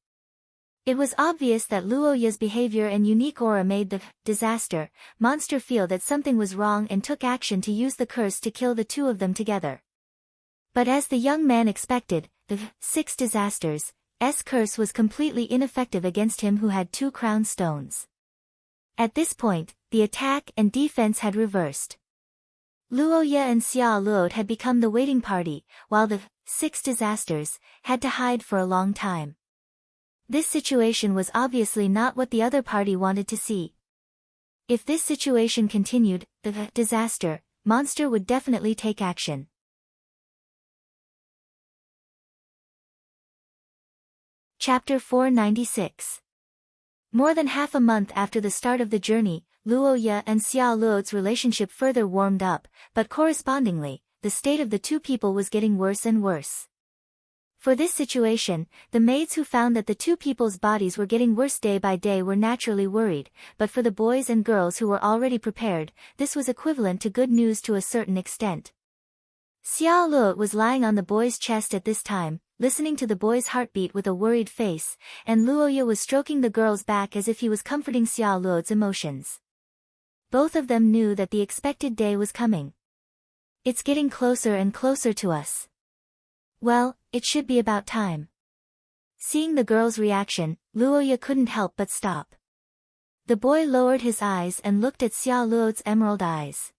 It was obvious that Luoya's behavior and unique aura made the disaster monster feel that something was wrong and took action to use the curse to kill the 2 of them together. But as the young man expected, the 6 disasters' curse was completely ineffective against him who had 2 crown stones. At this point, the attack and defense had reversed. Luoya and Xia Luot had become the waiting party, while the 6 disasters had to hide for a long time. This situation was obviously not what the other party wanted to see. If this situation continued, the disaster monster would definitely take action. Chapter 496. More than half a month after the start of the journey, Luoya and Xia Luot's relationship further warmed up, but correspondingly, the state of the 2 people was getting worse and worse. For this situation, the maids who found that the 2 people's bodies were getting worse day by day were naturally worried, but for the boys and girls who were already prepared, this was equivalent to good news to a certain extent. Xia Luot was lying on the boy's chest at this time, listening to the boy's heartbeat with a worried face, and Luoya was stroking the girl's back as if he was comforting Xia Luot's emotions. Both of them knew that the expected day was coming. It's getting closer and closer to us. Well, it should be about time. Seeing the girl's reaction, Luoya couldn't help but stop. The boy lowered his eyes and looked at Xia Luot's emerald eyes.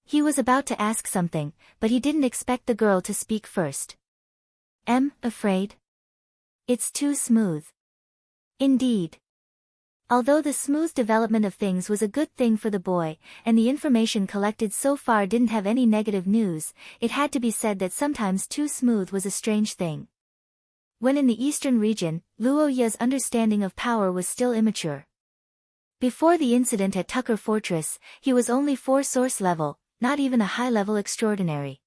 He was about to ask something, but he didn't expect the girl to speak first. Afraid? It's too smooth. Indeed. Although the smooth development of things was a good thing for the boy, and the information collected so far didn't have any negative news, it had to be said that sometimes too smooth was a strange thing. When in the eastern region, Luoya's understanding of power was still immature. Before the incident at Tucker Fortress, he was only 4 source level, not even a high-level extraordinary.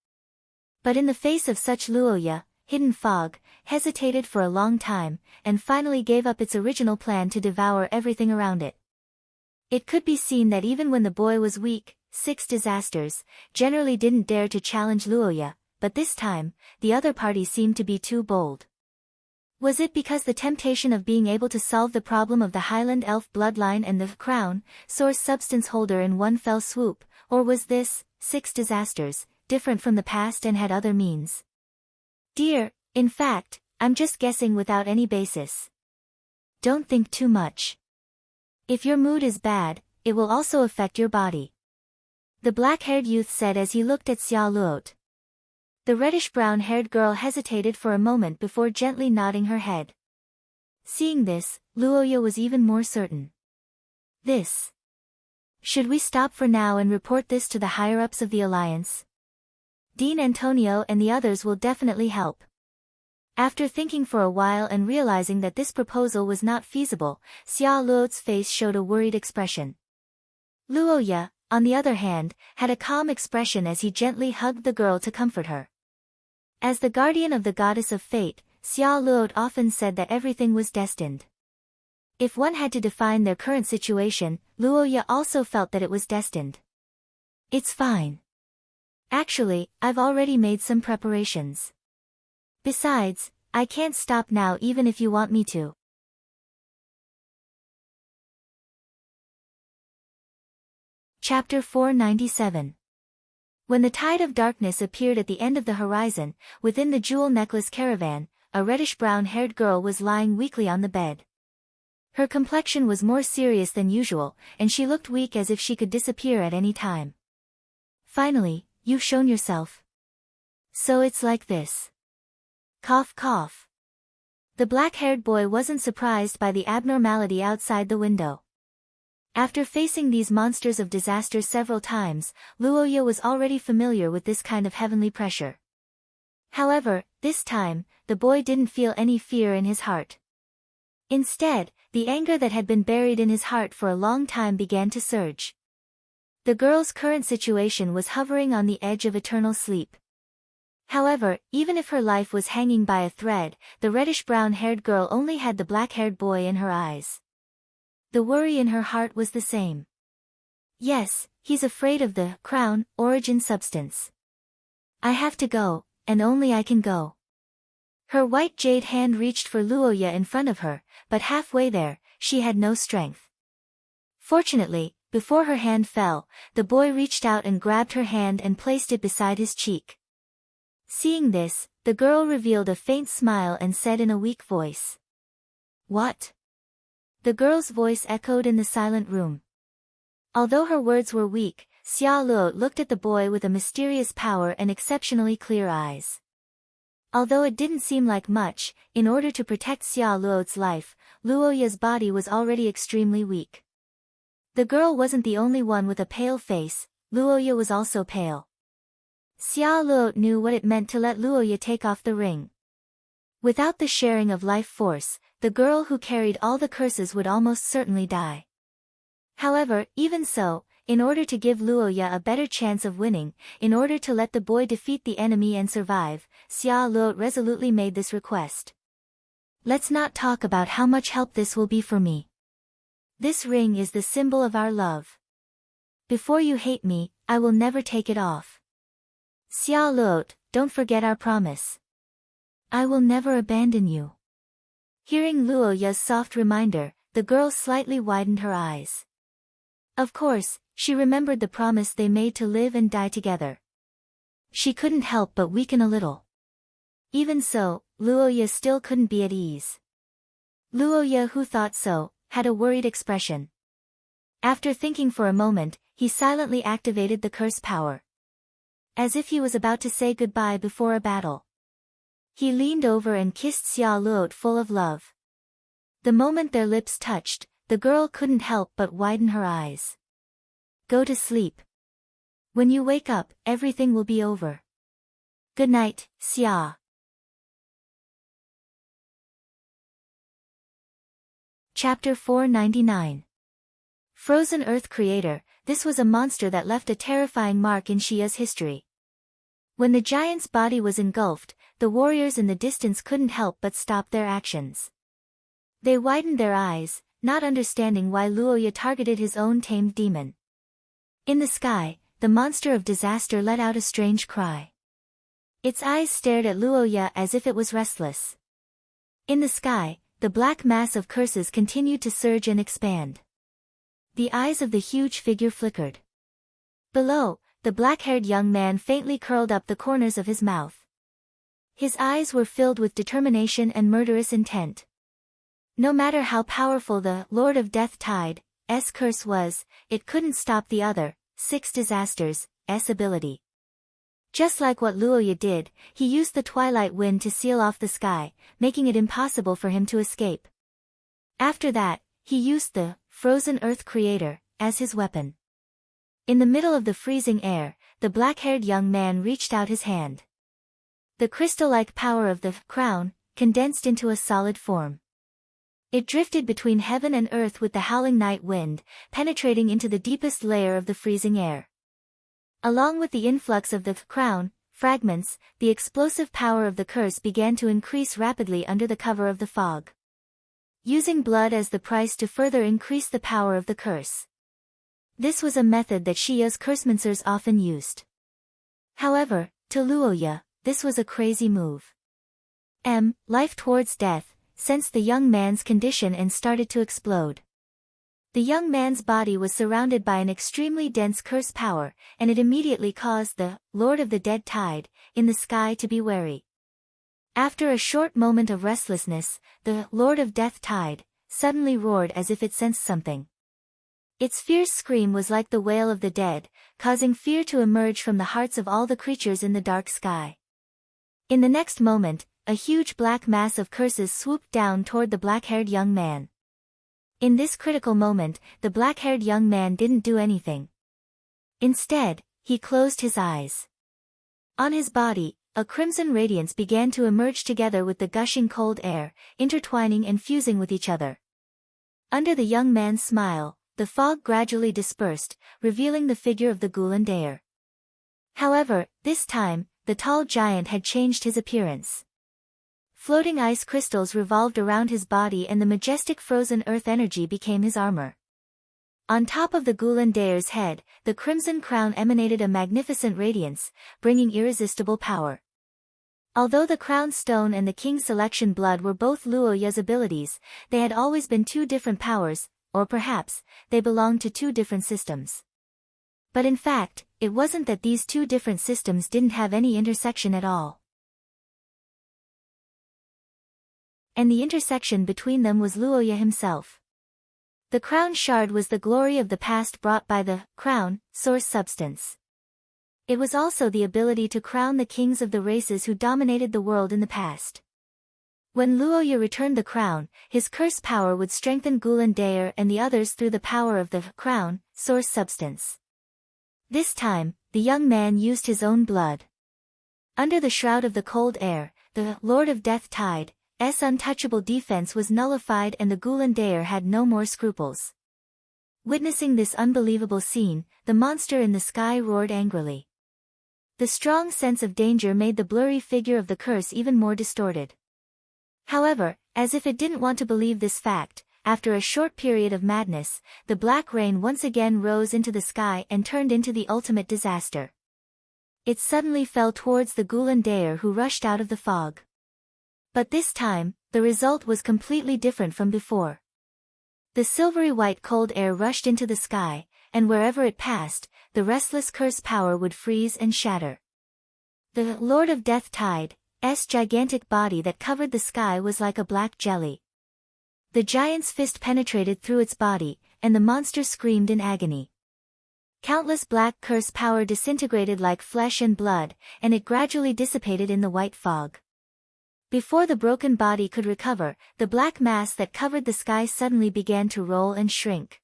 But in the face of such Luoya, Hidden Fog hesitated for a long time, and finally gave up its original plan to devour everything around it. It could be seen that even when the boy was weak, 6 disasters, generally didn't dare to challenge Luoya, but this time, the other party seemed to be too bold. Was it because the temptation of being able to solve the problem of the Highland Elf bloodline and the crown, source substance holder in one fell swoop, or was this, 6 disasters, different from the past and had other means? Dear, in fact, I'm just guessing without any basis. Don't think too much. If your mood is bad, it will also affect your body. The black-haired youth said as he looked at Xia Luot. The reddish-brown-haired girl hesitated for a moment before gently nodding her head. Seeing this, Luoya was even more certain. This. Should we stop for now and report this to the higher-ups of the Alliance? Dean Antonio and the others will definitely help. After thinking for a while and realizing that this proposal was not feasible, Xia Luot's face showed a worried expression. Luoya, on the other hand, had a calm expression as he gently hugged the girl to comfort her. As the guardian of the goddess of fate, Xia Luot often said that everything was destined. If one had to define their current situation, Luoya also felt that it was destined. It's fine. Actually, I've already made some preparations. Besides, I can't stop now even if you want me to. Chapter 497. When the tide of darkness appeared at the end of the horizon, within the jewel necklace caravan, a reddish-brown-haired girl was lying weakly on the bed. Her complexion was more serious than usual, and she looked weak as if she could disappear at any time. Finally, you've shown yourself. So it's like this. Cough cough. The black-haired boy wasn't surprised by the abnormality outside the window. After facing these monsters of disaster several times, Luoya was already familiar with this kind of heavenly pressure. However, this time, the boy didn't feel any fear in his heart. Instead, the anger that had been buried in his heart for a long time began to surge. The girl's current situation was hovering on the edge of eternal sleep. However, even if her life was hanging by a thread, the reddish-brown-haired girl only had the black-haired boy in her eyes. The worry in her heart was the same. Yes, he's afraid of the crown, origin substance. I have to go, and only I can go. Her white jade hand reached for Luoya in front of her, but halfway there, she had no strength. Fortunately, before her hand fell, the boy reached out and grabbed her hand and placed it beside his cheek. Seeing this, the girl revealed a faint smile and said in a weak voice. What? The girl's voice echoed in the silent room. Although her words were weak, Xia Luot looked at the boy with a mysterious power and exceptionally clear eyes. Although it didn't seem like much, in order to protect Xia Luot's life, Luoya's body was already extremely weak. The girl wasn't the only one with a pale face, Luoya was also pale. Xia Luot knew what it meant to let Luoya take off the ring. Without the sharing of life force, the girl who carried all the curses would almost certainly die. However, even so, in order to give Luoya a better chance of winning, in order to let the boy defeat the enemy and survive, Xia Luot resolutely made this request. Let's not talk about how much help this will be for me. This ring is the symbol of our love. Before you hate me, I will never take it off. Xia Luot, don't forget our promise. I will never abandon you. Hearing Luoya's soft reminder, the girl slightly widened her eyes. Of course, she remembered the promise they made to live and die together. She couldn't help but weaken a little. Even so, Luoya still couldn't be at ease. Luoya, who thought so, had a worried expression. After thinking for a moment, he silently activated the curse power. As if he was about to say goodbye before a battle. He leaned over and kissed Xia Luot full of love. The moment their lips touched, the girl couldn't help but widen her eyes. Go to sleep. When you wake up, everything will be over. Good night, Xia. Chapter 499. Frozen Earth Creator. This was a monster that left a terrifying mark in Xia's history. When the giant's body was engulfed, the warriors in the distance couldn't help but stop their actions. They widened their eyes, not understanding why Luoya targeted his own tamed demon. In the sky, the monster of disaster let out a strange cry. Its eyes stared at Luoya as if it was restless. In the sky, the black mass of curses continued to surge and expand. The eyes of the huge figure flickered. Below, the black-haired young man faintly curled up the corners of his mouth. His eyes were filled with determination and murderous intent. No matter how powerful the Lord of Death Tide's curse was, it couldn't stop the other, 6 disasters' ability. Just like what Luoya did, he used the twilight wind to seal off the sky, making it impossible for him to escape. After that, he used the Frozen Earth Creator as his weapon. In the middle of the freezing air, the black-haired young man reached out his hand. The crystal-like power of the crown condensed into a solid form. It drifted between heaven and earth with the howling night wind, penetrating into the deepest layer of the freezing air. Along with the influx of the crown fragments, the explosive power of the curse began to increase rapidly under the cover of the fog. Using blood as the price to further increase the power of the curse. This was a method that Shiya's cursemancers often used. However, to Luoya, this was a crazy move. Life towards death, sensed the young man's condition and started to explode. The young man's body was surrounded by an extremely dense curse power, and it immediately caused the Lord of the Dead Tide in the sky to be wary. After a short moment of restlessness, the Lord of Death Tide suddenly roared as if it sensed something. Its fierce scream was like the wail of the dead, causing fear to emerge from the hearts of all the creatures in the dark sky. In the next moment, a huge black mass of curses swooped down toward the black-haired young man. In this critical moment, the black-haired young man didn't do anything. Instead, he closed his eyes. On his body, a crimson radiance began to emerge together with the gushing cold air, intertwining and fusing with each other. Under the young man's smile, the fog gradually dispersed, revealing the figure of the Gulandair. However, this time, the tall giant had changed his appearance. Floating ice crystals revolved around his body and the majestic frozen earth energy became his armor. On top of the Gulandair's head, the crimson crown emanated a magnificent radiance, bringing irresistible power. Although the crown stone and the king's selection blood were both Luoya's abilities, they had always been 2 different powers, or perhaps, they belonged to 2 different systems. But in fact, it wasn't that these 2 different systems didn't have any intersection at all. And the intersection between them was Luoya himself. The crown shard was the glory of the past brought by the crown source substance. It was also the ability to crown the kings of the races who dominated the world in the past. When Luoya returned the crown, his curse power would strengthen Gulandair and the others through the power of the crown source substance. This time, the young man used his own blood. Under the shroud of the cold air, the Lord of Death Tide's untouchable defense was nullified and the Gulandair had no more scruples. Witnessing this unbelievable scene, the monster in the sky roared angrily. The strong sense of danger made the blurry figure of the curse even more distorted. However, as if it didn't want to believe this fact, after a short period of madness, the black rain once again rose into the sky and turned into the ultimate disaster. It suddenly fell towards the Gulandair who rushed out of the fog. But this time, the result was completely different from before. The silvery white cold air rushed into the sky, and wherever it passed, the restless curse power would freeze and shatter. The Lord of Death Tide's gigantic body that covered the sky was like a black jelly. The giant's fist penetrated through its body, and the monster screamed in agony. Countless black curse power disintegrated like flesh and blood, and it gradually dissipated in the white fog. Before the broken body could recover, the black mass that covered the sky suddenly began to roll and shrink.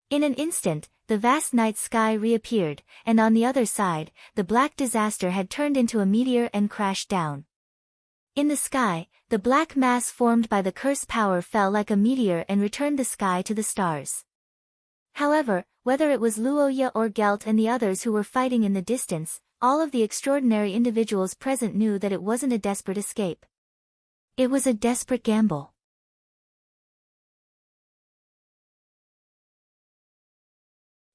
In an instant, the vast night sky reappeared, and on the other side, the black disaster had turned into a meteor and crashed down. In the sky, the black mass formed by the curse power fell like a meteor and returned the sky to the stars. However, whether it was Luoya or Gelt and the others who were fighting in the distance, all of the extraordinary individuals present knew that it wasn't a desperate escape. It was a desperate gamble.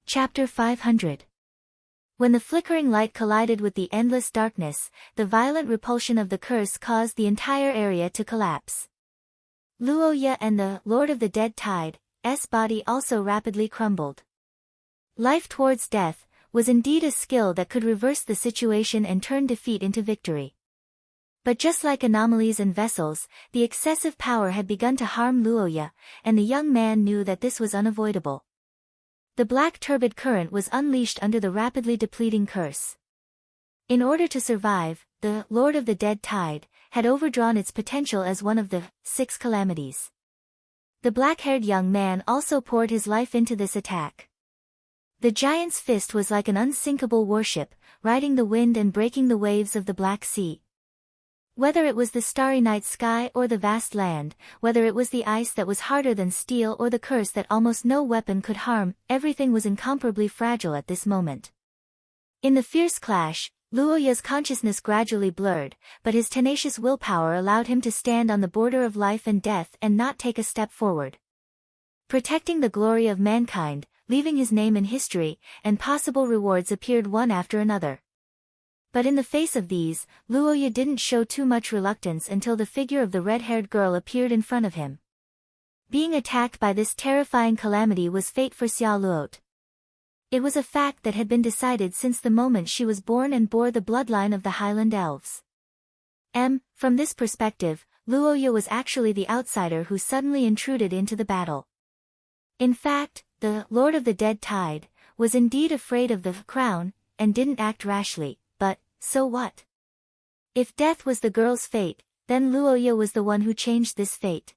Chapter 500. When the flickering light collided with the endless darkness, the violent repulsion of the curse caused the entire area to collapse. Luoya and the Lord of the Dead Tide's body also rapidly crumbled. Life towards death was indeed a skill that could reverse the situation and turn defeat into victory. But just like anomalies and vessels, the excessive power had begun to harm Luoya, and the young man knew that this was unavoidable. The black turbid current was unleashed under the rapidly depleting curse. In order to survive, the Lord of the Dead Tide had overdrawn its potential as one of the 6 calamities. The black-haired young man also poured his life into this attack. The giant's fist was like an unsinkable warship, riding the wind and breaking the waves of the Black Sea. Whether it was the starry night sky or the vast land, whether it was the ice that was harder than steel or the curse that almost no weapon could harm, everything was incomparably fragile at this moment. In the fierce clash, Luoya's consciousness gradually blurred, but his tenacious willpower allowed him to stand on the border of life and death and not take a step forward. Protecting the glory of mankind, leaving his name in history, and possible rewards appeared one after another. But in the face of these, Luoya didn't show too much reluctance until the figure of the red-haired girl appeared in front of him. Being attacked by this terrifying calamity was fate for Xia Luot. It was a fact that had been decided since the moment she was born and bore the bloodline of the Highland Elves. From this perspective, Luoya was actually the outsider who suddenly intruded into the battle. In fact, the Lord of the Dead Tide was indeed afraid of the crown, and didn't act rashly, but, so what? If death was the girl's fate, then Luoya was the one who changed this fate.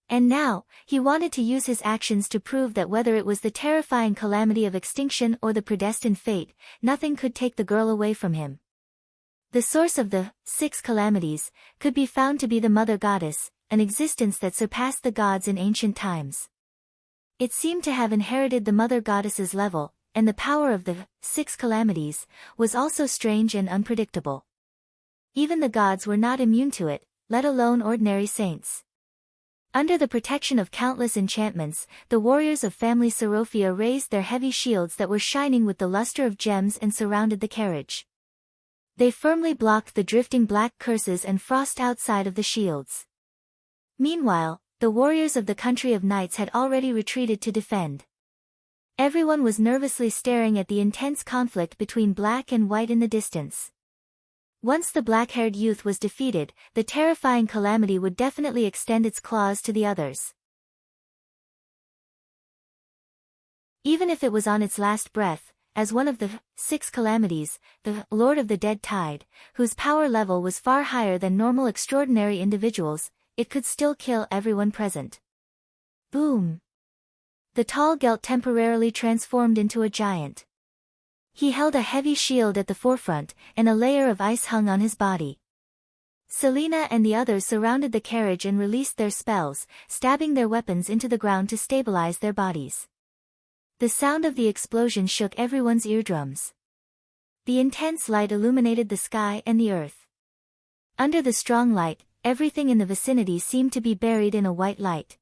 And now, he wanted to use his actions to prove that whether it was the terrifying calamity of extinction or the predestined fate, nothing could take the girl away from him. The source of the 6 calamities could be found to be the Mother Goddess, an existence that surpassed the gods in ancient times. It seemed to have inherited the Mother Goddess's level, and the power of the 6 calamities was also strange and unpredictable. Even the gods were not immune to it, let alone ordinary saints. Under the protection of countless enchantments, the warriors of family Seraphia raised their heavy shields that were shining with the luster of gems and surrounded the carriage. They firmly blocked the drifting black curses and frost outside of the shields. Meanwhile, the warriors of the country of knights had already retreated to defend. Everyone was nervously staring at the intense conflict between black and white in the distance. Once the black-haired youth was defeated, the terrifying calamity would definitely extend its claws to the others. Even if it was on its last breath, as one of the 6 calamities, the Lord of the Dead Tide, whose power level was far higher than normal extraordinary individuals, it could still kill everyone present. Boom! The tall Gelt temporarily transformed into a giant. He held a heavy shield at the forefront, and a layer of ice hung on his body. Selena and the others surrounded the carriage and released their spells, stabbing their weapons into the ground to stabilize their bodies. The sound of the explosion shook everyone's eardrums. The intense light illuminated the sky and the earth. Under the strong light, everything in the vicinity seemed to be buried in a white light.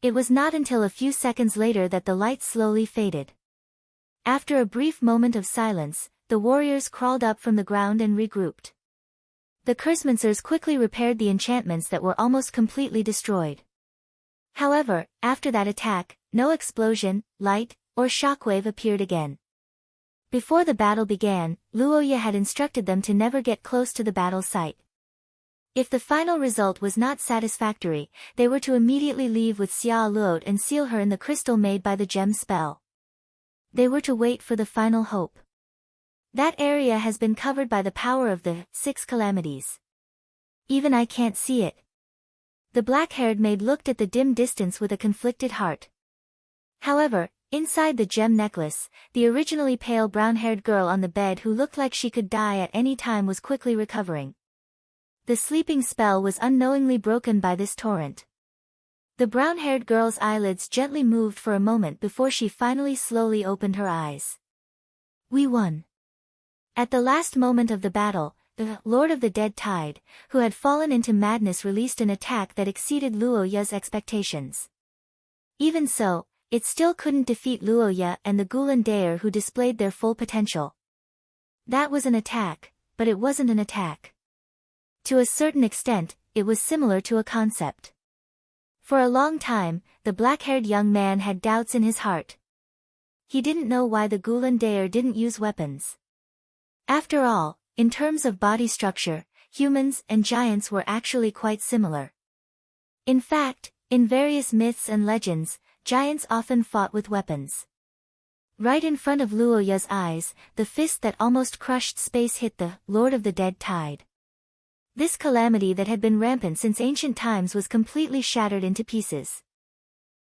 It was not until a few seconds later that the light slowly faded. After a brief moment of silence, the warriors crawled up from the ground and regrouped. The Cursemancers quickly repaired the enchantments that were almost completely destroyed. However, after that attack, no explosion, light, or shockwave appeared again. Before the battle began, Luoya had instructed them to never get close to the battle site. If the final result was not satisfactory, they were to immediately leave with Xia Luot and seal her in the crystal made by the gem spell. They were to wait for the final hope. That area has been covered by the power of the 6 calamities. Even I can't see it. The black-haired maid looked at the dim distance with a conflicted heart. However, inside the gem necklace, the originally pale brown-haired girl on the bed who looked like she could die at any time was quickly recovering. The sleeping spell was unknowingly broken by this torrent. The brown-haired girl's eyelids gently moved for a moment before she finally slowly opened her eyes. We won. At the last moment of the battle, the Lord of the Dead Tide, who had fallen into madness, released an attack that exceeded Luoya's expectations. Even so, it still couldn't defeat Luoya and the Gulan Daer who displayed their full potential. That was an attack, but it wasn't an attack. To a certain extent, it was similar to a concept. For a long time, the black-haired young man had doubts in his heart. He didn't know why the Gulan Daer didn't use weapons. After all, in terms of body structure, humans and giants were actually quite similar. In fact, in various myths and legends, giants often fought with weapons. Right in front of Luoya's eyes, the fist that almost crushed space hit the Lord of the Dead Tide. This calamity that had been rampant since ancient times was completely shattered into pieces.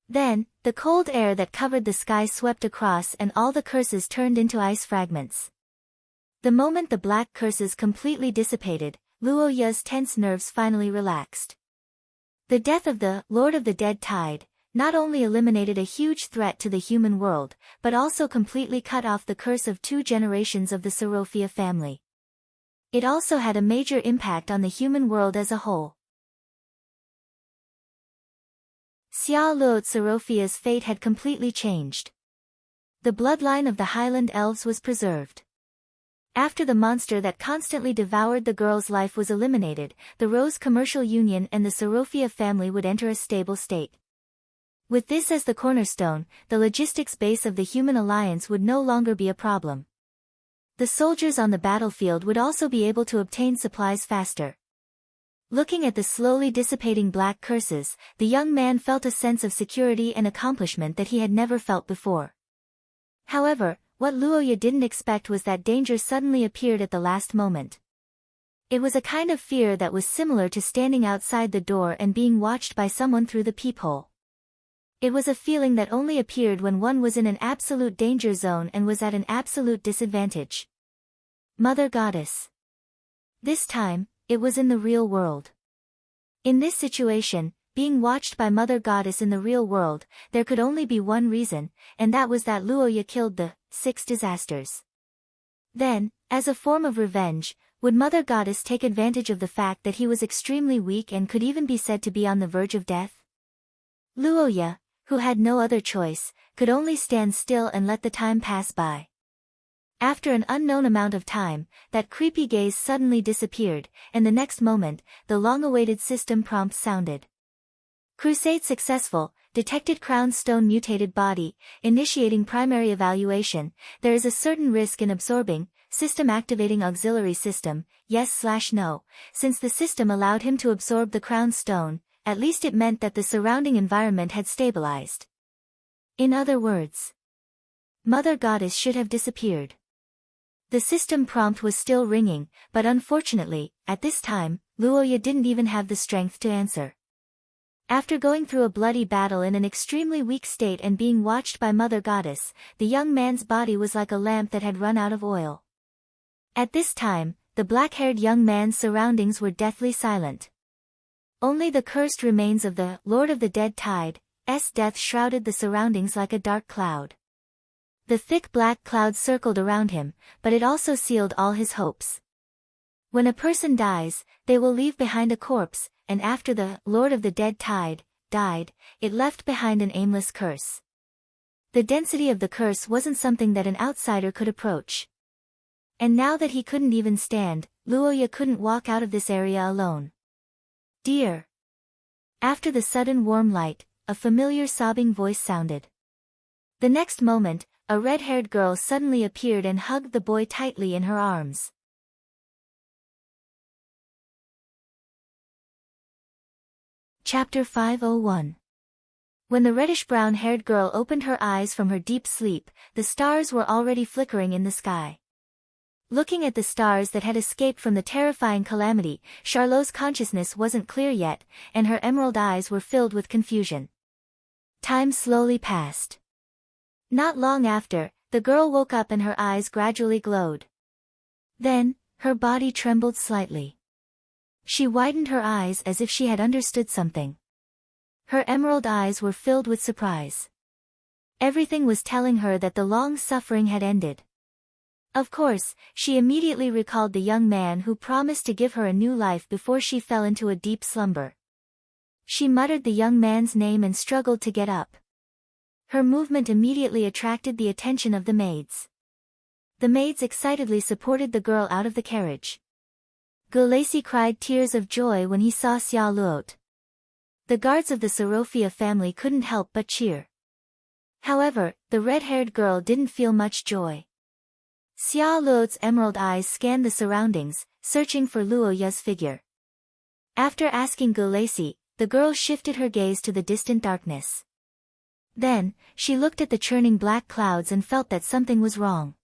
Then, the cold air that covered the sky swept across and all the curses turned into ice fragments. The moment the black curses completely dissipated, Luoya's tense nerves finally relaxed. The death of the Lord of the Dead Tide not only eliminated a huge threat to the human world, but also completely cut off the curse of 2 generations of the Serophia family. It also had a major impact on the human world as a whole. Xia Luot Serophia's fate had completely changed. The bloodline of the Highland Elves was preserved. After the monster that constantly devoured the girl's life was eliminated, the Rose Commercial Union and the Serophia family would enter a stable state. With this as the cornerstone, the logistics base of the human alliance would no longer be a problem. The soldiers on the battlefield would also be able to obtain supplies faster. Looking at the slowly dissipating black curses, the young man felt a sense of security and accomplishment that he had never felt before. However, what Luoya didn't expect was that danger suddenly appeared at the last moment. It was a kind of fear that was similar to standing outside the door and being watched by someone through the peephole. It was a feeling that only appeared when one was in an absolute danger zone and was at an absolute disadvantage. Mother Goddess. This time, it was in the real world. In this situation, being watched by Mother Goddess in the real world, there could only be one reason, and that was that Luoya killed the 6 disasters. Then, as a form of revenge, would Mother Goddess take advantage of the fact that he was extremely weak and could even be said to be on the verge of death? Luoya, who had no other choice, could only stand still and let the time pass by. After an unknown amount of time, that creepy gaze suddenly disappeared, and the next moment, the long-awaited system prompt sounded. Crusade successful, detected crown stone mutated body, initiating primary evaluation, there is a certain risk in absorbing, system activating auxiliary system, yes/no, since the system allowed him to absorb the crown stone, at least it meant that the surrounding environment had stabilized. In other words, Mother Goddess should have disappeared. The system prompt was still ringing, but unfortunately, at this time, Luoya didn't even have the strength to answer. After going through a bloody battle in an extremely weak state and being watched by Mother Goddess, the young man's body was like a lamp that had run out of oil. At this time, the black-haired young man's surroundings were deathly silent. Only the cursed remains of the Lord of the Dead Tide's death shrouded the surroundings like a dark cloud. The thick black cloud circled around him, but it also sealed all his hopes. When a person dies, they will leave behind a corpse, and after the Lord of the Dead Tide died, it left behind an aimless curse. The density of the curse wasn't something that an outsider could approach. And now that he couldn't even stand, Luoya couldn't walk out of this area alone. Dear. After the sudden warm light, a familiar sobbing voice sounded. The next moment, a red-haired girl suddenly appeared and hugged the boy tightly in her arms. Chapter 501. When the reddish-brown-haired girl opened her eyes from her deep sleep, the stars were already flickering in the sky. Looking at the stars that had escaped from the terrifying calamity, Charlot's consciousness wasn't clear yet, and her emerald eyes were filled with confusion. Time slowly passed. Not long after, the girl woke up and her eyes gradually glowed. Then, her body trembled slightly. She widened her eyes as if she had understood something. Her emerald eyes were filled with surprise. Everything was telling her that the long suffering had ended. Of course, she immediately recalled the young man who promised to give her a new life before she fell into a deep slumber. She muttered the young man's name and struggled to get up. Her movement immediately attracted the attention of the maids. The maids excitedly supported the girl out of the carriage. Gulacy cried tears of joy when he saw Xia Luot. The guards of the Sorofia family couldn't help but cheer. However, the red-haired girl didn't feel much joy. Xia Luot's emerald eyes scanned the surroundings, searching for Luoya's figure. After asking Gulacy, the girl shifted her gaze to the distant darkness. Then, she looked at the churning black clouds and felt that something was wrong.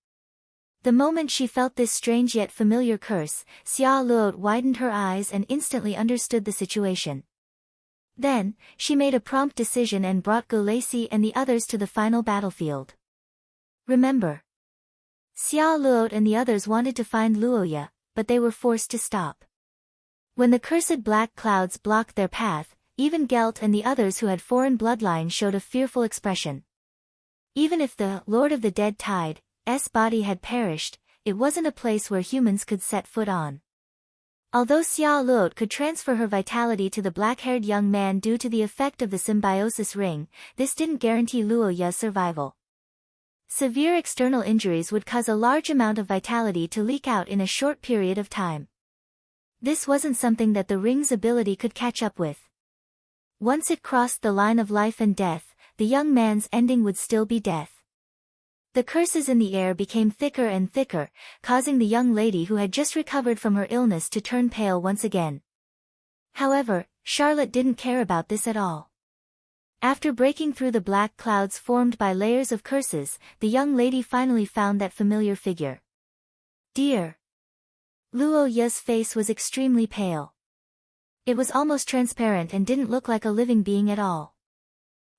The moment she felt this strange yet familiar curse, Xia Luot widened her eyes and instantly understood the situation. Then, she made a prompt decision and brought Gulacy and the others to the final battlefield. Remember, Xia Luot and the others wanted to find Luoya, but they were forced to stop. When the cursed black clouds blocked their path, even Gelt and the others who had foreign bloodline showed a fearful expression. Even if the Lord of the Dead Tide's body had perished, it wasn't a place where humans could set foot on. Although Xia Luot could transfer her vitality to the black-haired young man due to the effect of the symbiosis ring, this didn't guarantee Luoya's survival. Severe external injuries would cause a large amount of vitality to leak out in a short period of time. This wasn't something that the ring's ability could catch up with. Once it crossed the line of life and death, the young man's ending would still be death. The curses in the air became thicker and thicker, causing the young lady who had just recovered from her illness to turn pale once again. However, Charlotte didn't care about this at all. After breaking through the black clouds formed by layers of curses, the young lady finally found that familiar figure. Dear. Luoya's face was extremely pale. It was almost transparent and didn't look like a living being at all.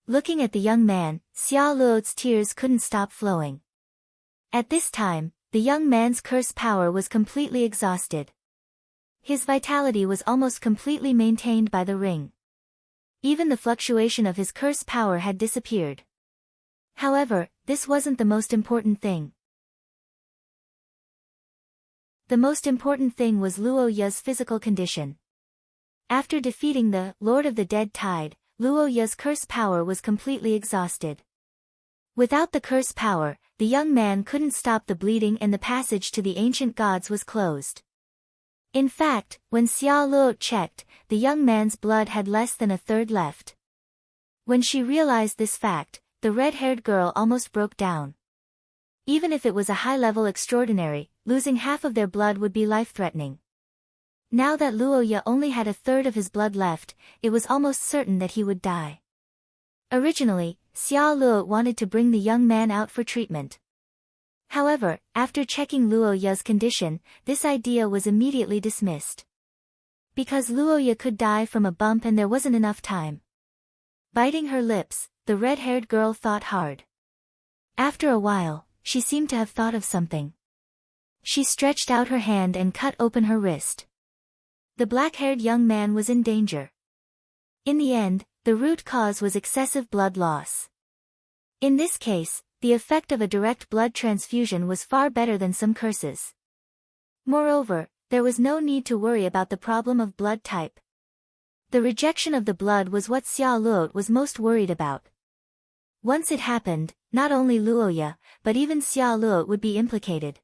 Looking at the young man, Xia Luot's tears couldn't stop flowing. At this time, the young man's curse power was completely exhausted. His vitality was almost completely maintained by the ring. Even the fluctuation of his curse power had disappeared. However, this wasn't the most important thing. The most important thing was Luoya's physical condition. After defeating the Lord of the Dead Tide, Luoya's curse power was completely exhausted. Without the curse power, the young man couldn't stop the bleeding and the passage to the ancient gods was closed. In fact, when Xia Luot checked, the young man's blood had less than a third left. When she realized this fact, the red-haired girl almost broke down. Even if it was a high-level extraordinary, losing half of their blood would be life-threatening. Now that Luoya only had a third of his blood left, it was almost certain that he would die. Originally, Xia Luot wanted to bring the young man out for treatment. However, after checking Luoya's condition, this idea was immediately dismissed. Because Luoya could die from a bump and there wasn't enough time. Biting her lips, the red-haired girl thought hard. After a while, she seemed to have thought of something. She stretched out her hand and cut open her wrist. The black-haired young man was in danger. In the end, the root cause was excessive blood loss. In this case, the effect of a direct blood transfusion was far better than some curses. Moreover, there was no need to worry about the problem of blood type. The rejection of the blood was what Xia Luot was most worried about. Once it happened, not only Luoya, but even Xia Luot would be implicated.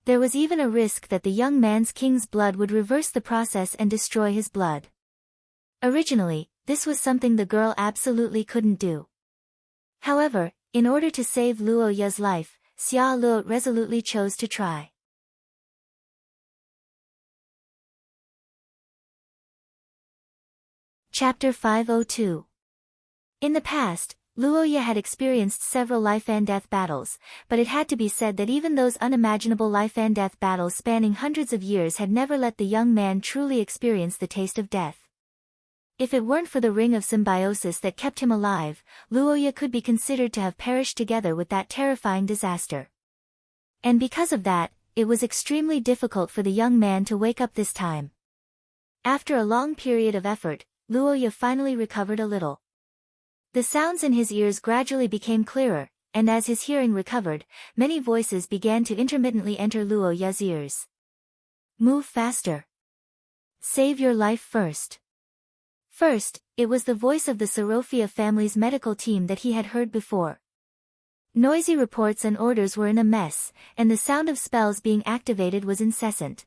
There was even a risk that the young man's king's blood would reverse the process and destroy his blood. Originally, this was something the girl absolutely couldn't do. However, in order to save Luoya's life, Xia Luot resolutely chose to try. Chapter 502. In the past, Luoya had experienced several life-and-death battles, but it had to be said that even those unimaginable life-and-death battles spanning hundreds of years had never let the young man truly experience the taste of death. If it weren't for the ring of symbiosis that kept him alive, Luoya could be considered to have perished together with that terrifying disaster. And because of that, it was extremely difficult for the young man to wake up this time. After a long period of effort, Luoya finally recovered a little. The sounds in his ears gradually became clearer, and as his hearing recovered, many voices began to intermittently enter Luoya's ears. Move faster. Save your life first. First, it was the voice of the Sorofia family's medical team that he had heard before. Noisy reports and orders were in a mess, and the sound of spells being activated was incessant.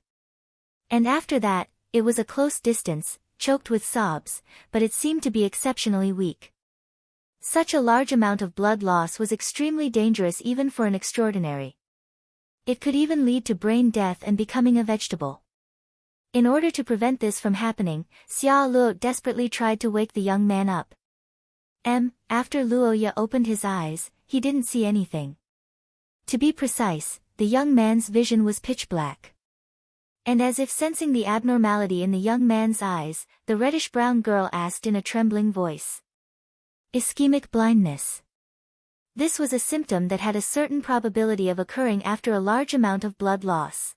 And after that, it was a close distance, choked with sobs, but it seemed to be exceptionally weak. Such a large amount of blood loss was extremely dangerous even for an extraordinary. It could even lead to brain death and becoming a vegetable. In order to prevent this from happening, Xia Luo desperately tried to wake the young man up. After Luoya opened his eyes, he didn't see anything. To be precise, the young man's vision was pitch black. And as if sensing the abnormality in the young man's eyes, the reddish-brown girl asked in a trembling voice. Ischemic blindness. This was a symptom that had a certain probability of occurring after a large amount of blood loss.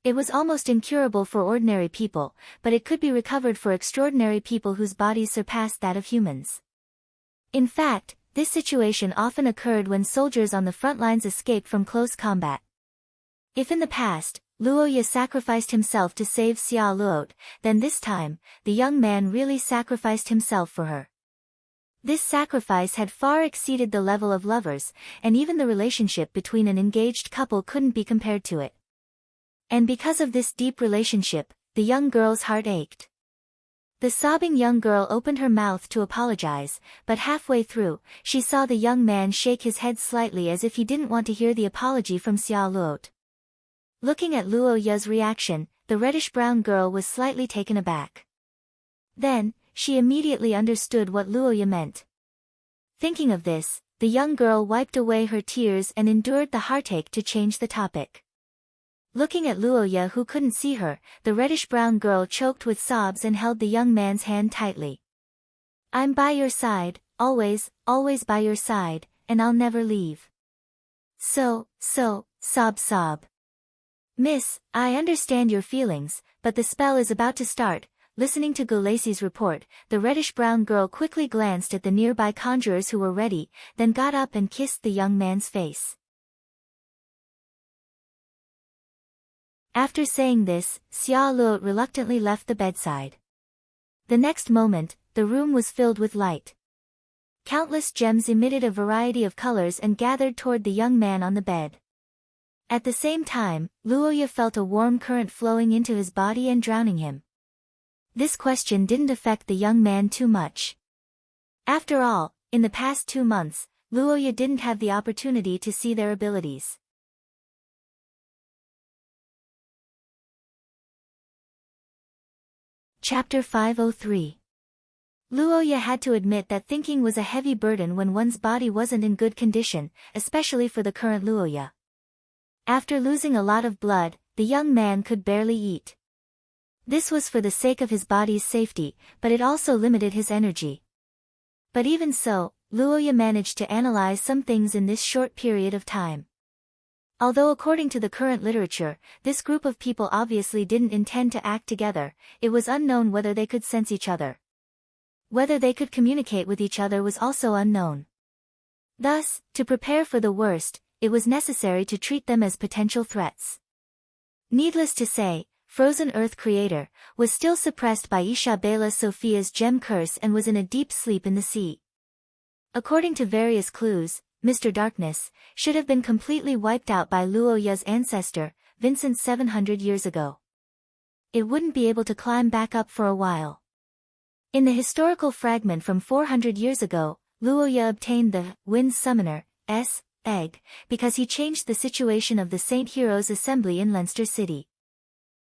It was almost incurable for ordinary people, but it could be recovered for extraordinary people whose bodies surpassed that of humans. In fact, this situation often occurred when soldiers on the front lines escaped from close combat. If in the past, Luoya sacrificed himself to save Xia Luo, then this time, the young man really sacrificed himself for her. This sacrifice had far exceeded the level of lovers, and even the relationship between an engaged couple couldn't be compared to it. And because of this deep relationship, the young girl's heart ached. The sobbing young girl opened her mouth to apologize, but halfway through, she saw the young man shake his head slightly as if he didn't want to hear the apology from Xia Luo. Looking at Luoya's reaction, the reddish-brown girl was slightly taken aback. Then, she immediately understood what Luoya meant. Thinking of this, the young girl wiped away her tears and endured the heartache to change the topic. Looking at Luoya who couldn't see her, the reddish-brown girl choked with sobs and held the young man's hand tightly. I'm by your side, always, always by your side, and I'll never leave. Sob. Miss, I understand your feelings, but the spell is about to start. Listening to Gulacy's report, the reddish-brown girl quickly glanced at the nearby conjurers who were ready, then got up and kissed the young man's face. After saying this, Xia Luo reluctantly left the bedside. The next moment, the room was filled with light. Countless gems emitted a variety of colors and gathered toward the young man on the bed. At the same time, Luoya felt a warm current flowing into his body and drowning him. This question didn't affect the young man too much. After all, in the past 2 months, Luoya didn't have the opportunity to see their abilities. Chapter 503. Luoya had to admit that thinking was a heavy burden when one's body wasn't in good condition, especially for the current Luoya. After losing a lot of blood, the young man could barely eat. This was for the sake of his body's safety, but it also limited his energy. But even so, Luoya managed to analyze some things in this short period of time. Although according to the current literature, this group of people obviously didn't intend to act together, it was unknown whether they could sense each other. Whether they could communicate with each other was also unknown. Thus, to prepare for the worst, it was necessary to treat them as potential threats. Needless to say, Frozen Earth Creator was still suppressed by Isabella Sophia's gem curse and was in a deep sleep in the sea. According to various clues, Mr. Darkness should have been completely wiped out by Luoya's ancestor, Vincent 700 years ago. It wouldn't be able to climb back up for a while. In the historical fragment from 400 years ago, Luoya obtained the Wind Summoner's egg because he changed the situation of the Saint Heroes Assembly in Leinster City.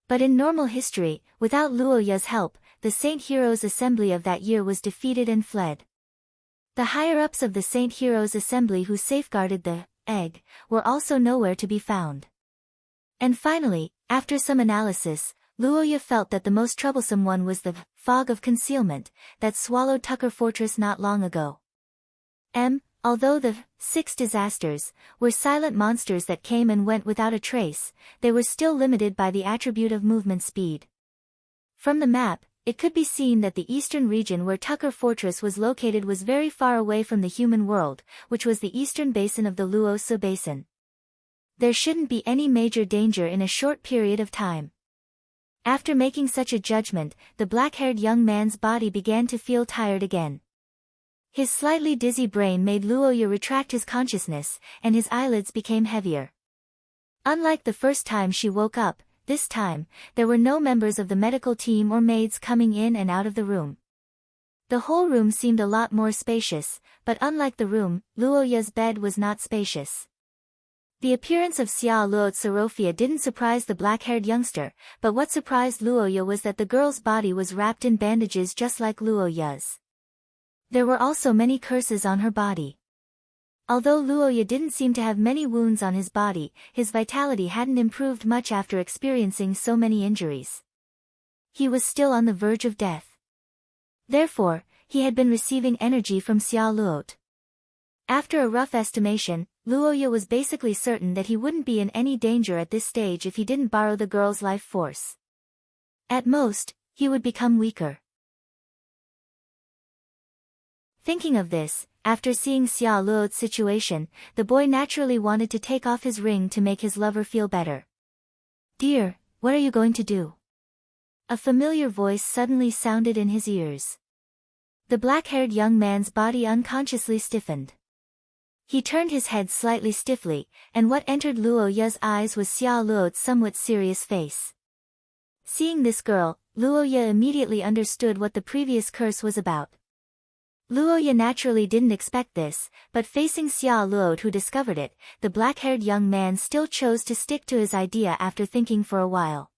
But in normal history, without Luoya's help, the Saint Heroes Assembly of that year was defeated and fled. The higher-ups of the Saint Heroes Assembly who safeguarded the egg were also nowhere to be found. And finally, after some analysis, Luoya felt that the most troublesome one was the fog of concealment that swallowed Tucker Fortress not long ago. Although the 6 disasters were silent monsters that came and went without a trace, they were still limited by the attribute of movement speed. From the map, it could be seen that the eastern region where Tucker Fortress was located was very far away from the human world, which was the eastern basin of the Luo Basin. There shouldn't be any major danger in a short period of time. After making such a judgment, the black-haired young man's body began to feel tired again. His slightly dizzy brain made Luoya retract his consciousness, and his eyelids became heavier. Unlike the first time she woke up, this time, there were no members of the medical team or maids coming in and out of the room. The whole room seemed a lot more spacious, but unlike the room, Luoya's bed was not spacious. The appearance of Xia Luo Sorofia didn't surprise the black-haired youngster, but what surprised Luoya was that the girl's body was wrapped in bandages just like Luoya's. There were also many curses on her body. Although Luoya didn't seem to have many wounds on his body, his vitality hadn't improved much after experiencing so many injuries. He was still on the verge of death. Therefore, he had been receiving energy from Xia Luo. After a rough estimation, Luoya was basically certain that he wouldn't be in any danger at this stage if he didn't borrow the girl's life force. At most, he would become weaker. Thinking of this, after seeing Xia Luo's situation, the boy naturally wanted to take off his ring to make his lover feel better. "Dear, what are you going to do?" A familiar voice suddenly sounded in his ears. The black-haired young man's body unconsciously stiffened. He turned his head slightly stiffly, and what entered Luoya's eyes was Xia Luo's somewhat serious face. Seeing this girl, Luoya immediately understood what the previous curse was about. Luoya naturally didn't expect this, but facing Xia Luo who discovered it, the black-haired young man still chose to stick to his idea after thinking for a while.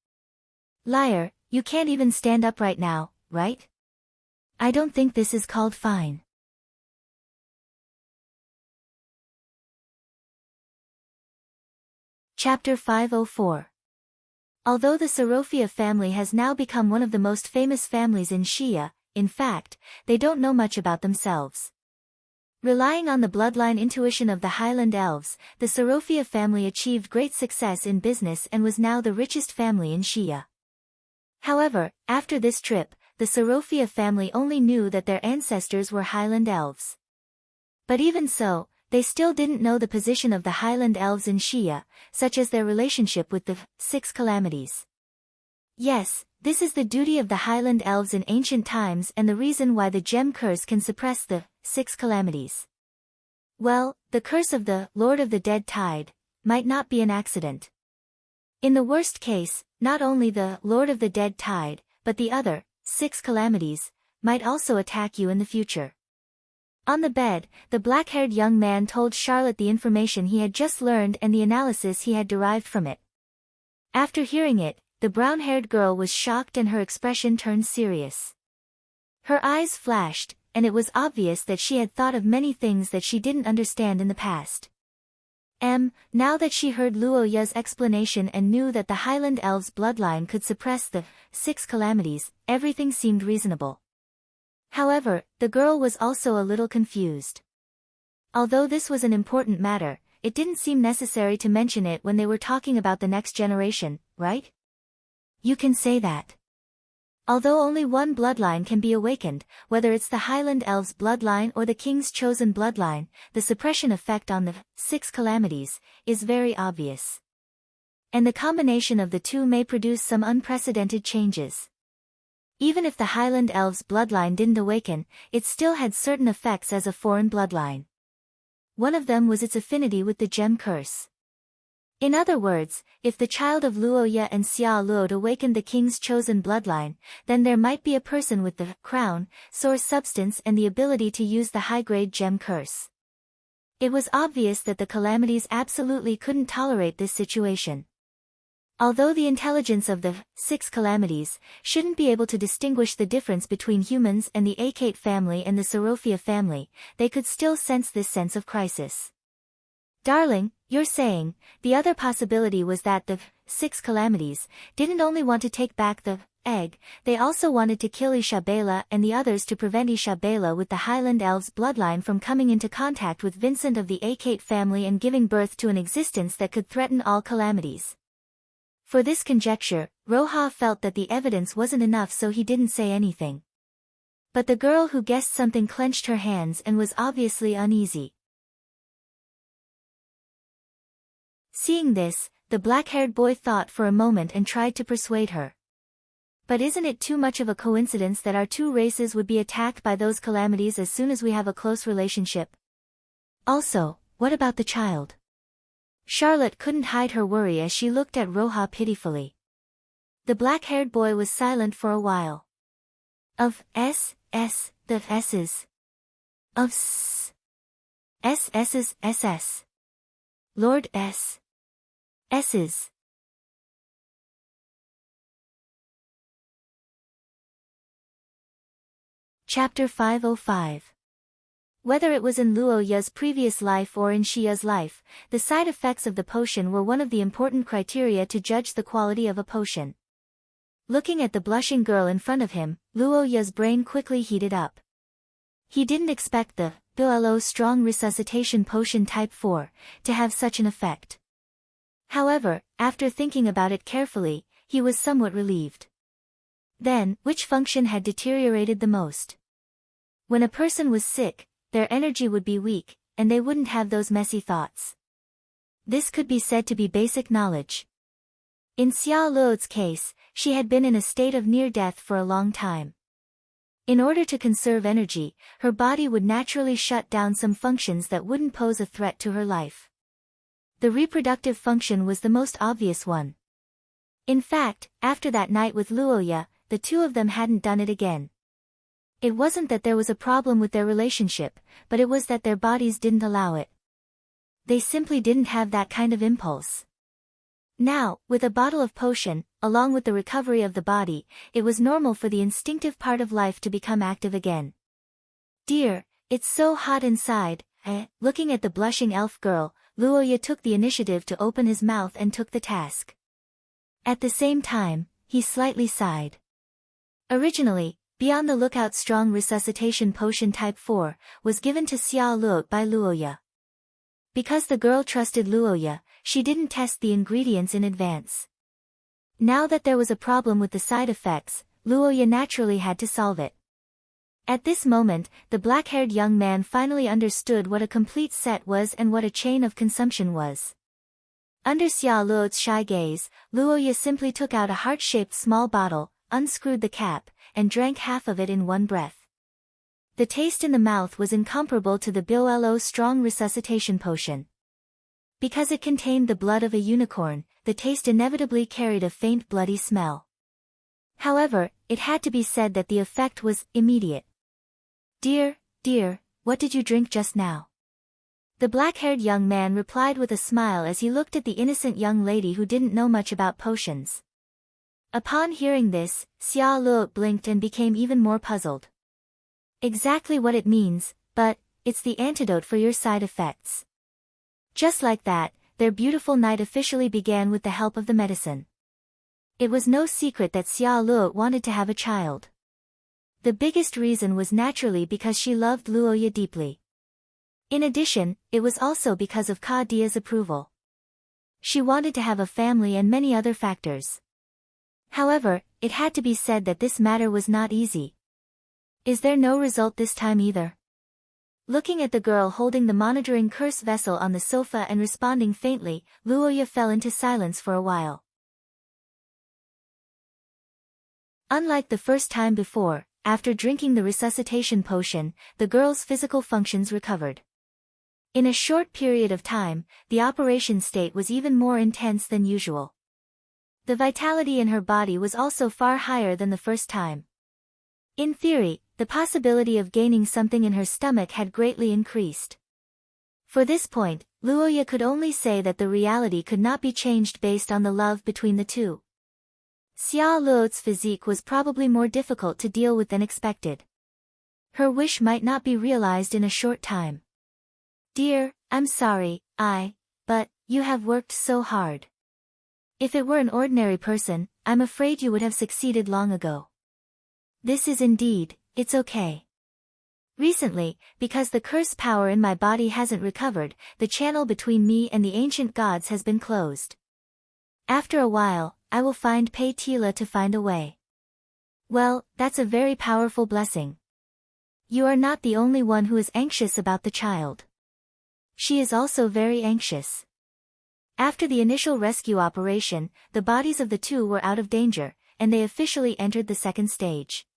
"Liar, you can't even stand up right now, right? I don't think this is called fine." Chapter 504. Although the Sorofia family has now become one of the most famous families in Xia, in fact, they don't know much about themselves. Relying on the bloodline intuition of the Highland Elves, the Sorofia family achieved great success in business and was now the richest family in Xia. However, after this trip, the Sorofia family only knew that their ancestors were Highland Elves. But even so, they still didn't know the position of the Highland Elves in Xia, such as their relationship with the 6 calamities. Yes, this is the duty of the Highland Elves in ancient times and the reason why the gem curse can suppress the 6 calamities. Well, the curse of the Lord of the Dead Tide might not be an accident. In the worst case, not only the Lord of the Dead Tide, but the other 6 calamities might also attack you in the future. On the bed, the black-haired young man told Charlotte the information he had just learned and the analysis he had derived from it. After hearing it, the brown-haired girl was shocked and her expression turned serious. Her eyes flashed, and it was obvious that she had thought of many things that she didn't understand in the past. Now that she heard Luoya's explanation and knew that the Highland Elves' bloodline could suppress the 6 calamities, everything seemed reasonable. However, the girl was also a little confused. Although this was an important matter, it didn't seem necessary to mention it when they were talking about the next generation, right? You can say that. Although only one bloodline can be awakened, whether it's the Highland Elves' bloodline or the King's chosen bloodline, the suppression effect on the 6 calamities is very obvious. And the combination of the two may produce some unprecedented changes. Even if the Highland Elves' bloodline didn't awaken, it still had certain effects as a foreign bloodline. One of them was its affinity with the gem curse. In other words, if the child of Luoya and Xia Luo awakened the King's chosen bloodline, then there might be a person with the crown, source substance and the ability to use the high-grade gem curse. It was obvious that the calamities absolutely couldn't tolerate this situation. Although the intelligence of the 6 calamities shouldn't be able to distinguish the difference between humans and the Akate family and the Sorofia family, they could still sense this sense of crisis. "Darling, you're saying, the other possibility was that the 6 calamities didn't only want to take back the egg, they also wanted to kill Isabella and the others to prevent Isabella with the Highland Elves' bloodline from coming into contact with Vincent of the Akate family and giving birth to an existence that could threaten all calamities." For this conjecture, Roja felt that the evidence wasn't enough, so he didn't say anything. But the girl who guessed something clenched her hands and was obviously uneasy. Seeing this, the black-haired boy thought for a moment and tried to persuade her. But isn't it too much of a coincidence that our two races would be attacked by those calamities as soon as we have a close relationship? Also, what about the child? Charlotte couldn't hide her worry as she looked at Roja pitifully. The black-haired boy was silent for a while. The S's. Of S's, SS. Lord S. S's. Chapter 505. Whether it was in Luoya's previous life or in Xia's life, the side effects of the potion were one of the important criteria to judge the quality of a potion. Looking at the blushing girl in front of him, Luoya's brain quickly heated up. He didn't expect the Blissful strong resuscitation potion type 4 to have such an effect. However, after thinking about it carefully, he was somewhat relieved. Then, which function had deteriorated the most? When a person was sick, their energy would be weak, and they wouldn't have those messy thoughts. This could be said to be basic knowledge. In Xia Luo's case, she had been in a state of near death for a long time. In order to conserve energy, her body would naturally shut down some functions that wouldn't pose a threat to her life. The reproductive function was the most obvious one. In fact, after that night with Luoya, the two of them hadn't done it again. It wasn't that there was a problem with their relationship, but it was that their bodies didn't allow it. They simply didn't have that kind of impulse. Now, with a bottle of potion, along with the recovery of the body, it was normal for the instinctive part of life to become active again. Dear, it's so hot inside. Looking at the blushing elf girl, Luoya took the initiative to open his mouth and took the task. At the same time, he slightly sighed. Originally, Be on the Lookout strong resuscitation potion type 4 was given to Xia Luo by Luoya. Because the girl trusted Luoya, she didn't test the ingredients in advance. Now that there was a problem with the side effects, Luoya naturally had to solve it. At this moment, the black-haired young man finally understood what a complete set was and what a chain of consumption was. Under Xia Luo's shy gaze, Luoya simply took out a heart-shaped small bottle, unscrewed the cap, and drank half of it in one breath. The taste in the mouth was incomparable to the Blissful strong resuscitation potion. Because it contained the blood of a unicorn, the taste inevitably carried a faint bloody smell. However, it had to be said that the effect was immediate. Dear, what did you drink just now? The black-haired young man replied with a smile as he looked at the innocent young lady who didn't know much about potions. Upon hearing this, Xia Luo blinked and became even more puzzled. Exactly what it means, but it's the antidote for your side effects. Just like that, their beautiful night officially began with the help of the medicine. It was no secret that Xia Luo wanted to have a child. The biggest reason was naturally because she loved Luoya deeply. In addition, it was also because of Ka Dia's approval. She wanted to have a family and many other factors. However, it had to be said that this matter was not easy. Is there no result this time either? Looking at the girl holding the monitoring curse vessel on the sofa and responding faintly, Luoya fell into silence for a while. Unlike the first time before, after drinking the resuscitation potion, the girl's physical functions recovered. In a short period of time, the operation state was even more intense than usual. The vitality in her body was also far higher than the first time. In theory, the possibility of gaining something in her stomach had greatly increased. For this point, Luoya could only say that the reality could not be changed based on the love between the two. Xia Luo's physique was probably more difficult to deal with than expected. Her wish might not be realized in a short time. Dear, I'm sorry, but you have worked so hard. If it were an ordinary person, I'm afraid you would have succeeded long ago. This is indeed, it's okay. Recently, because the curse power in my body hasn't recovered, the channel between me and the ancient gods has been closed. After a while, I will find Pei Tila to find a way. Well, that's a very powerful blessing. You are not the only one who is anxious about the child. She is also very anxious. After the initial rescue operation, the bodies of the two were out of danger, and they officially entered the second stage.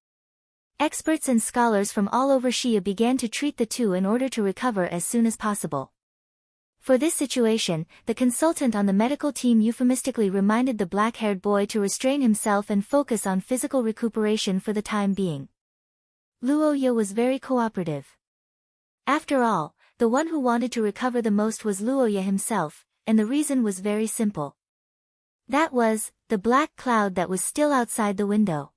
Experts and scholars from all over Shia began to treat the two in order to recover as soon as possible. For this situation, the consultant on the medical team euphemistically reminded the black-haired boy to restrain himself and focus on physical recuperation for the time being. Luoya was very cooperative. After all, the one who wanted to recover the most was Luoya himself, and the reason was very simple. That was, the black cloud that was still outside the window.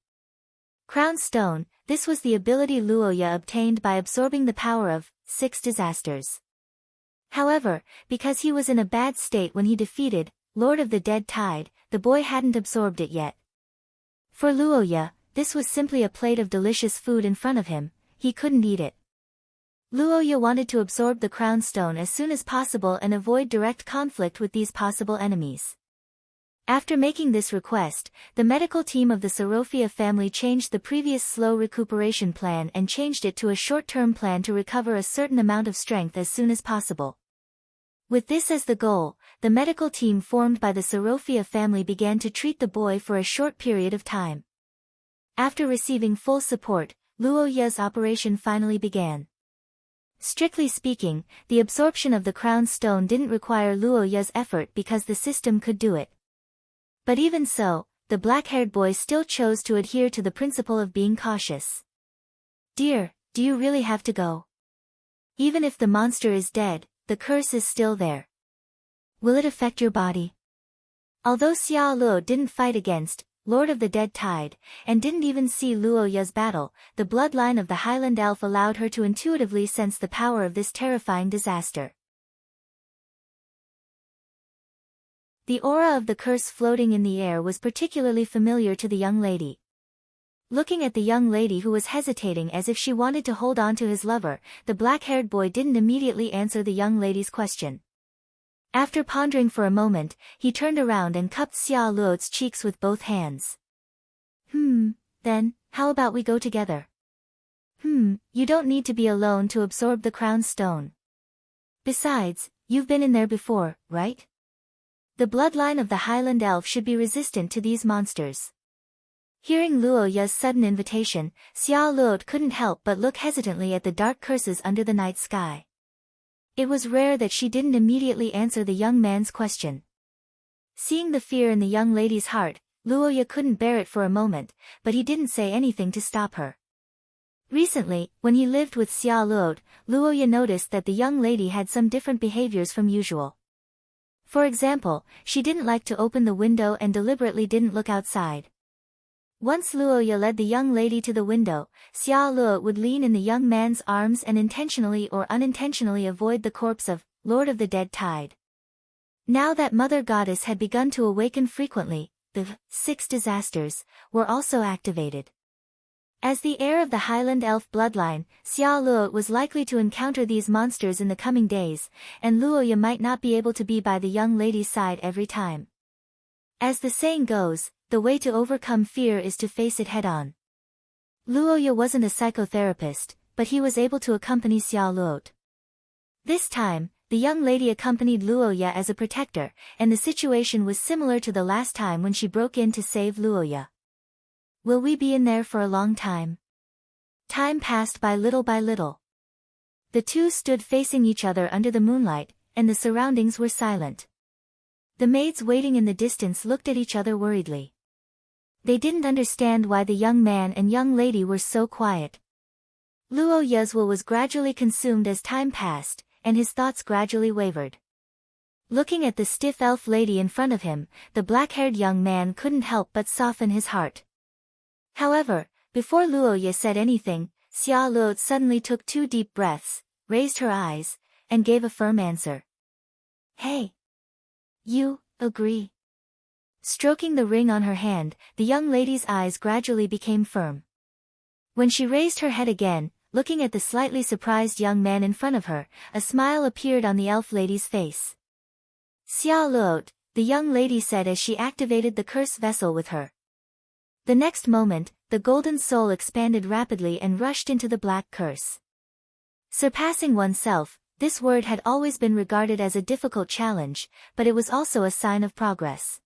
Crown Stone, this was the ability Luoya obtained by absorbing the power of 6 disasters. However, because he was in a bad state when he defeated Lord of the Dead Tide, the boy hadn't absorbed it yet. For Luoya, this was simply a plate of delicious food in front of him, he couldn't eat it. Luoya wanted to absorb the Crown Stone as soon as possible and avoid direct conflict with these possible enemies. After making this request, the medical team of the Sorofia family changed the previous slow recuperation plan and changed it to a short-term plan to recover a certain amount of strength as soon as possible. With this as the goal, the medical team formed by the Sorofia family began to treat the boy for a short period of time. After receiving full support, Luoya's operation finally began. Strictly speaking, the absorption of the Crown Stone didn't require Luoya's effort because the system could do it. But even so, the black-haired boy still chose to adhere to the principle of being cautious. "Dear, do you really have to go? Even if the monster is dead, the curse is still there. Will it affect your body?" Although Xiao Luo didn't fight against Lord of the Dead Tide, and didn't even see Luoya's battle, the bloodline of the Highland Elf allowed her to intuitively sense the power of this terrifying disaster. The aura of the curse floating in the air was particularly familiar to the young lady. Looking at the young lady who was hesitating as if she wanted to hold on to his lover, the black-haired boy didn't immediately answer the young lady's question. After pondering for a moment, he turned around and cupped Xiao Luo's cheeks with both hands. Then, how about we go together? You don't need to be alone to absorb the Crown Stone. Besides, you've been in there before, right? The bloodline of the Highland Elf should be resistant to these monsters. Hearing Luoya's sudden invitation, Xiao Luo couldn't help but look hesitantly at the dark curses under the night sky. It was rare that she didn't immediately answer the young man's question. Seeing the fear in the young lady's heart, Luoya couldn't bear it for a moment, but he didn't say anything to stop her. Recently, when he lived with Xiao Luo, Luoya noticed that the young lady had some different behaviors from usual. For example, she didn't like to open the window and deliberately didn't look outside. Once Luoya led the young lady to the window, Xiao Luo would lean in the young man's arms and intentionally or unintentionally avoid the corpse of Lord of the Dead Tide. Now that Mother Goddess had begun to awaken frequently, the 6 disasters were also activated. As the heir of the Highland Elf bloodline, Xiao Luo was likely to encounter these monsters in the coming days, and Luoya might not be able to be by the young lady's side every time. As the saying goes, the way to overcome fear is to face it head-on. Luoya wasn't a psychotherapist, but he was able to accompany Xiao Luo. This time, the young lady accompanied Luoya as a protector, and the situation was similar to the last time when she broke in to save Luoya. Will we be in there for a long time? Time passed by little by little. The two stood facing each other under the moonlight, and the surroundings were silent. The maids waiting in the distance looked at each other worriedly. They didn't understand why the young man and young lady were so quiet. Luoya's will was gradually consumed as time passed, and his thoughts gradually wavered. Looking at the stiff elf lady in front of him, the black-haired young man couldn't help but soften his heart. However, before Luoya said anything, Xiao Luo suddenly took 2 deep breaths, raised her eyes, and gave a firm answer. "Hey! You agree?" Stroking the ring on her hand, the young lady's eyes gradually became firm. When she raised her head again, looking at the slightly surprised young man in front of her, a smile appeared on the elf lady's face. "Xiao Luo," the young lady said as she activated the curse vessel with her. The next moment, the golden soul expanded rapidly and rushed into the black curse. Surpassing oneself, this word had always been regarded as a difficult challenge, but it was also a sign of progress.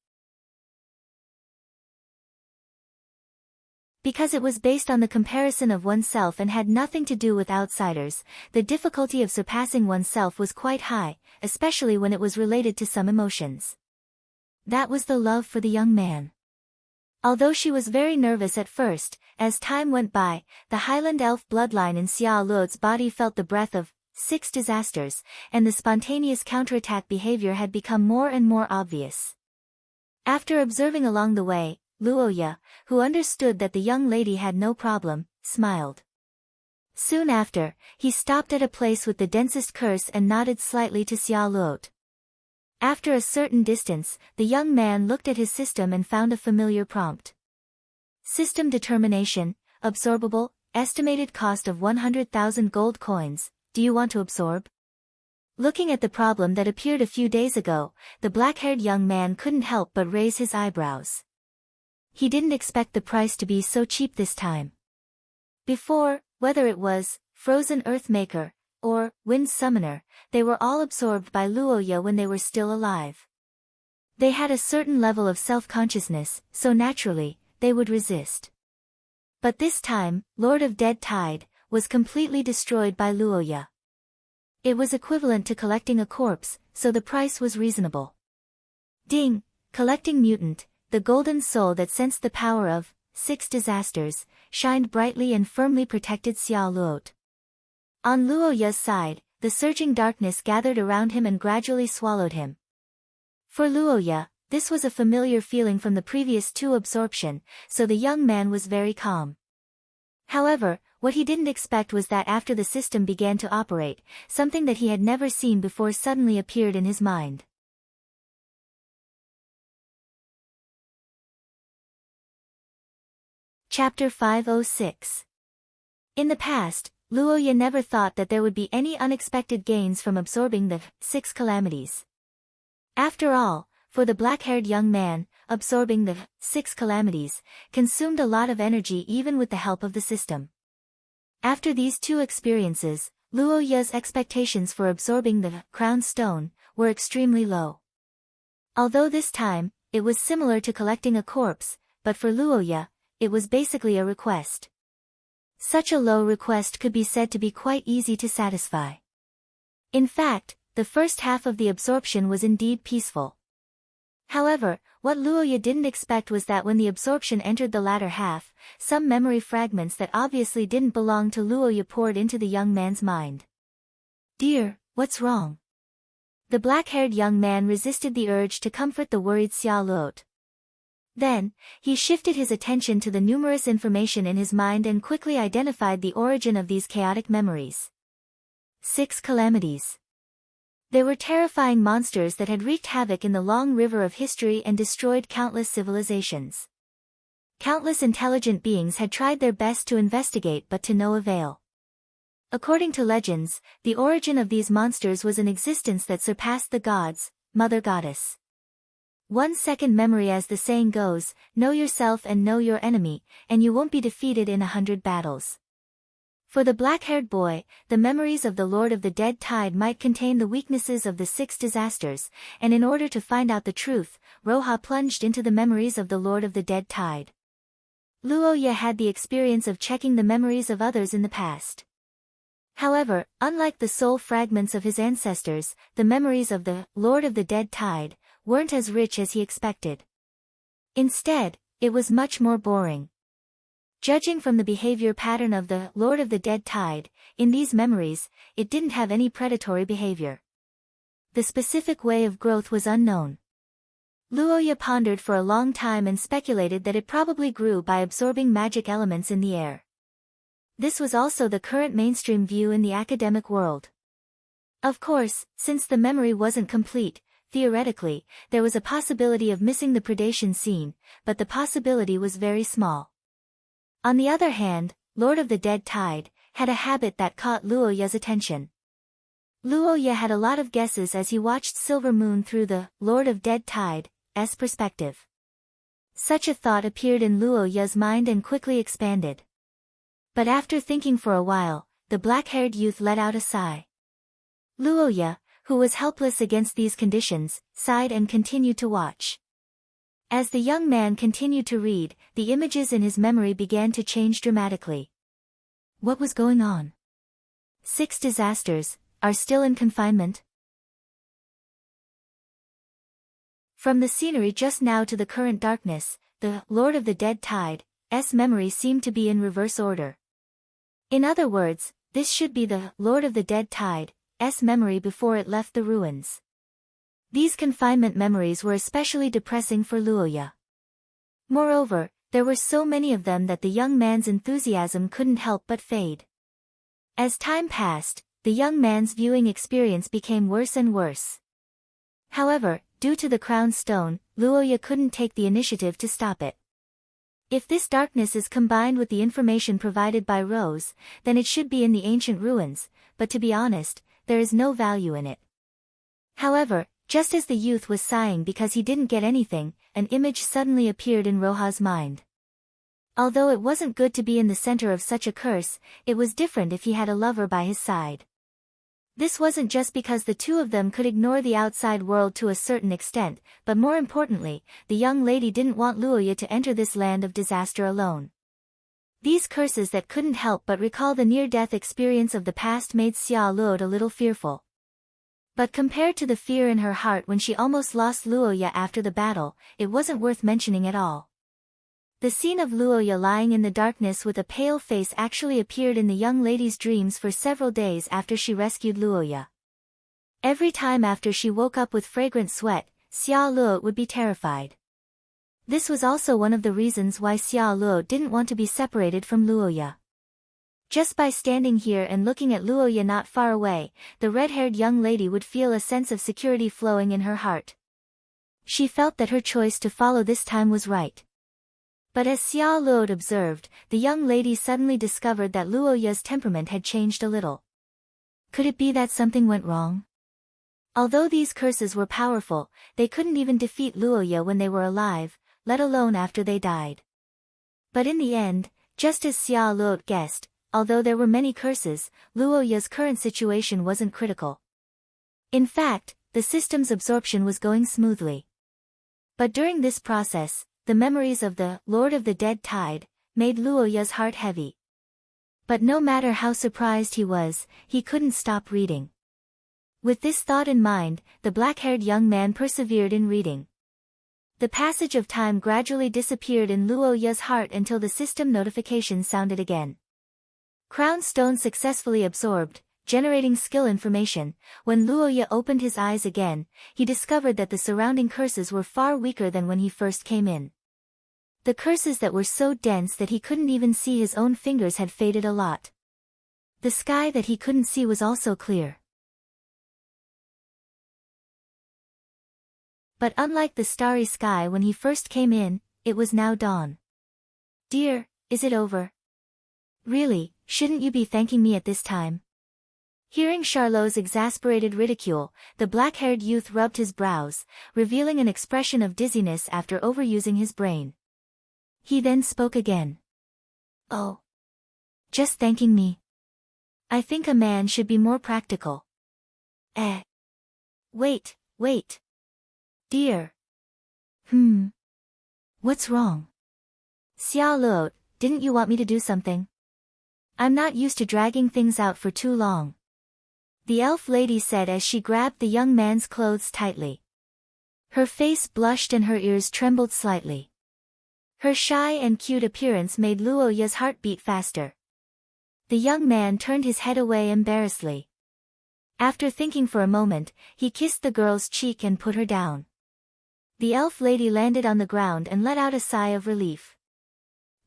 Because it was based on the comparison of oneself and had nothing to do with outsiders, the difficulty of surpassing oneself was quite high, especially when it was related to some emotions. That was the love for the young man. Although she was very nervous at first, as time went by, the Highland elf bloodline in Xia Luo's body felt the breath of 6 disasters, and the spontaneous counterattack behavior had become more and more obvious. After observing along the way, Luoya, who understood that the young lady had no problem, smiled. Soon after, he stopped at a place with the densest curse and nodded slightly to Xia Luo. After a certain distance, the young man looked at his system and found a familiar prompt. System determination, absorbable, estimated cost of 100,000 gold coins, do you want to absorb? Looking at the problem that appeared a few days ago, the black-haired young man couldn't help but raise his eyebrows. He didn't expect the price to be so cheap this time. Before, whether it was Frozen Earthmaker or Wind Summoner, they were all absorbed by Luoya when they were still alive. They had a certain level of self-consciousness, so naturally, they would resist. But this time, Lord of Dead Tide was completely destroyed by Luoya. It was equivalent to collecting a corpse, so the price was reasonable. Ding! Collecting mutant, the golden soul that sensed the power of 6 disasters, shined brightly and firmly protected Xia Luo. On Luoya's side, the surging darkness gathered around him and gradually swallowed him. For Luoya, this was a familiar feeling from the previous 2 absorption, so the young man was very calm. However, what he didn't expect was that after the system began to operate, something that he had never seen before suddenly appeared in his mind. Chapter 506. In the past, Luoya never thought that there would be any unexpected gains from absorbing the 6 calamities. After all, for the black-haired young man, absorbing the 6 calamities consumed a lot of energy even with the help of the system. After these 2 experiences, Luoya's expectations for absorbing the crown stone were extremely low. Although this time, it was similar to collecting a corpse, but for Luoya, it was basically a request. Such a low request could be said to be quite easy to satisfy. In fact, the first half of the absorption was indeed peaceful. However, what Luoya didn't expect was that when the absorption entered the latter half, some memory fragments that obviously didn't belong to Luoya poured into the young man's mind. Dear, what's wrong? The black-haired young man resisted the urge to comfort the worried Xia Luo. Then, he shifted his attention to the numerous information in his mind and quickly identified the origin of these chaotic memories. 6 calamities. They were terrifying monsters that had wreaked havoc in the long river of history and destroyed countless civilizations. Countless intelligent beings had tried their best to investigate but to no avail. According to legends, the origin of these monsters was an existence that surpassed the gods, Mother Goddess. 1 second memory, as the saying goes, know yourself and know your enemy, and you won't be defeated in 100 battles. For the black-haired boy, the memories of the Lord of the Dead Tide might contain the weaknesses of the 6 disasters, and in order to find out the truth, Roha plunged into the memories of the Lord of the Dead Tide. Luoya had the experience of checking the memories of others in the past. However, unlike the soul fragments of his ancestors, the memories of the Lord of the Dead Tide weren't as rich as he expected. Instead, it was much more boring. Judging from the behavior pattern of the Lord of the Dead Tide, in these memories, it didn't have any predatory behavior. The specific way of growth was unknown. Luoya pondered for a long time and speculated that it probably grew by absorbing magic elements in the air. This was also the current mainstream view in the academic world. Of course, since the memory wasn't complete, theoretically, there was a possibility of missing the predation scene, but the possibility was very small. On the other hand, Lord of the Dead Tide had a habit that caught Luoya's attention. Luoya had a lot of guesses as he watched Silver Moon through the Lord of Dead Tide's perspective. Such a thought appeared in Luoya's mind and quickly expanded. But after thinking for a while, the black-haired youth let out a sigh. Luoya, who was helpless against these conditions, sighed and continued to watch. As the young man continued to read, the images in his memory began to change dramatically. What was going on? 6 disasters are still in confinement? From the scenery just now to the current darkness, the Lord of the Dead Tide's memory seemed to be in reverse order. In other words, this should be the Lord of the Dead Tide's memory before it left the ruins. These confinement memories were especially depressing for Luoya. Moreover, there were so many of them that the young man's enthusiasm couldn't help but fade. As time passed, the young man's viewing experience became worse and worse. However, due to the crown stone, Luoya couldn't take the initiative to stop it. If this darkness is combined with the information provided by Rose, then it should be in the ancient ruins, but to be honest, there is no value in it. However, just as the youth was sighing because he didn't get anything, an image suddenly appeared in Roha's mind. Although it wasn't good to be in the center of such a curse, it was different if he had a lover by his side. This wasn't just because the two of them could ignore the outside world to a certain extent, but more importantly, the young lady didn't want Luoya to enter this land of disaster alone. These curses that couldn't help but recall the near-death experience of the past made Xia Luo a little fearful. But compared to the fear in her heart when she almost lost Luoya after the battle, it wasn't worth mentioning at all. The scene of Luoya lying in the darkness with a pale face actually appeared in the young lady's dreams for several days after she rescued Luoya. Every time after she woke up with fragrant sweat, Xia Luo would be terrified. This was also one of the reasons why Xia Luo didn't want to be separated from Luoya. Just by standing here and looking at Luoya not far away, the red-haired young lady would feel a sense of security flowing in her heart. She felt that her choice to follow this time was right. But as Xia Luo observed, the young lady suddenly discovered that Luoya's temperament had changed a little. Could it be that something went wrong? Although these curses were powerful, they couldn't even defeat Luoya when they were alive, let alone after they died. But in the end, just as Xia Luo guessed, although there were many curses, Luoya's current situation wasn't critical. In fact, the system's absorption was going smoothly. But during this process, the memories of the Lord of the Dead Tide made Luoya's heart heavy. But no matter how surprised he was, he couldn't stop reading. With this thought in mind, the black-haired young man persevered in reading. The passage of time gradually disappeared in Luoya's heart until the system notification sounded again. Crown stone successfully absorbed, generating skill information. When Luoya opened his eyes again, he discovered that the surrounding curses were far weaker than when he first came in. The curses that were so dense that he couldn't even see his own fingers had faded a lot. The sky that he couldn't see was also clear. But unlike the starry sky when he first came in, it was now dawn. "Dear, is it over? Really, shouldn't you be thanking me at this time?" Hearing Charlot's exasperated ridicule, the black-haired youth rubbed his brows, revealing an expression of dizziness after overusing his brain. He then spoke again. "Oh. Just thanking me? I think a man should be more practical." Wait. Dear. What's wrong? Xia Luo, didn't you want me to do something? I'm not used to dragging things out for too long. The elf lady said as she grabbed the young man's clothes tightly. Her face blushed and her ears trembled slightly. Her shy and cute appearance made Luoya's heart beat faster. The young man turned his head away embarrassedly. After thinking for a moment, he kissed the girl's cheek and put her down. The elf lady landed on the ground and let out a sigh of relief.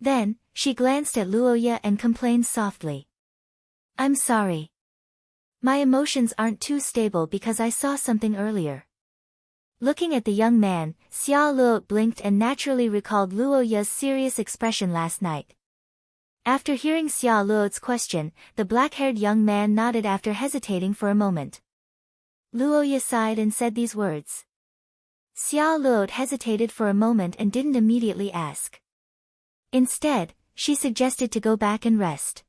Then, she glanced at Luoya and complained softly. "I'm sorry. My emotions aren't too stable because I saw something earlier." Looking at the young man, Xia Luo blinked and naturally recalled Luoya's serious expression last night. After hearing Xia Luo's question, the black-haired young man nodded after hesitating for a moment. Luoya sighed and said these words. Xia Luo hesitated for a moment and didn't immediately ask. Instead, she suggested to go back and rest.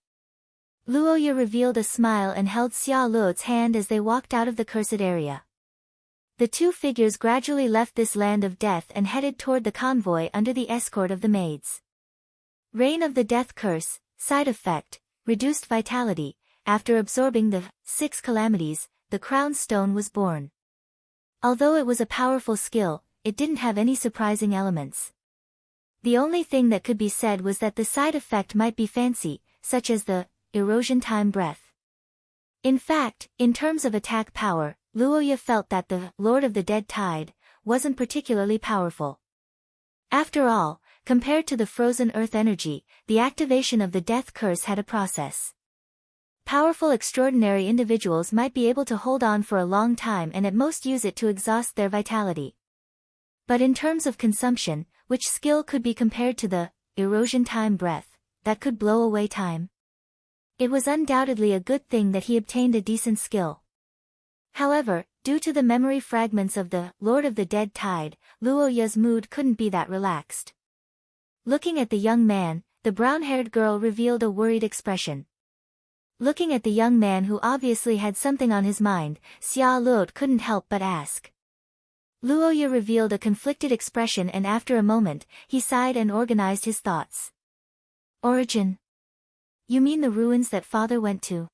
Luoya revealed a smile and held Xia Luo's hand as they walked out of the cursed area. The two figures gradually left this land of death and headed toward the convoy under the escort of the maids. Reign of the Death Curse, side effect, reduced vitality. After absorbing the 6 calamities, the crown stone was born. Although it was a powerful skill, it didn't have any surprising elements. The only thing that could be said was that the side effect might be fancy, such as the erosion time breath. In fact, in terms of attack power, Luoya felt that the Lord of the Dead Tide wasn't particularly powerful. After all, compared to the frozen earth energy, the activation of the death curse had a process. Powerful extraordinary individuals might be able to hold on for a long time and at most use it to exhaust their vitality. But in terms of consumption, which skill could be compared to the erosion time breath that could blow away time? It was undoubtedly a good thing that he obtained a decent skill. However, due to the memory fragments of the Lord of the Dead Tide, Luoya's mood couldn't be that relaxed. Looking at the young man, the brown-haired girl revealed a worried expression. Looking at the young man who obviously had something on his mind, Xia Luo couldn't help but ask. Luoya revealed a conflicted expression and after a moment, he sighed and organized his thoughts. Origin? You mean the ruins that father went to?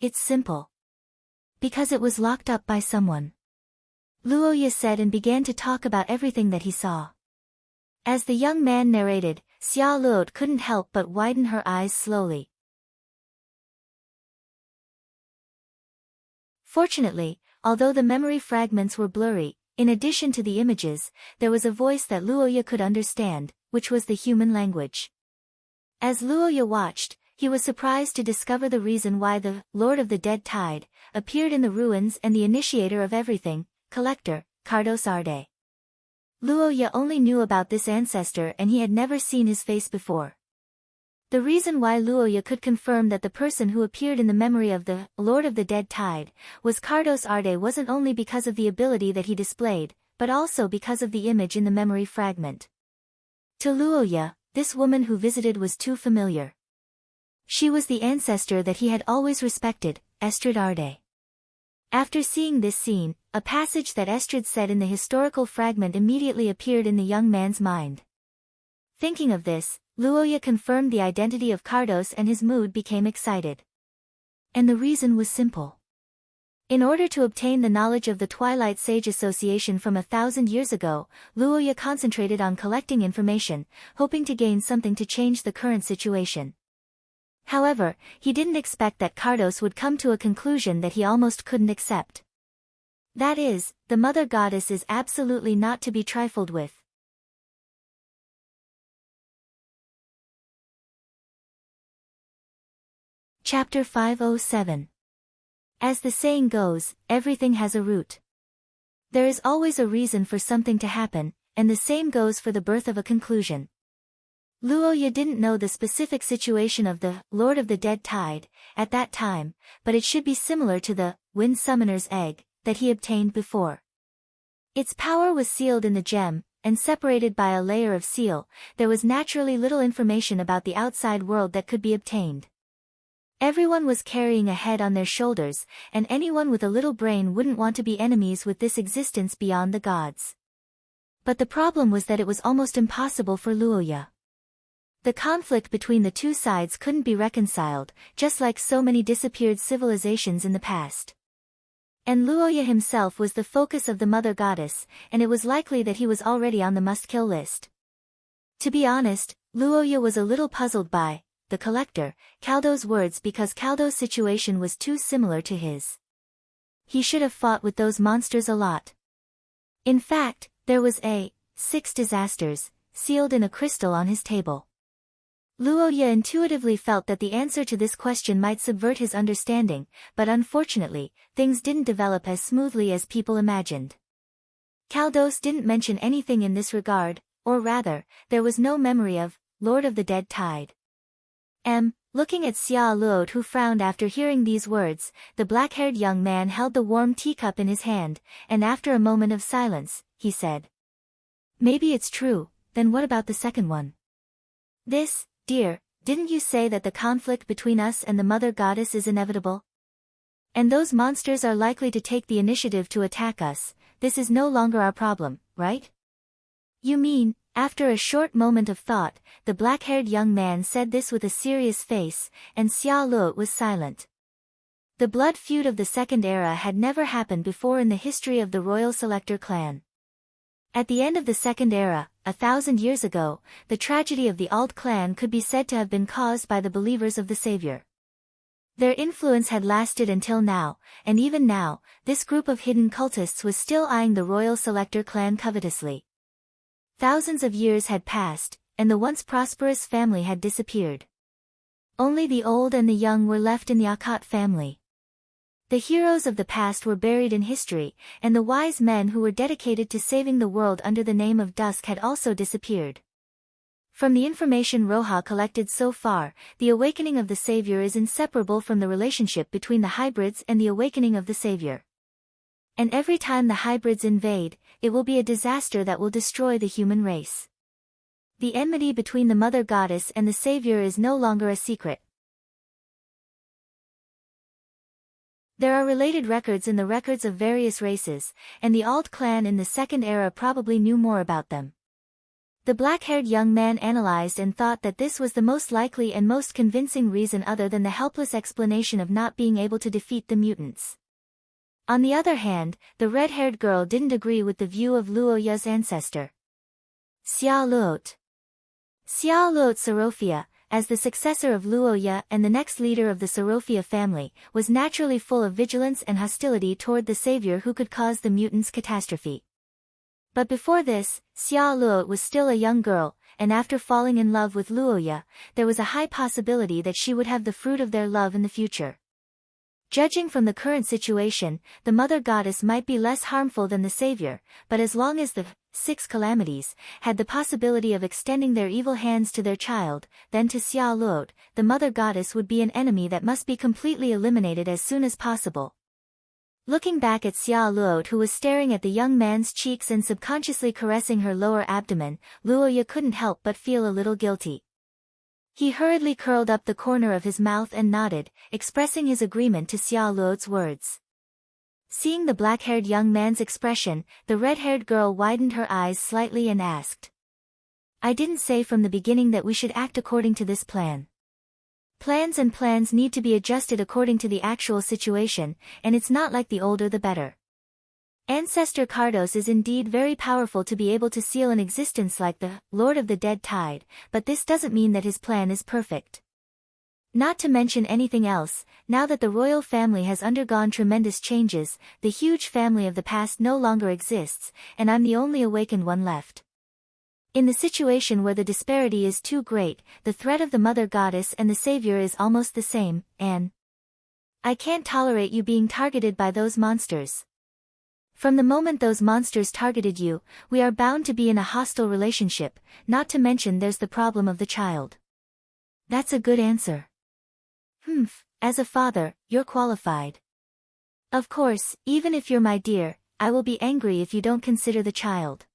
It's simple. Because it was locked up by someone. Luoya said and began to talk about everything that he saw. As the young man narrated, Xia Luo couldn't help but widen her eyes slowly. Fortunately, although the memory fragments were blurry, in addition to the images, there was a voice that Luoya could understand, which was the human language. As Luoya watched, he was surprised to discover the reason why the Lord of the Dead Tide appeared in the ruins and the initiator of everything, Collector, Cardos Arde. Luoya only knew about this ancestor and he had never seen his face before. The reason why Luoya could confirm that the person who appeared in the memory of the Lord of the Dead Tide was Cardos Arde wasn't only because of the ability that he displayed, but also because of the image in the memory fragment. To Luoya, this woman who visited was too familiar. She was the ancestor that he had always respected, Estrid Arde. After seeing this scene, a passage that Estrid said in the historical fragment immediately appeared in the young man's mind. Thinking of this, Luoya confirmed the identity of Cardos and his mood became excited. And the reason was simple. In order to obtain the knowledge of the Twilight Sage Association from 1,000 years ago, Luoya concentrated on collecting information, hoping to gain something to change the current situation. However, he didn't expect that Cardos would come to a conclusion that he almost couldn't accept. That is, the Mother Goddess is absolutely not to be trifled with. Chapter 507. As the saying goes, everything has a root. There is always a reason for something to happen, and the same goes for the birth of a conclusion. Luoya didn't know the specific situation of the Lord of the Dead Tide at that time, but it should be similar to the Wind Summoner's egg that he obtained before. Its power was sealed in the gem, and separated by a layer of seal, there was naturally little information about the outside world that could be obtained. Everyone was carrying a head on their shoulders, and anyone with a little brain wouldn't want to be enemies with this existence beyond the gods. But the problem was that it was almost impossible for Luoya. The conflict between the two sides couldn't be reconciled, just like so many disappeared civilizations in the past. And Luoya himself was the focus of the Mother Goddess, and it was likely that he was already on the must-kill list. To be honest, Luoya was a little puzzled by the Collector, Caldo's words because Caldo's situation was too similar to his. He should have fought with those monsters a lot. In fact, there was 6 disasters, sealed in a crystal on his table. Luoya intuitively felt that the answer to this question might subvert his understanding, but unfortunately, things didn't develop as smoothly as people imagined. Caldos didn't mention anything in this regard, or rather, there was no memory of Lord of the Dead Tide. Looking at Xia Luo who frowned after hearing these words, the black-haired young man held the warm teacup in his hand, and after a moment of silence, he said. Maybe it's true, then what about the second one? This, dear, didn't you say that the conflict between us and the Mother Goddess is inevitable? And those monsters are likely to take the initiative to attack us. This is no longer our problem, right? You mean, after a short moment of thought, the black-haired young man said this with a serious face, and Xia Luo was silent. The blood feud of the Second Era had never happened before in the history of the Royal Selector clan. At the end of the Second Era, 1,000 years ago, the tragedy of the Ald clan could be said to have been caused by the believers of the Savior. Their influence had lasted until now, and even now, this group of hidden cultists was still eyeing the Royal Selector clan covetously. Thousands of years had passed, and the once prosperous family had disappeared. Only the old and the young were left in the Akkad family. The heroes of the past were buried in history, and the wise men who were dedicated to saving the world under the name of Dusk had also disappeared. From the information Roja collected so far, the awakening of the Savior is inseparable from the relationship between the hybrids and the awakening of the Savior. And every time the hybrids invade, it will be a disaster that will destroy the human race. The enmity between the Mother Goddess and the Savior is no longer a secret. There are related records in the records of various races, and the Ald clan in the Second Era probably knew more about them. The black-haired young man analyzed and thought that this was the most likely and most convincing reason other than the helpless explanation of not being able to defeat the mutants. On the other hand, the red-haired girl didn't agree with the view of Luoya's ancestor. Xia Luot. Xia Luot Sorofia, as the successor of Luoya and the next leader of the Sorofia family, was naturally full of vigilance and hostility toward the savior who could cause the mutants' catastrophe. But before this, Xia Luo was still a young girl, and after falling in love with Luoya, there was a high possibility that she would have the fruit of their love in the future. Judging from the current situation, the Mother Goddess might be less harmful than the Savior, but as long as the six calamities had the possibility of extending their evil hands to their child, then to Xia Luo, the Mother Goddess would be an enemy that must be completely eliminated as soon as possible. Looking back at Xia Luo, who was staring at the young man's cheeks and subconsciously caressing her lower abdomen, Luoya couldn't help but feel a little guilty. He hurriedly curled up the corner of his mouth and nodded, expressing his agreement to Xia Luo's words. Seeing the black-haired young man's expression, the red-haired girl widened her eyes slightly and asked. I didn't say from the beginning that we should act according to this plan. Plans need to be adjusted according to the actual situation, and it's not like the older the better. Ancestor Cardos is indeed very powerful to be able to seal an existence like the Lord of the Dead Tide, but this doesn't mean that his plan is perfect. Not to mention anything else, now that the royal family has undergone tremendous changes, the huge family of the past no longer exists, and I'm the only awakened one left. In the situation where the disparity is too great, the threat of the Mother Goddess and the Savior is almost the same, and I can't tolerate you being targeted by those monsters. From the moment those monsters targeted you, we are bound to be in a hostile relationship, not to mention there's the problem of the child. That's a good answer. As a father, you're qualified. Of course, even if you're my dear, I will be angry if you don't consider the child.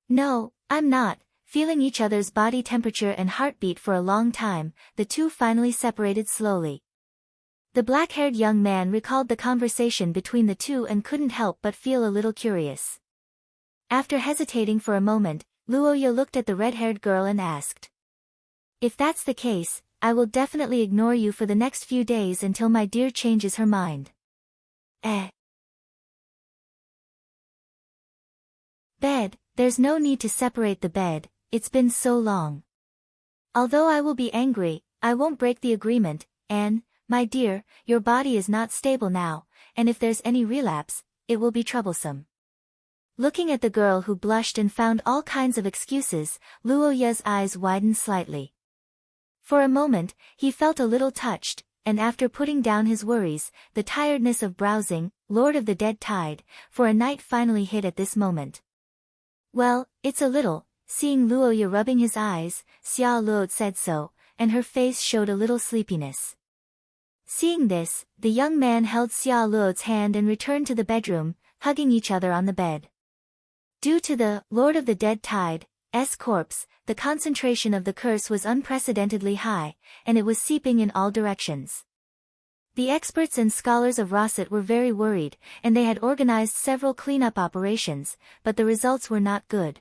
No, I'm not. Feeling each other's body temperature and heartbeat for a long time, the two finally separated slowly. The black-haired young man recalled the conversation between the two and couldn't help but feel a little curious. After hesitating for a moment, Luoya looked at the red-haired girl and asked. If that's the case, I will definitely ignore you for the next few days until my dear changes her mind. Bed, there's no need to separate the bed, it's been so long. Although I will be angry, I won't break the agreement, and, my dear, your body is not stable now, and if there's any relapse, it will be troublesome. Looking at the girl who blushed and found all kinds of excuses, Luoya's eyes widened slightly. For a moment, he felt a little touched, and after putting down his worries, the tiredness of browsing, Lord of the Dead Tide, for a night finally hit at this moment. Well, it's a little. Seeing Luoya rubbing his eyes, Xia Luo said so, and her face showed a little sleepiness. Seeing this, the young man held Xia Luo's hand and returned to the bedroom, hugging each other on the bed. Due to the Lord of the Dead Tide's corpse, the concentration of the curse was unprecedentedly high, and it was seeping in all directions. The experts and scholars of Rosset were very worried, and they had organized several cleanup operations, but the results were not good.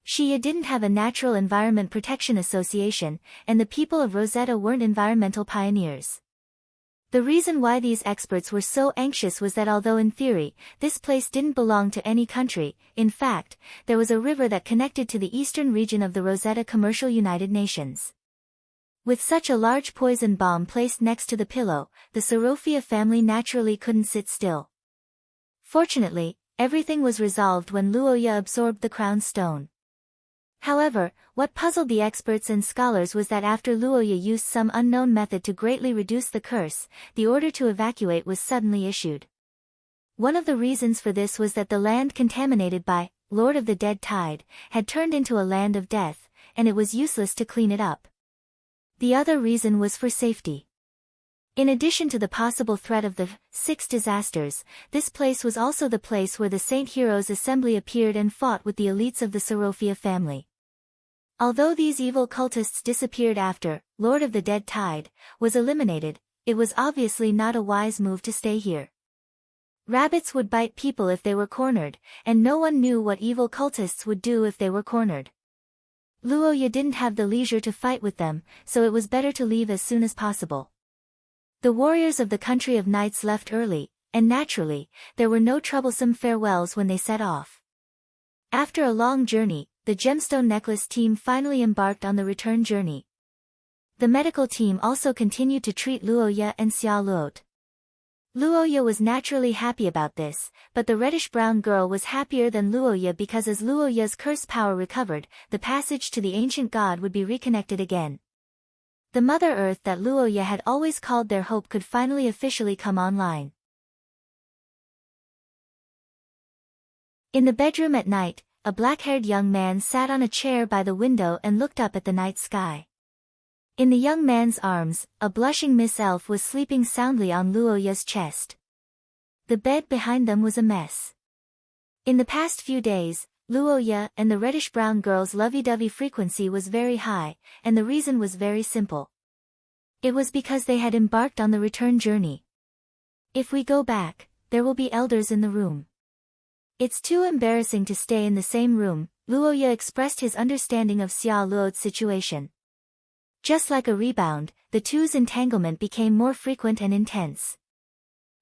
Shia didn't have a Natural Environment Protection Association, and the people of Rosetta weren't environmental pioneers. The reason why these experts were so anxious was that although in theory, this place didn't belong to any country, in fact, there was a river that connected to the eastern region of the Rosetta Commercial United Nations. With such a large poison bomb placed next to the pillow, the Sorofia family naturally couldn't sit still. Fortunately, everything was resolved when Luoya absorbed the crown stone. However, what puzzled the experts and scholars was that after Luoya used some unknown method to greatly reduce the curse, the order to evacuate was suddenly issued. One of the reasons for this was that the land contaminated by Lord of the Dead Tide had turned into a land of death, and it was useless to clean it up. The other reason was for safety. In addition to the possible threat of the 6 disasters, this place was also the place where the Saint Heroes Assembly appeared and fought with the elites of the Sorofia family. Although these evil cultists disappeared after Lord of the Dead Tide was eliminated, it was obviously not a wise move to stay here. Rabbits would bite people if they were cornered, and no one knew what evil cultists would do if they were cornered. Luoya didn't have the leisure to fight with them, so it was better to leave as soon as possible. The warriors of the country of knights left early, and naturally, there were no troublesome farewells when they set off. After a long journey, the gemstone necklace team finally embarked on the return journey. The medical team also continued to treat Luoya and Xia Luot. Luoya was naturally happy about this, but the reddish-brown girl was happier than Luoya because as Luoya's curse power recovered, the passage to the ancient god would be reconnected again. The Mother Earth that Luoya had always called their hope could finally officially come online. In the bedroom at night, a black-haired young man sat on a chair by the window and looked up at the night sky. In the young man's arms, a blushing Miss Elf was sleeping soundly on Luoya's chest. The bed behind them was a mess. In the past few days, Luoya and the reddish-brown girl's lovey-dovey frequency was very high, and the reason was very simple. It was because they had embarked on the return journey. If we go back, there will be elders in the room. It's too embarrassing to stay in the same room, Luoya expressed his understanding of Xia Luot's situation. Just like a rebound, the two's entanglement became more frequent and intense.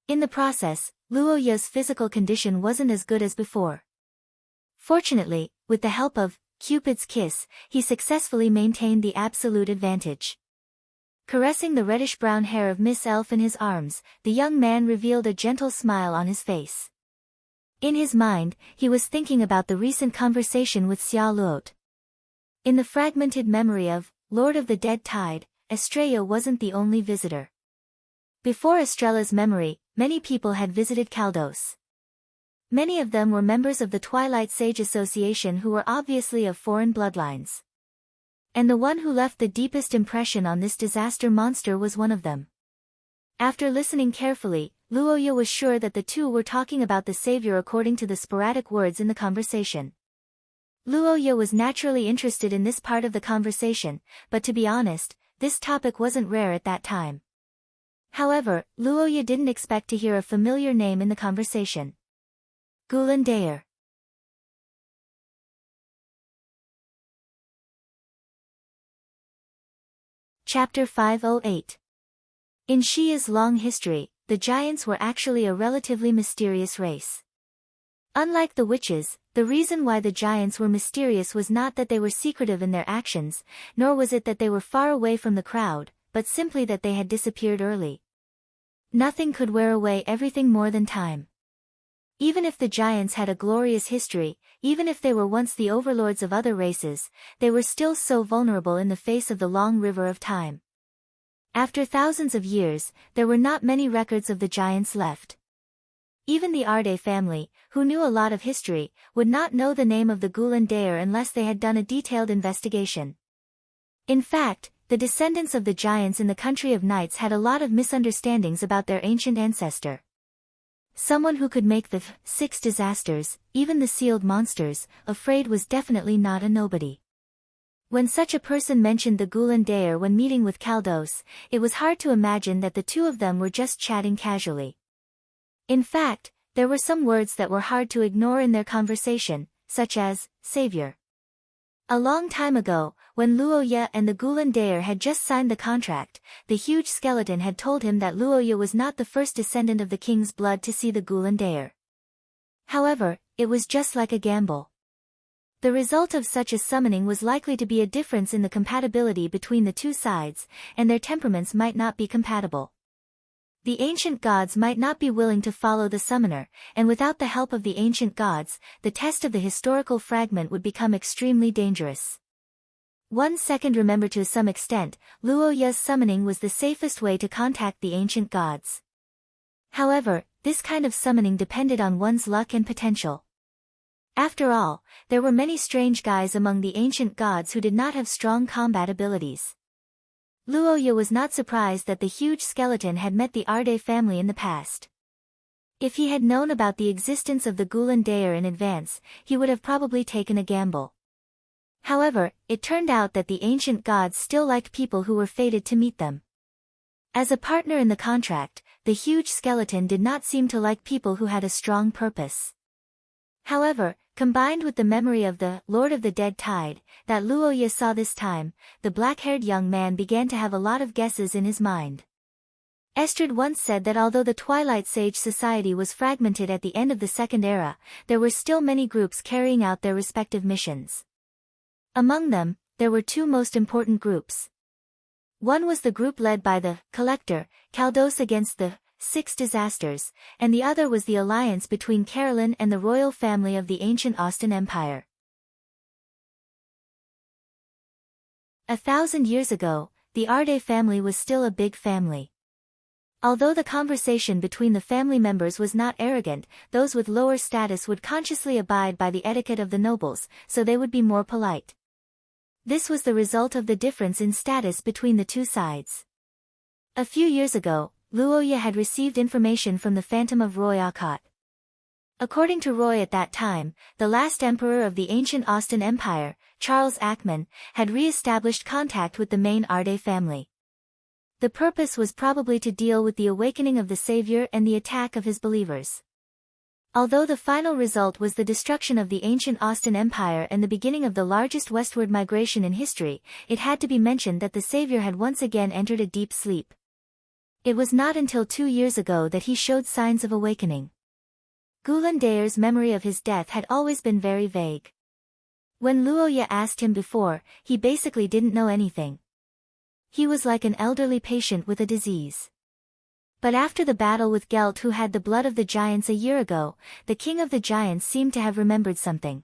In the process, Luoya's physical condition wasn't as good as before. Fortunately, with the help of Cupid's kiss, he successfully maintained the absolute advantage. Caressing the reddish-brown hair of Miss Elf in his arms, the young man revealed a gentle smile on his face. In his mind, he was thinking about the recent conversation with Xia Luot. In the fragmented memory of Lord of the Dead Tide, Estrella wasn't the only visitor. Before Estrella's memory, many people had visited Caldos. Many of them were members of the Twilight Sage Association who were obviously of foreign bloodlines. And the one who left the deepest impression on this disaster monster was one of them. After listening carefully, Luoya was sure that the two were talking about the savior according to the sporadic words in the conversation. Luoya was naturally interested in this part of the conversation, but to be honest, this topic wasn't rare at that time. However, Luoya didn't expect to hear a familiar name in the conversation. Gulan Daer. Chapter 508. In Shia's long history, the giants were actually a relatively mysterious race. Unlike the witches, the reason why the giants were mysterious was not that they were secretive in their actions, nor was it that they were far away from the crowd, but simply that they had disappeared early. Nothing could wear away everything more than time. Even if the giants had a glorious history, even if they were once the overlords of other races, they were still so vulnerable in the face of the long river of time. After thousands of years, there were not many records of the giants left. Even the Arde family, who knew a lot of history, would not know the name of the Gulan Daer unless they had done a detailed investigation. In fact, the descendants of the giants in the country of knights had a lot of misunderstandings about their ancient ancestor. Someone who could make the 6 disasters, even the sealed monsters, afraid was definitely not a nobody. When such a person mentioned the Gulen Daer when meeting with Kaldos, it was hard to imagine that the two of them were just chatting casually. In fact, there were some words that were hard to ignore in their conversation, such as, savior. A long time ago, when Luoya and the Gulen Daer had just signed the contract, the huge skeleton had told him that Luoya was not the first descendant of the king's blood to see the Gulen Daer. However, it was just like a gamble. The result of such a summoning was likely to be a difference in the compatibility between the two sides, and their temperaments might not be compatible. The ancient gods might not be willing to follow the summoner, and without the help of the ancient gods, the test of the historical fragment would become extremely dangerous. 1 second. Remember, to some extent, Luoya's summoning was the safest way to contact the ancient gods. However, this kind of summoning depended on one's luck and potential. After all, there were many strange guys among the ancient gods who did not have strong combat abilities. Luoya was not surprised that the huge skeleton had met the Arde family in the past. If he had known about the existence of the Gulen Daer in advance, he would have probably taken a gamble. However, it turned out that the ancient gods still liked people who were fated to meet them. As a partner in the contract, the huge skeleton did not seem to like people who had a strong purpose. However, combined with the memory of the Lord of the Dead Tide that Luoya saw this time, the black-haired young man began to have a lot of guesses in his mind. Estrid once said that although the Twilight Sage society was fragmented at the end of the Second Era, there were still many groups carrying out their respective missions. Among them, there were two most important groups. One was the group led by the Collector, Kaldos against the 6 disasters, and the other was the alliance between Carolyn and the royal family of the ancient Austin Empire. 1,000 years ago, the Arde family was still a big family. Although the conversation between the family members was not arrogant, those with lower status would consciously abide by the etiquette of the nobles, so they would be more polite. This was the result of the difference in status between the two sides. A few years ago, Luoya had received information from the Phantom of Roy Akkot. According to Roy, at that time, the last emperor of the ancient Austin Empire, Charles Ackman, had re-established contact with the main Arde family. The purpose was probably to deal with the awakening of the Savior and the attack of his believers. Although the final result was the destruction of the ancient Austin Empire and the beginning of the largest westward migration in history, it had to be mentioned that the Savior had once again entered a deep sleep. It was not until 2 years ago that he showed signs of awakening. Gulen Daer's memory of his death had always been very vague. When Luoya asked him before, he basically didn't know anything. He was like an elderly patient with a disease. But after the battle with Gelt, who had the blood of the giants a year ago, the king of the giants seemed to have remembered something.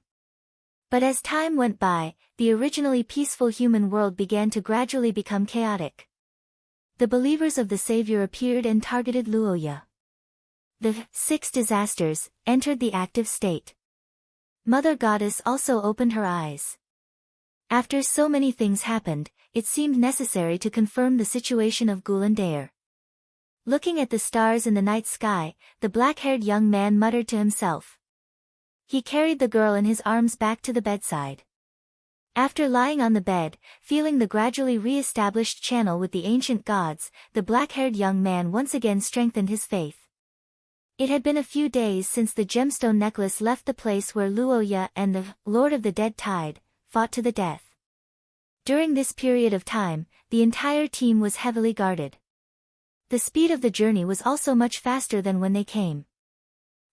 But as time went by, the originally peaceful human world began to gradually become chaotic. The believers of the Savior appeared and targeted Luoya. The 6 disasters entered the active state. Mother Goddess also opened her eyes. After so many things happened, it seemed necessary to confirm the situation of Gulen Daer. Looking at the stars in the night sky, the black-haired young man muttered to himself. He carried the girl in his arms back to the bedside. After lying on the bed, feeling the gradually re-established channel with the ancient gods, the black-haired young man once again strengthened his faith. It had been a few days since the gemstone necklace left the place where Luoya and the Lord of the Dead Tide fought to the death. During this period of time, the entire team was heavily guarded. The speed of the journey was also much faster than when they came.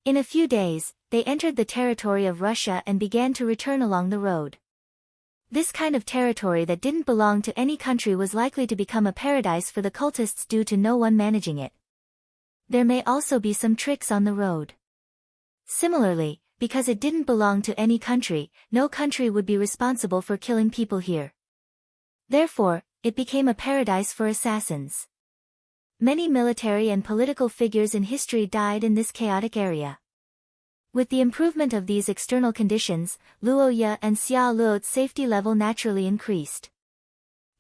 In a few days, they entered the territory of Russia and began to return along the road. This kind of territory that didn't belong to any country was likely to become a paradise for the cultists due to no one managing it. There may also be some tricks on the road. Similarly, because it didn't belong to any country, no country would be responsible for killing people here. Therefore, it became a paradise for assassins. Many military and political figures in history died in this chaotic area. With the improvement of these external conditions, Luoya and Xia Luo's safety level naturally increased.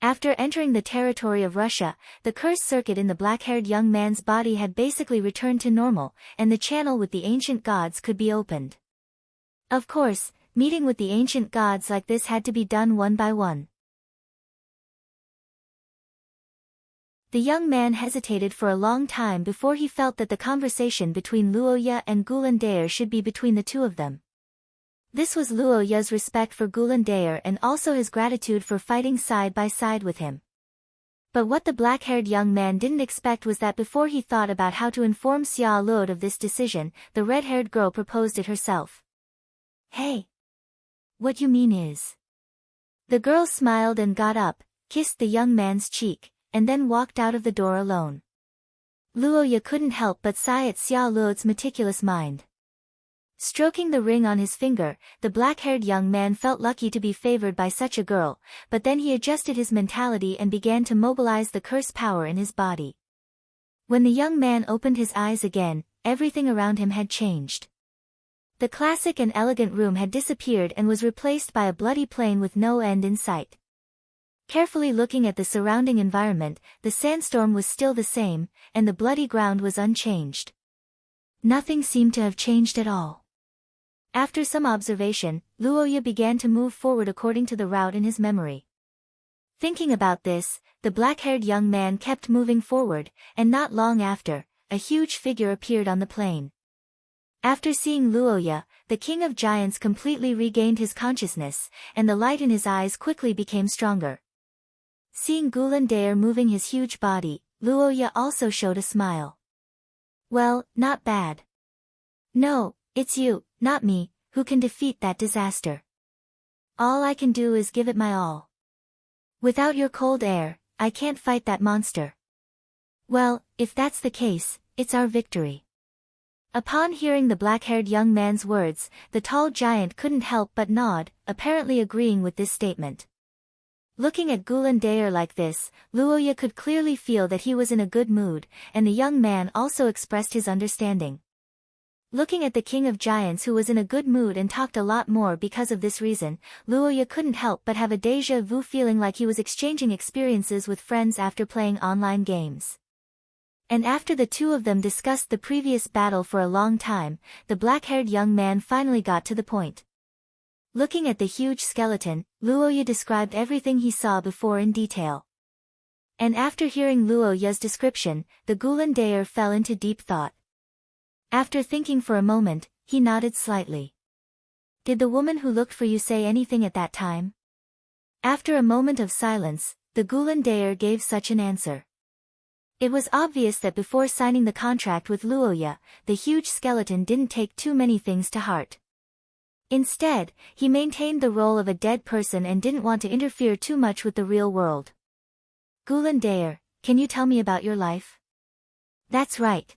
After entering the territory of Russia, the curse circuit in the black-haired young man's body had basically returned to normal, and the channel with the ancient gods could be opened. Of course, meeting with the ancient gods like this had to be done one by one. The young man hesitated for a long time before he felt that the conversation between Luoya and Gulandair should be between the two of them. This was Luoya's respect for Gulandair and also his gratitude for fighting side by side with him. But what the black-haired young man didn't expect was that before he thought about how to inform Xia Luo of this decision, the red-haired girl proposed it herself. "Hey! What you mean is..." The girl smiled and got up, kissed the young man's cheek, and then walked out of the door alone. Luoya couldn't help but sigh at Xia Luo's meticulous mind. Stroking the ring on his finger, the black-haired young man felt lucky to be favored by such a girl, but then he adjusted his mentality and began to mobilize the curse power in his body. When the young man opened his eyes again, everything around him had changed. The classic and elegant room had disappeared and was replaced by a bloody plain with no end in sight. Carefully looking at the surrounding environment, the sandstorm was still the same, and the bloody ground was unchanged. Nothing seemed to have changed at all. After some observation, Luoya began to move forward according to the route in his memory. Thinking about this, the black-haired young man kept moving forward, and not long after, a huge figure appeared on the plain. After seeing Luoya, the king of giants completely regained his consciousness, and the light in his eyes quickly became stronger. Seeing Gulandair moving his huge body, Luoya also showed a smile. "Well, not bad. No, it's you, not me, who can defeat that disaster. All I can do is give it my all. Without your cold air, I can't fight that monster." "Well, if that's the case, it's our victory." Upon hearing the black-haired young man's words, the tall giant couldn't help but nod, apparently agreeing with this statement. Looking at Gulandair like this, Luoya could clearly feel that he was in a good mood, and the young man also expressed his understanding. Looking at the king of giants who was in a good mood and talked a lot more because of this reason, Luoya couldn't help but have a déjà vu feeling like he was exchanging experiences with friends after playing online games. And after the two of them discussed the previous battle for a long time, the black-haired young man finally got to the point. Looking at the huge skeleton, Luoya described everything he saw before in detail. And after hearing Luoya's description, the Gulandair fell into deep thought. After thinking for a moment, he nodded slightly. "Did the woman who looked for you say anything at that time?" After a moment of silence, the Gulandair gave such an answer. It was obvious that before signing the contract with Luoya, the huge skeleton didn't take too many things to heart. Instead, he maintained the role of a dead person and didn't want to interfere too much with the real world. "Gulandair, can you tell me about your life?" "That's right.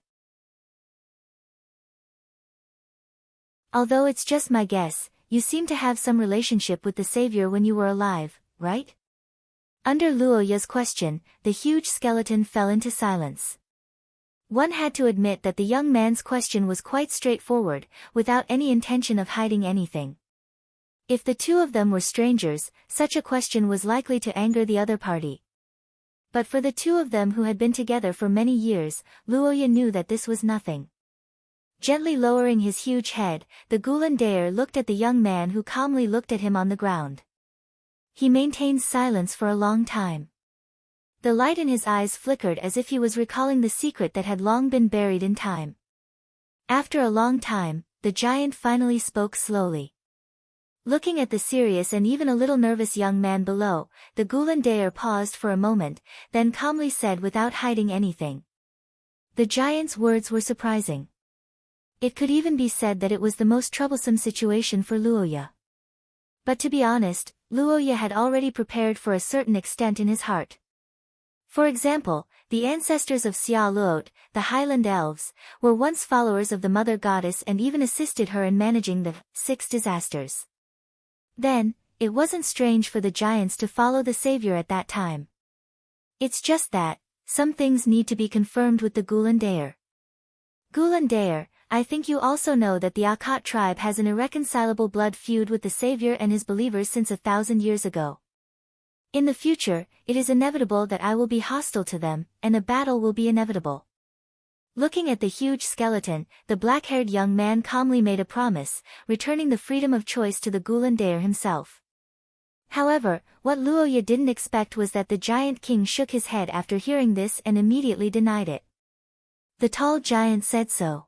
Although it's just my guess, you seem to have some relationship with the savior when you were alive, right?" Under Luoya's question, the huge skeleton fell into silence. One had to admit that the young man's question was quite straightforward, without any intention of hiding anything. If the two of them were strangers, such a question was likely to anger the other party. But for the two of them who had been together for many years, Luoya knew that this was nothing. Gently lowering his huge head, the Gulandair looked at the young man who calmly looked at him on the ground. He maintained silence for a long time. The light in his eyes flickered as if he was recalling the secret that had long been buried in time. After a long time, the giant finally spoke slowly. Looking at the serious and even a little nervous young man below, the Gulandair paused for a moment, then calmly said without hiding anything. The giant's words were surprising. It could even be said that it was the most troublesome situation for Luoya. But to be honest, Luoya had already prepared for a certain extent in his heart. For example, the ancestors of Xia Luo, the Highland Elves, were once followers of the Mother Goddess and even assisted her in managing the 6 disasters. Then, it wasn't strange for the giants to follow the savior at that time. It's just that, some things need to be confirmed with the Gulandair. Gulandair, I think you also know that the Akkad tribe has an irreconcilable blood feud with the savior and his believers since 1,000 years ago. In the future, it is inevitable that I will be hostile to them, and a battle will be inevitable. Looking at the huge skeleton, the black-haired young man calmly made a promise, returning the freedom of choice to the Gulandair himself. However, what Luoya didn't expect was that the giant king shook his head after hearing this and immediately denied it. The tall giant said so.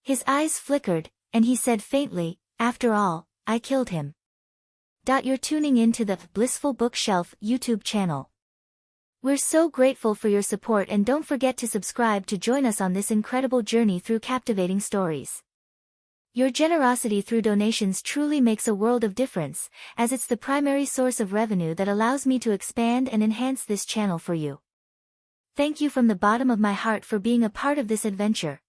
His eyes flickered, and he said faintly, "After all, I killed him." You're tuning in to the Blissful Bookshelf YouTube channel. We're so grateful for your support, and don't forget to subscribe to join us on this incredible journey through captivating stories. Your generosity through donations truly makes a world of difference, as it's the primary source of revenue that allows me to expand and enhance this channel for you. Thank you from the bottom of my heart for being a part of this adventure.